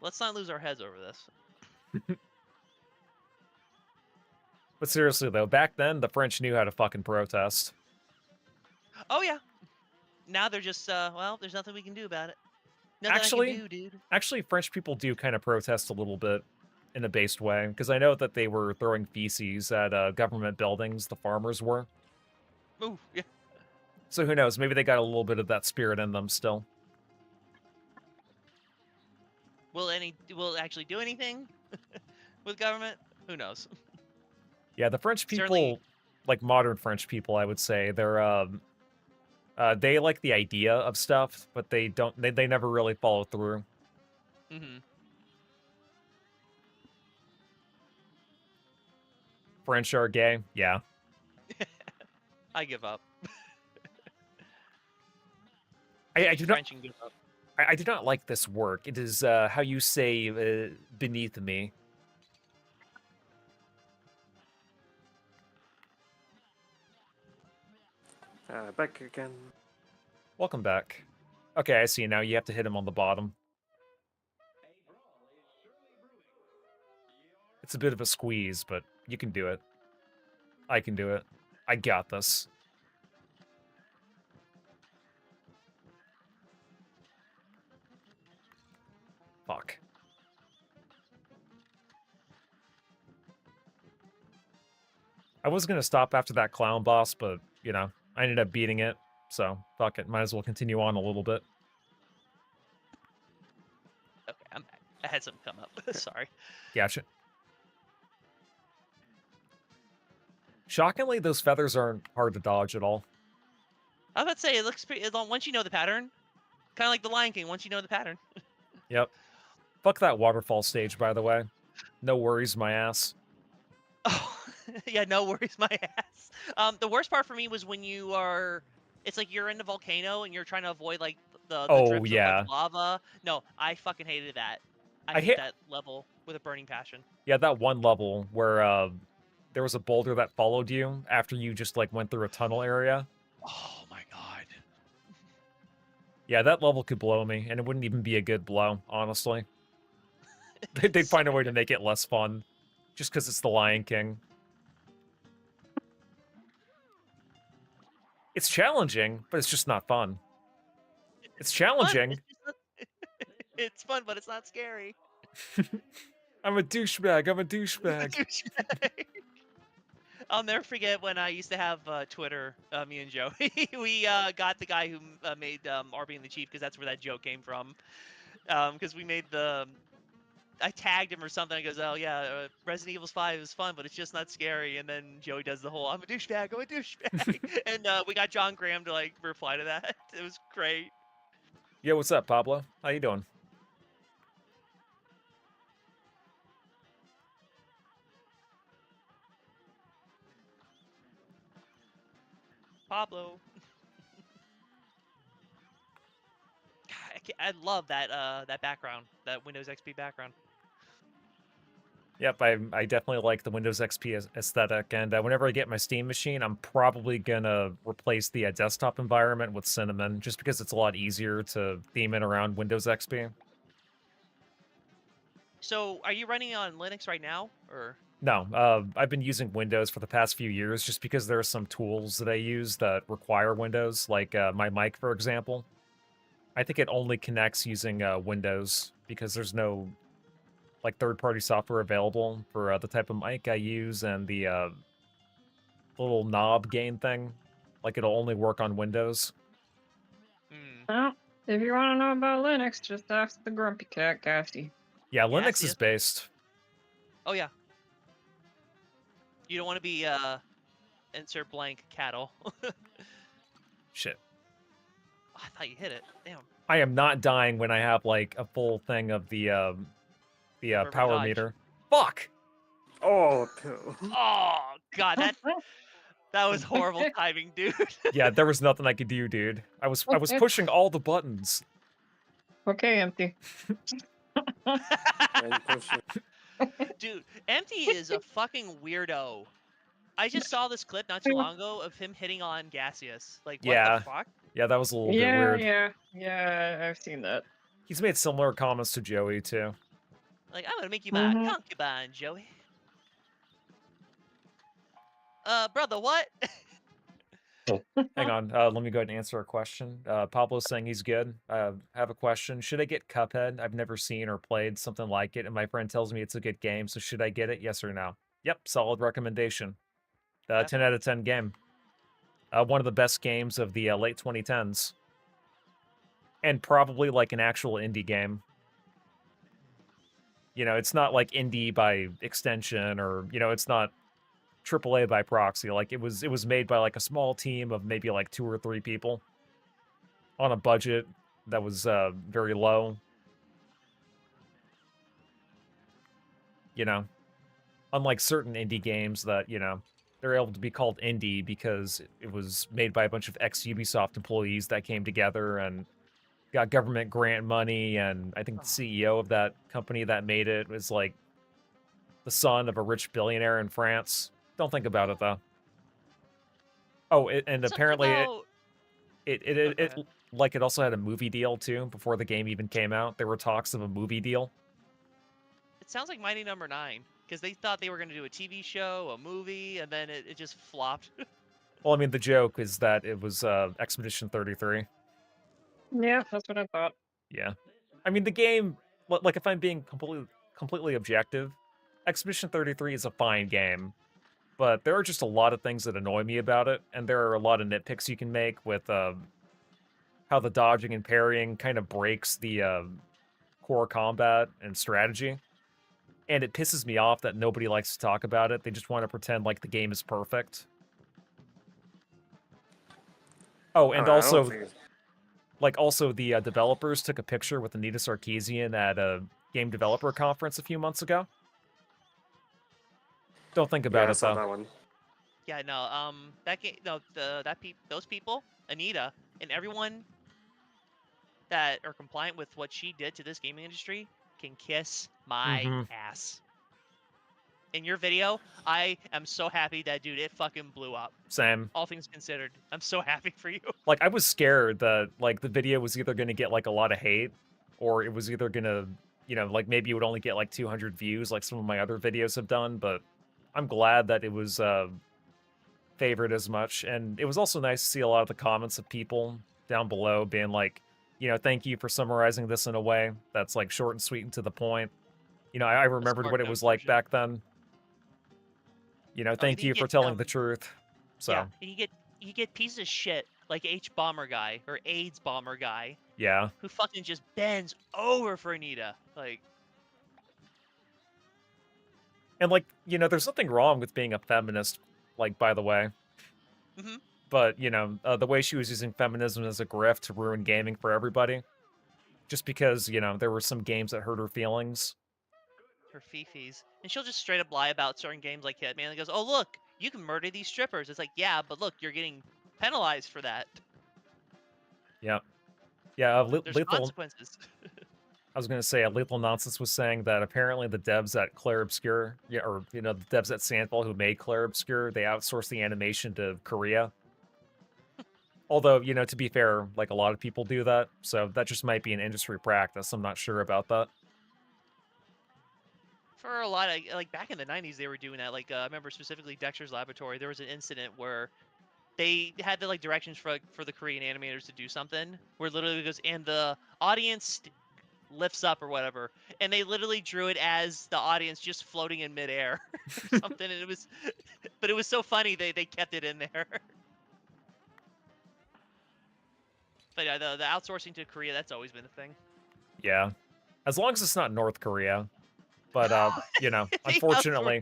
Let's not lose our heads over this. But seriously, though, back then, the French knew how to fucking protest. Oh yeah. Now they're just well, there's nothing we can do about it. Nothing I Actually, can do, dude. Actually, French people do kind of protest a little bit in a based way, because I know that they were throwing feces at government buildings, the farmers were. Ooh, yeah. So who knows, maybe they got a little bit of that spirit in them still. Will it actually do anything with government? Who knows? Yeah, the French people, Certainly. like modern French people, I would say, they like the idea of stuff, but they never really follow through. Mm-hmm. French are gay, yeah. I give up. I do not French and give up. I do not like this work. It is how you say beneath me. Back again. Welcome back. Okay, I see now. You have to hit him on the bottom. It's a bit of a squeeze, but you can do it. I can do it. I got this. Fuck. I was gonna stop after that clown boss, but, you know, I ended up beating it, so fuck it. Might as well continue on a little bit. Okay, I'm back. I had something come up. Sorry. Gotcha. Shockingly, those feathers aren't hard to dodge at all. I was about to say it looks pretty. Once you know the pattern, kind of like the Lion King. Once you know the pattern. Yep. Fuck that waterfall stage, by the way. No worries, my ass. Oh, yeah, no worries, my ass. The worst part for me was when you are, it's like you're in the volcano and you're trying to avoid like the Oh, drips of like yeah. lava. No, I fucking hated that. I I hate hit- that level with a burning passion. Yeah, that one level where there was a boulder that followed you after you just like went through a tunnel area. Oh my god. Yeah, that level could blow me, and it wouldn't even be a good blow, honestly. They'd It's find a so way to good. make it less fun, just because it's the Lion King. It's challenging, but it's just not fun. It's It's fun. challenging. It's just not... it's fun, but it's not scary. I'm a douchebag. I'm a douchebag. I'll never forget when I used to have Twitter, me and Joe. We got the guy who made RB and the Chief because that's where that joke came from. Because we made the, I tagged him or something. He goes, "Oh yeah, Resident Evil 5 is fun, but it's just not scary." And then Joey does the whole, "I'm a douchebag, I'm a douchebag," and we got John Graham to like reply to that. It was great. Yo, what's up, Pablo? How you doing? Pablo. I love that that background, that Windows XP background. Yep, I definitely like the Windows XP aesthetic, and whenever I get my Steam machine, I'm probably gonna replace the desktop environment with Cinnamon, just because it's a lot easier to theme it around Windows XP. So, are you running on Linux right now, or? No, I've been using Windows for the past few years just because there are some tools that I use that require Windows, like my mic, for example. I think it only connects using Windows because there's no like third-party software available for the type of mic I use and the little knob gain thing. Like it'll only work on Windows. Hmm. Well, if you want to know about Linux, just ask the grumpy cat, Cassie. Yeah, Linux Gaseous. is based. Oh yeah. You don't want to be insert blank cattle. Shit. I thought you hit it. Damn. I am not dying when I have like a full thing of the Perfect power dodge. meter. Fuck. Oh, cool. Oh god, that was horrible timing, dude. Yeah, there was nothing I could do, dude. I was pushing all the buttons. Okay, empty. And push it. Dude, Empty is a fucking weirdo. I just saw this clip not too long ago of him hitting on Gaseous. Like, what Yeah. the fuck? Yeah, that was a little bit Yeah, weird. yeah, I've seen that. He's made similar comments to Joey too. Like, I'm gonna make you my Mhm. concubine, Joey. Brother, what? Hang on, let me go ahead and answer a question. Pablo's saying he's good. I have a question. Should I get Cuphead? I've never seen or played something like it, and my friend tells me it's a good game, so should I get it? Yes or no? Yep, solid recommendation. 10 out Definitely. of 10 game. One of the best games of the late 2010s. And probably like an actual indie game. You know, it's not like indie by extension or, you know, it's not AAA by proxy. Like it was made by like a small team of maybe like 2 or 3 people on a budget that was very low. You know, unlike certain indie games that, you know, they're able to be called indie because it was made by a bunch of ex-Ubisoft employees that came together and got government grant money, and I think the CEO of that company that made it was like the son of a rich billionaire in France. Don't think about it though. Oh, and Something apparently about... Oh, go ahead. like it also had a movie deal too before the game even came out. There were talks of a movie deal. It sounds like Mighty Number 9, because they thought they were gonna do a TV show, a movie, and then it just flopped. Well, I mean, the joke is that it was Expedition 33. Yeah, that's what I thought. Yeah. I mean, the game, like if I'm being completely objective, Expedition 33 is a fine game, but there are just a lot of things that annoy me about it, and there are a lot of nitpicks you can make with how the dodging and parrying kind of breaks the core combat and strategy. And it pisses me off that nobody likes to talk about it. They just want to pretend like the game is perfect. Oh, and I don't also, think it's... like, also the developers took a picture with Anita Sarkeesian at a game developer conference a few months ago. Don't think Yeah, about I it saw though. that one. Yeah, no, that game, no, those people, Anita, and everyone that are compliant with what she did to this gaming industry can kiss my Mm-hmm. ass. In your video, I am so happy that, dude, it fucking blew up. Same. All things considered, I'm so happy for you. Like, I was scared that, like, the video was either going to get, like, a lot of hate, or it was either going to, you know, like, maybe it would only get, like, 200 views, like some of my other videos have done, but I'm glad that it was favored as much. And it was also nice to see a lot of the comments of people down below being like, you know, thank you for summarizing this in a way that's, like, short and sweet and to the point. You know, I The remembered what it SmartNote was like version. back then. You know, Oh, thank you for telling the truth. So, Yeah, and you get pieces of shit like H Bomber guy or AIDS Bomber guy yeah. who fucking just bends over for Anita. Like, And, like, you know, there's nothing wrong with being a feminist, like, by the way. mhm. But, you know, the way she was using feminism as a grift to ruin gaming for everybody, just because, you know, there were some games that hurt her feelings. Her fifis, and she'll just straight up lie about certain games like Hitman. And goes, "Oh look, you can murder these strippers." It's like, yeah, but look, you're getting penalized for that. Yeah. Yeah, There's Lethal. consequences. I was gonna say, Lethal Nonsense was saying that apparently the devs at Clair Obscur, yeah, or the devs at Sandfall who made Clair Obscur, they outsourced the animation to Korea. Although, to be fair, like a lot of people do that, so that just might be an industry practice. I'm not sure about that. For a lot of like back in the 90s, they were doing that. Like I remember specifically Dexter's Laboratory. There was an incident where they had the directions for the Korean animators to do something, where literally it goes and the audience lifts up or whatever, and they literally drew it as the audience just floating in midair or something, and it was, but it was so funny they kept it in there. But yeah, the outsourcing to Korea, that's always been a thing. Yeah, as long as it's not North Korea. But they unfortunately,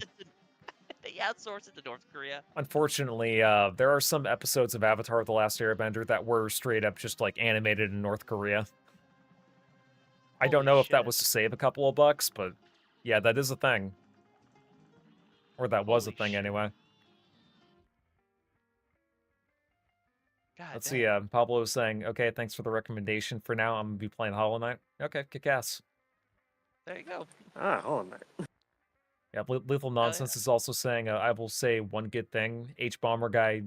outsource it to North Korea. unfortunately, there are some episodes of Avatar: The Last Airbender that were straight up just like animated in North Korea. I don't Holy know if that shit. was to save a couple of bucks, but yeah, that is a thing. Or that was a Holy thing shit. anyway. God Let's damn. see, Pablo was saying, okay, thanks for the recommendation. For now, I'm gonna be playing Hollow Knight. Okay, kick ass. There you go. Ah, Hollow Knight. Yeah, Lethal yeah. Nonsense is also saying, I will say one good thing. H-Bomber guy,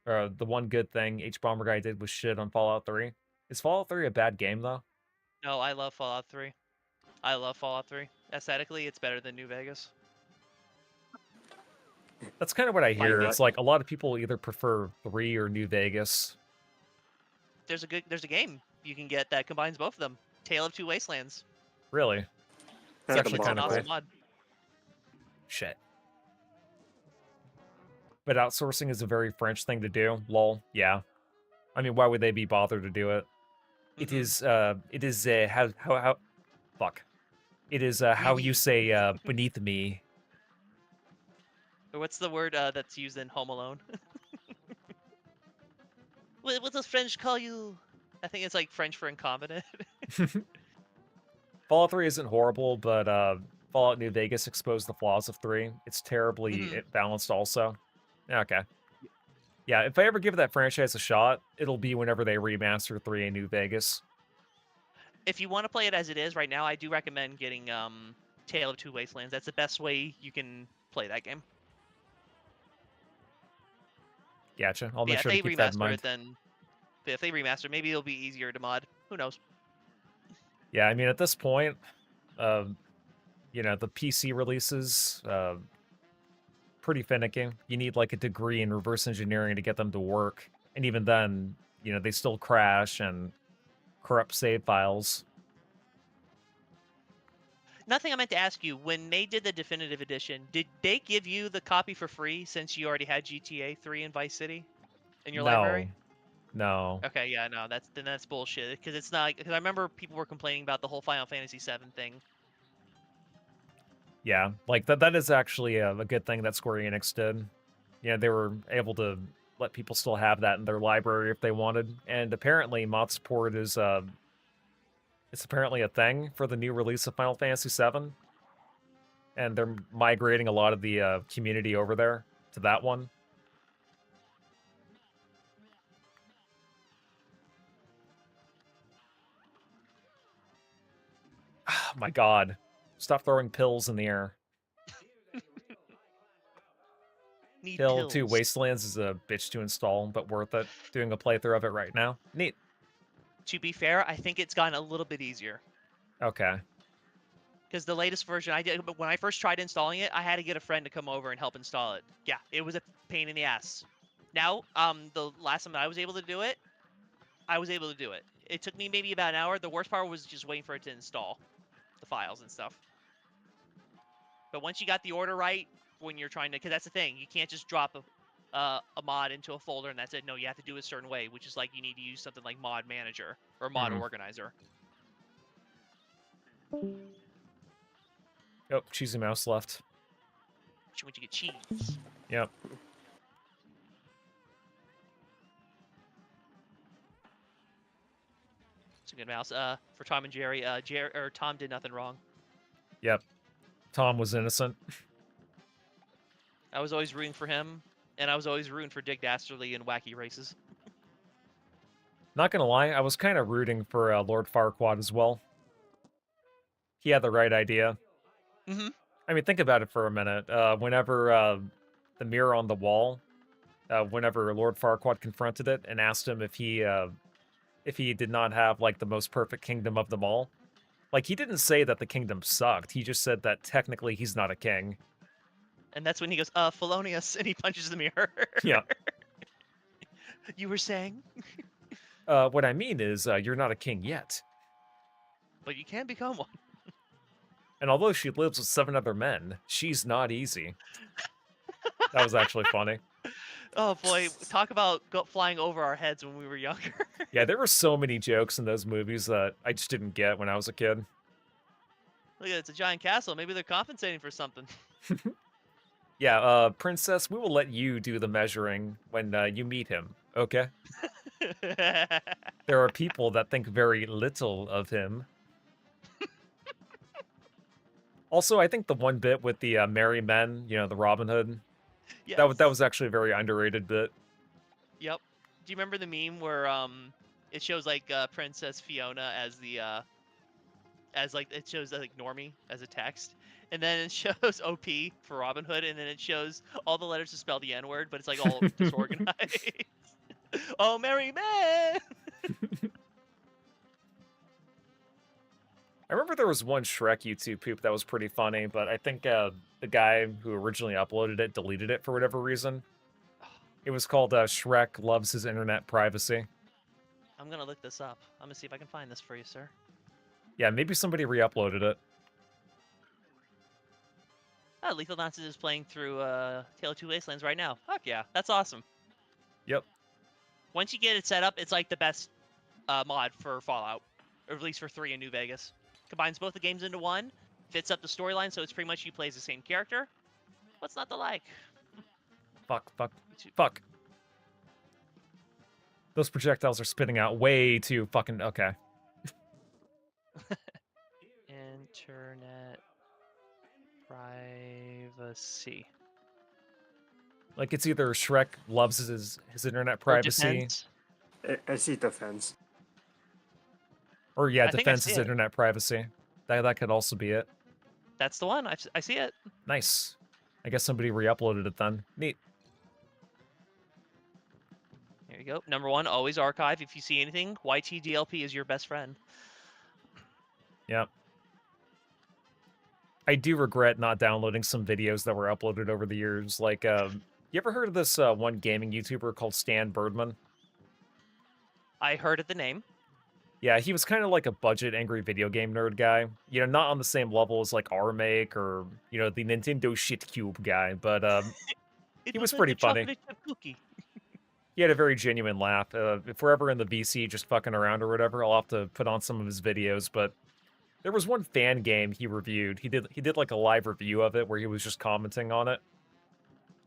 the one good thing H-Bomber guy did was shit on Fallout 3. Is Fallout 3 a bad game, though? No, I love Fallout 3. I love Fallout 3. Aesthetically, it's better than New Vegas. That's kind of what I By hear. far. It's like a lot of people either prefer 3 or New Vegas. There's a game you can get that combines both of them. Tale of Two Wastelands. Really? It's That's actually the It's mod, an kind of cool. awesome mod. Shit. But outsourcing is a very French thing to do. Lol. Yeah. I mean, why would they be bothered to do it? It is how fuck. It is how you Mimi. say beneath me. Or what's the word that's used in Home Alone? What does French call you? I think it's like French for incompetent. Fallout 3 isn't horrible, but Fallout New Vegas exposed the flaws of 3. It's terribly Mhm. balanced also. Okay. Yeah, if I ever give that franchise a shot, it'll be whenever they remaster 3 in New Vegas. If you want to play it as it is right now, I do recommend getting Tale of Two Wastelands. That's the best way you can play that game. Gotcha. I'll But make yeah, if sure to they keep that in remaster mind. it, then if they remaster, maybe it'll be easier to mod. Who knows? Yeah, I mean, at this point, the PC releases, pretty finicky. You need like a degree in reverse engineering to get them to work. And even then, they still crash and corrupt save files. Nothing I meant to ask you. When they did the definitive edition, did they give you the copy for free since you already had GTA 3 and Vice City in your library? No. Okay, yeah, no, that's bullshit. Because it's not. Because I remember people were complaining about the whole Final Fantasy VII thing. Yeah, like that is actually a good thing that Square Enix did. Yeah, they were able to let people still have that in their library if they wanted. And apparently mod support is it's apparently a thing for the new release of Final Fantasy VII. And they're migrating a lot of the community over there to that one. Oh my god. Stop throwing pills in the air. Need Tale 2 pills. Wastelands is a bitch to install, but worth it. Doing a playthrough of it right now. Neat. To be fair, I think it's gotten a little bit easier. Okay. Because the latest version I did, but when I first tried installing it, I had to get a friend to come over and help install it. Yeah, it was a pain in the ass. Now, the last time I was able to do it, I was able to do it. It took me maybe about an hour. The worst part was just waiting for it to install the files and stuff. But once you got the order right, when you're trying to, because that's the thing, you can't just drop a mod into a folder and that's it. No, you have to do it a certain way, which is like you need to use something like Mod Manager or Mod Organizer. Oh, Cheesy Mouse left. Once you get cheese. Yep. It's a good mouse. For Tom and Jerry, Tom did nothing wrong. Yep. Tom was innocent. I was always rooting for him. and I was always rooting for Dick Dastardly in wacky races. Not gonna lie, I was kind of rooting for Lord Farquaad as well. He had the right idea. Mm-hmm. I mean, think about it for a minute. Whenever the mirror on the wall, whenever Lord Farquaad confronted it and asked him if he did not have like the most perfect kingdom of them all, like he didn't say that the kingdom sucked. He just said that technically he's not a king. And that's when he goes, Felonious, and he punches the mirror. Yeah. You were saying? What I mean is, you're not a king yet. But you can become one. And although she lives with 7 other men, she's not easy. That was actually funny. Oh boy, talk about flying over our heads when we were younger. Yeah, there were so many jokes in those movies that I just didn't get when I was a kid. Look, it's a giant castle. Maybe they're compensating for something. Yeah, Princess, we will let you do the measuring when you meet him, okay? There are people that think very little of him. Also, I think the one bit with the merry men, you know, the Robin Hood, Yes. that was actually a very underrated bit. Yep. Do you remember the meme where it shows like Princess Fiona as the as like it shows like Normie as a text, and then it shows OP for Robin Hood, and then it shows all the letters to spell the N word, but it's like all disorganized. Oh, merry man! I remember there was one Shrek YouTube poop that was pretty funny, but I think the guy who originally uploaded it deleted it for whatever reason. It was called Shrek Loves His Internet Privacy. I'm gonna look this up. I'm gonna see if I can find this for you, sir. Yeah, maybe somebody re-uploaded it. Oh, Lethal Dances is playing through Tale of Two Wastelands right now. Fuck yeah, that's awesome. Yep. Once you get it set up, it's like the best mod for Fallout, or at least for 3 in New Vegas. Combines both the games into one, fits up the storyline, so it's pretty much you play as the same character. What's not to like? Fuck. Those projectiles are spitting out way too fucking... Okay. Internet privacy. Like, it's either Shrek loves his internet Or privacy, defense. I see defense. or yeah, I think I defense see his it. internet privacy. That could also be it. That's the one. I see it. Nice. I guess somebody re-uploaded it then. Neat. Here you go. Number 1, always archive. If you see anything, YTDLP is your best friend. Yep. I do regret not downloading some videos that were uploaded over the years. Like, you ever heard of this one gaming YouTuber called Stan Birdman? I heard of the name. Yeah, he was kind of like a budget angry video game nerd guy. You know, not on the same level as like Armake or, you know, the Nintendo shit cube guy, but It he was was like pretty a funny. chocolate chip cookie. He had a very genuine laugh. If we're ever in the VC just fucking around or whatever, I'll have to put on some of his videos, but there was one fan game he reviewed. He did like a live review of it where he was just commenting on it.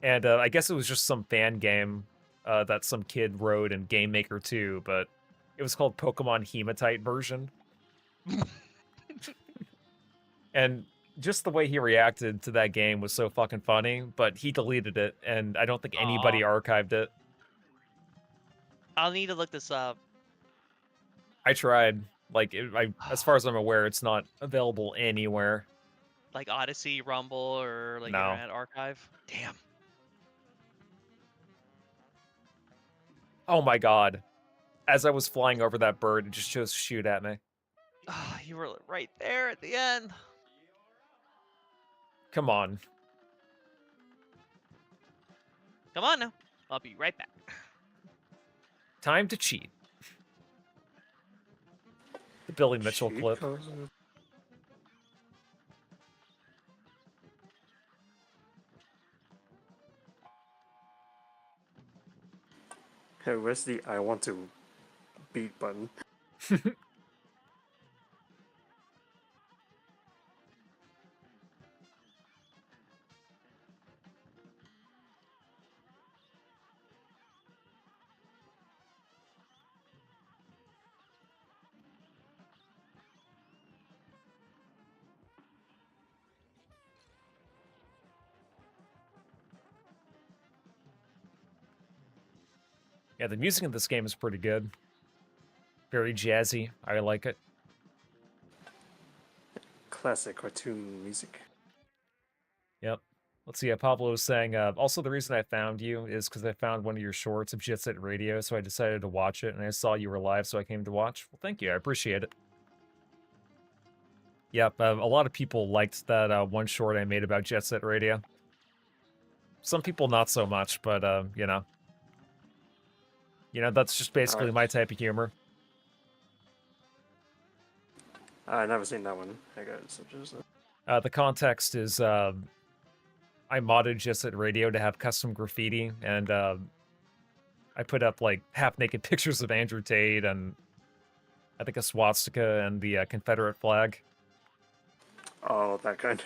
And I guess it was just some fan game that some kid wrote in Game Maker 2, but it was called Pokemon Hematite version. And just the way he reacted to that game was so fucking funny, but he deleted it, and I don't think anybody archived it. I'll need to look this up. I tried. Like, as far as I'm aware, it's not available anywhere. Like Odyssey, Rumble, or like No. Internet Archive. Damn. Oh my god. As I was flying over that bird, it just chose to shoot at me. Oh, you were right there at the end. Come on. Come on now. I'll be right back. Time to cheat. The Billy Mitchell Cheat clip. codes? Hey, where's the I want to beat button? Yeah, the music in this game is pretty good. Very jazzy. I like it. Classic cartoon music. Yep. Let's see. Pablo was saying, also the reason I found you is because I found one of your shorts of Jet Set Radio, so I decided to watch it, and I saw you were live, so I came to watch. Well, thank you. I appreciate it. Yep, a lot of people liked that one short I made about Jet Set Radio. Some people not so much, but, you know. You know, that's just basically Alright. my type of humor. I never seen that one. I got just The context is, I modded Jet Set Radio to have custom graffiti, and, I put up, like, half-naked pictures of Andrew Tate and I think a swastika and the Confederate flag. oh, that kind.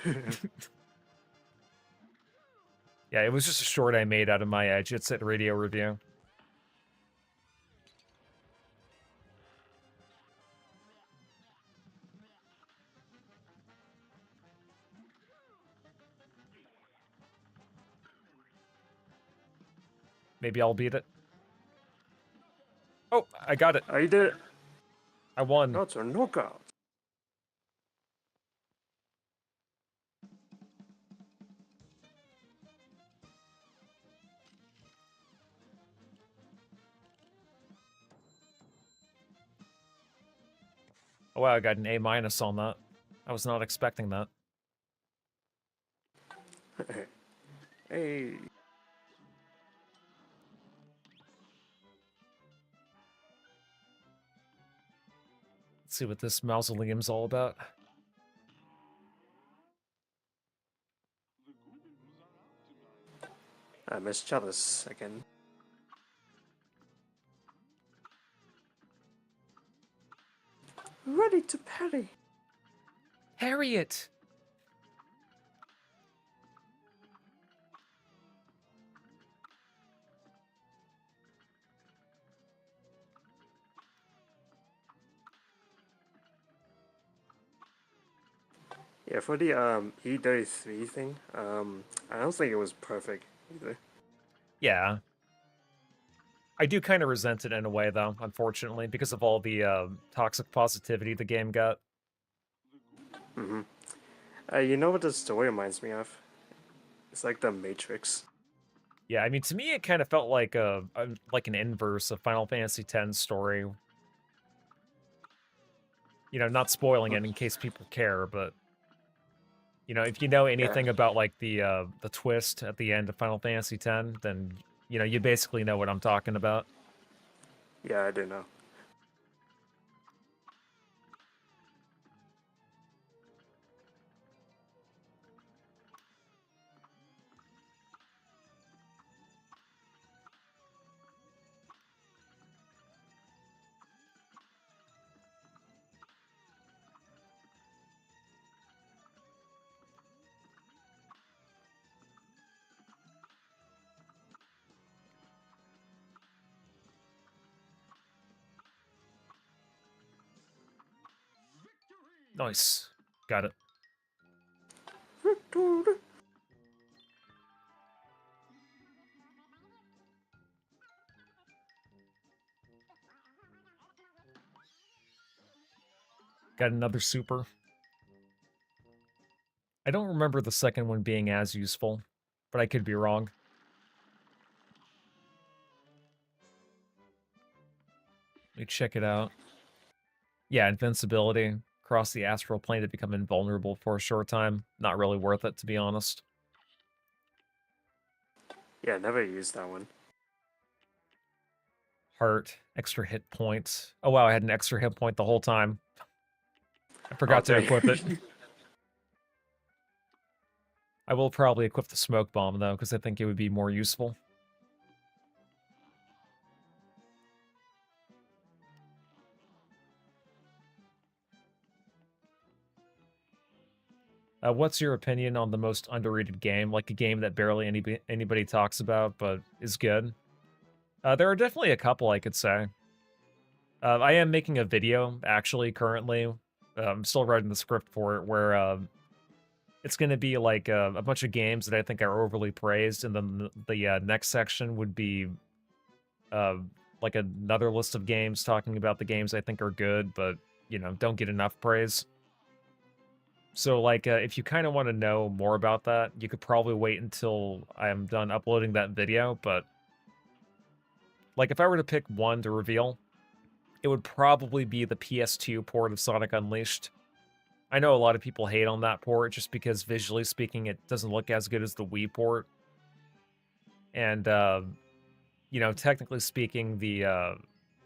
Yeah, it was just a short I made out of my Jet Set Radio review. Maybe I'll beat it. Oh, I got it. Oh, you did it. I won. No, it's a knockout. Oh wow, I got an A- on that. I was not expecting that. Hey. Let's see what this mausoleum's all about. I miss Chalice again. Ready to parry. Harriet! Yeah, for the E33 thing, I don't think it was perfect either. Yeah. I do kind of resent it in a way, though, unfortunately, because of all the toxic positivity the game got. Mm-hmm. You know what the story reminds me of? It's like the Matrix. Yeah, I mean, to me, it kind of felt like like an inverse of Final Fantasy X story. You know, not spoiling it in case people care, but you know, if you know anything about like the twist at the end of Final Fantasy X, then you know you basically know what I'm talking about. Yeah, I do know. Nice, got it. Got another super. I don't remember the second one being as useful, but I could be wrong. Let me check it out. Yeah, invincibility. Cross the astral plane to become invulnerable for a short time. Not really worth it, to be honest. Yeah, never used that one. Heart, extra hit points. Oh wow, I had an extra hit point the whole time. I Oh, forgot to dang. equip it. I will probably equip the smoke bomb, though, because I think it would be more useful. What's your opinion on the most underrated game? Like a game that barely anybody talks about, but is good? There are definitely a couple, I could say. I am making a video, actually, currently. I'm still writing the script for it, where it's going to be like a bunch of games that I think are overly praised, and then the next section would be like another list of games talking about the games I think are good, but don't get enough praise. So, like, if you kind of want to know more about that, you could probably wait until I'm done uploading that video. But, like, if I were to pick one to reveal, it would probably be the PS2 port of Sonic Unleashed. I know a lot of people hate on that port just because visually speaking, it doesn't look as good as the Wii port. And, technically speaking, the,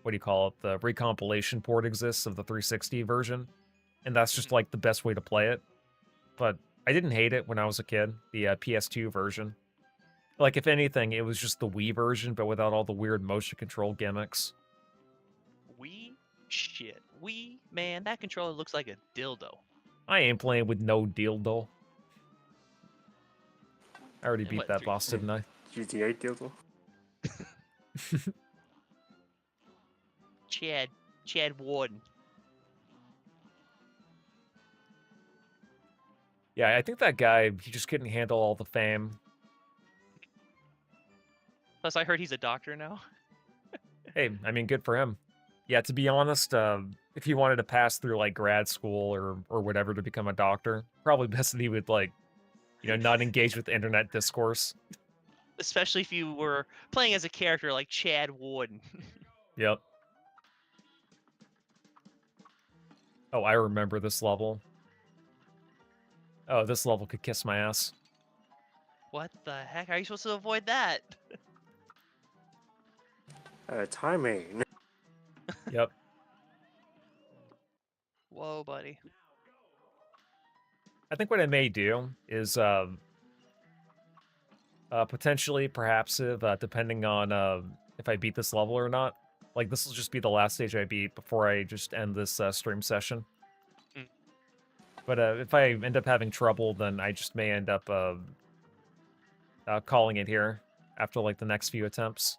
what do you call it? The recompilation port exists of the 360 version. And that's just, like, the best way to play it. But I didn't hate it when I was a kid, the PS2 version. Like, if anything, it was just the Wii version, but without all the weird motion control gimmicks. Wii? Shit. Wii? Man, that controller looks like a dildo. I ain't playing with no dildo. I already And beat what, that three- boss, didn't I? GTA dildo. Chad Warden. Yeah, I think that guy, he just couldn't handle all the fame. Plus, I heard he's a doctor now. Hey, I mean, good for him. Yeah, to be honest, if he wanted to pass through, like, grad school or whatever to become a doctor, probably best that he would, like, not engage with internet discourse. Especially if you were playing as a character like Chad Warden. Yep. Oh, I remember this level. Oh, this level could kiss my ass. What the heck? How are you supposed to avoid that? Timing. Yep. Whoa, buddy. I think what I may do is potentially, perhaps, if depending on if I beat this level or not. Like, this will just be the last stage I beat before I just end this stream session. Mm. But if I end up having trouble, then I just may end up calling it here after, like, the next few attempts.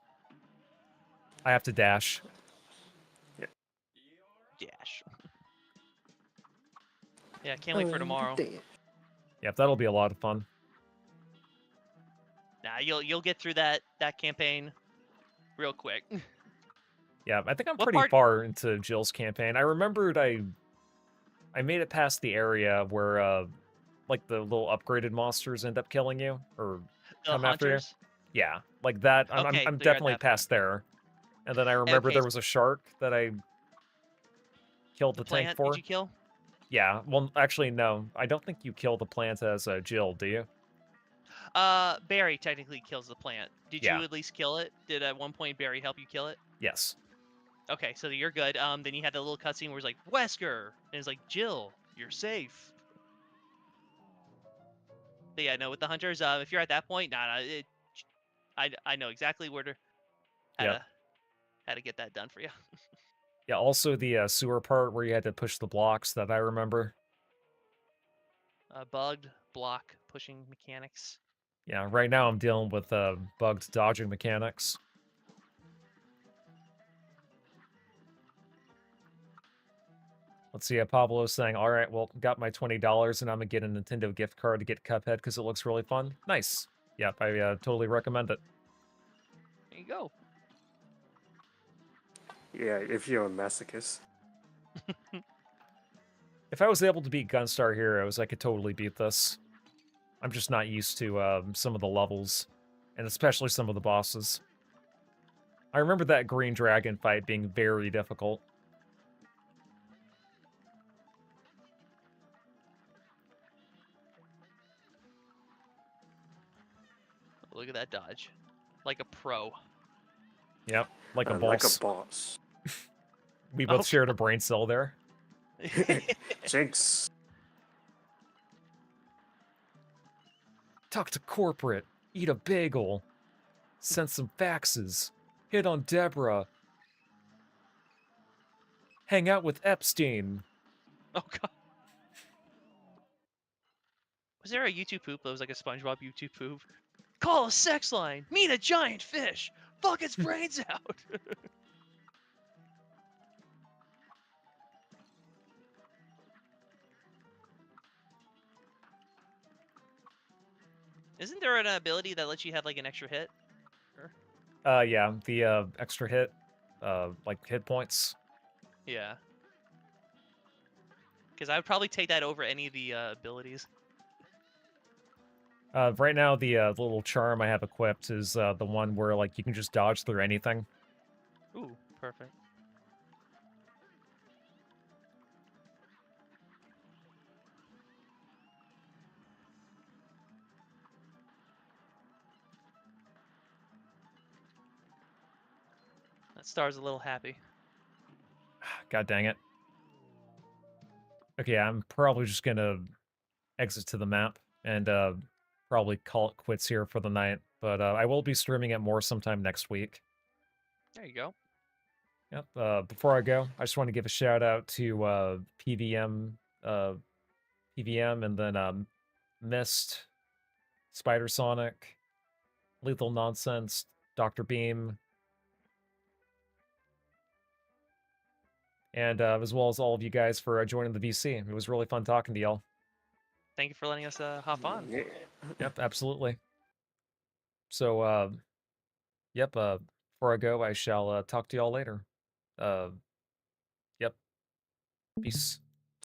I have to dash. Dash. Yeah, can't wait for tomorrow. Yep, that'll be a lot of fun. Nah, you'll get through that campaign real quick. Yeah, I think I'm What pretty part- far into Jill's campaign. I remembered I made it past the area where like the little upgraded monsters end up killing you or The come after you. hunters. Yeah, like that. I'm Okay, I'm so you're at definitely that past there. And then I remember Okay, there was a shark that I killed the tank Plant? for. Did you kill? Yeah, well, actually, no. I don't think you kill the plant as Jill, do you? Barry technically kills the plant. Did Yeah. you at least kill it? Did at one point Barry help you kill it? Yes. Okay, so you're good. Then you had that little cutscene where it's like Wesker, and it's like Jill, you're safe. But yeah, no, with the hunters, if you're at that point, I know exactly where to how to get that done for you. Yeah, also the sewer part where you had to push the blocks that I remember. Bugged block pushing mechanics. Yeah, right now I'm dealing with bugged dodging mechanics. Let's see, Pablo's saying, all right, well, got my $20 and I'm gonna get a Nintendo gift card to get Cuphead because it looks really fun. Nice. Yep, I totally recommend it. There you go. Yeah, if you're a masochist. If I was able to beat Gunstar Heroes, I could totally beat this. I'm just not used to some of the levels, and especially some of the bosses. I remember that Green Dragon fight being very difficult. Look at that dodge. Like a pro. Yep, like a Like boss. a boss. We both Oh, shared a brain cell there. Jinx. Talk to corporate. Eat a bagel. Send some faxes. Hit on Deborah. Hang out with Epstein. Oh god. Was there a YouTube poop that was like a SpongeBob YouTube poop? Call a sex line. Meet a giant fish. Fuck its brains out. Isn't there an ability that lets you have like an extra hit? Yeah, the extra hit. like hit points. Yeah. Because I would probably take that over any of the abilities. Right now, the little charm I have equipped is the one where like you can just dodge through anything. Ooh, perfect. That star's a little happy. God dang it. Okay, I'm probably just gonna exit to the map and probably call it quits here for the night. But I will be streaming it more sometime next week. There you go. Yep. Before I go, I just want to give a shout out to PVM, and then Mist, Spider Sonic, Lethal Nonsense, Dr. Beam, and as well as all of you guys for joining the VC. It was really fun talking to y'all. Thank you for letting us hop on. Yeah. Yep, absolutely. So, yep, before I go, I shall talk to y'all later. Yep. Peace.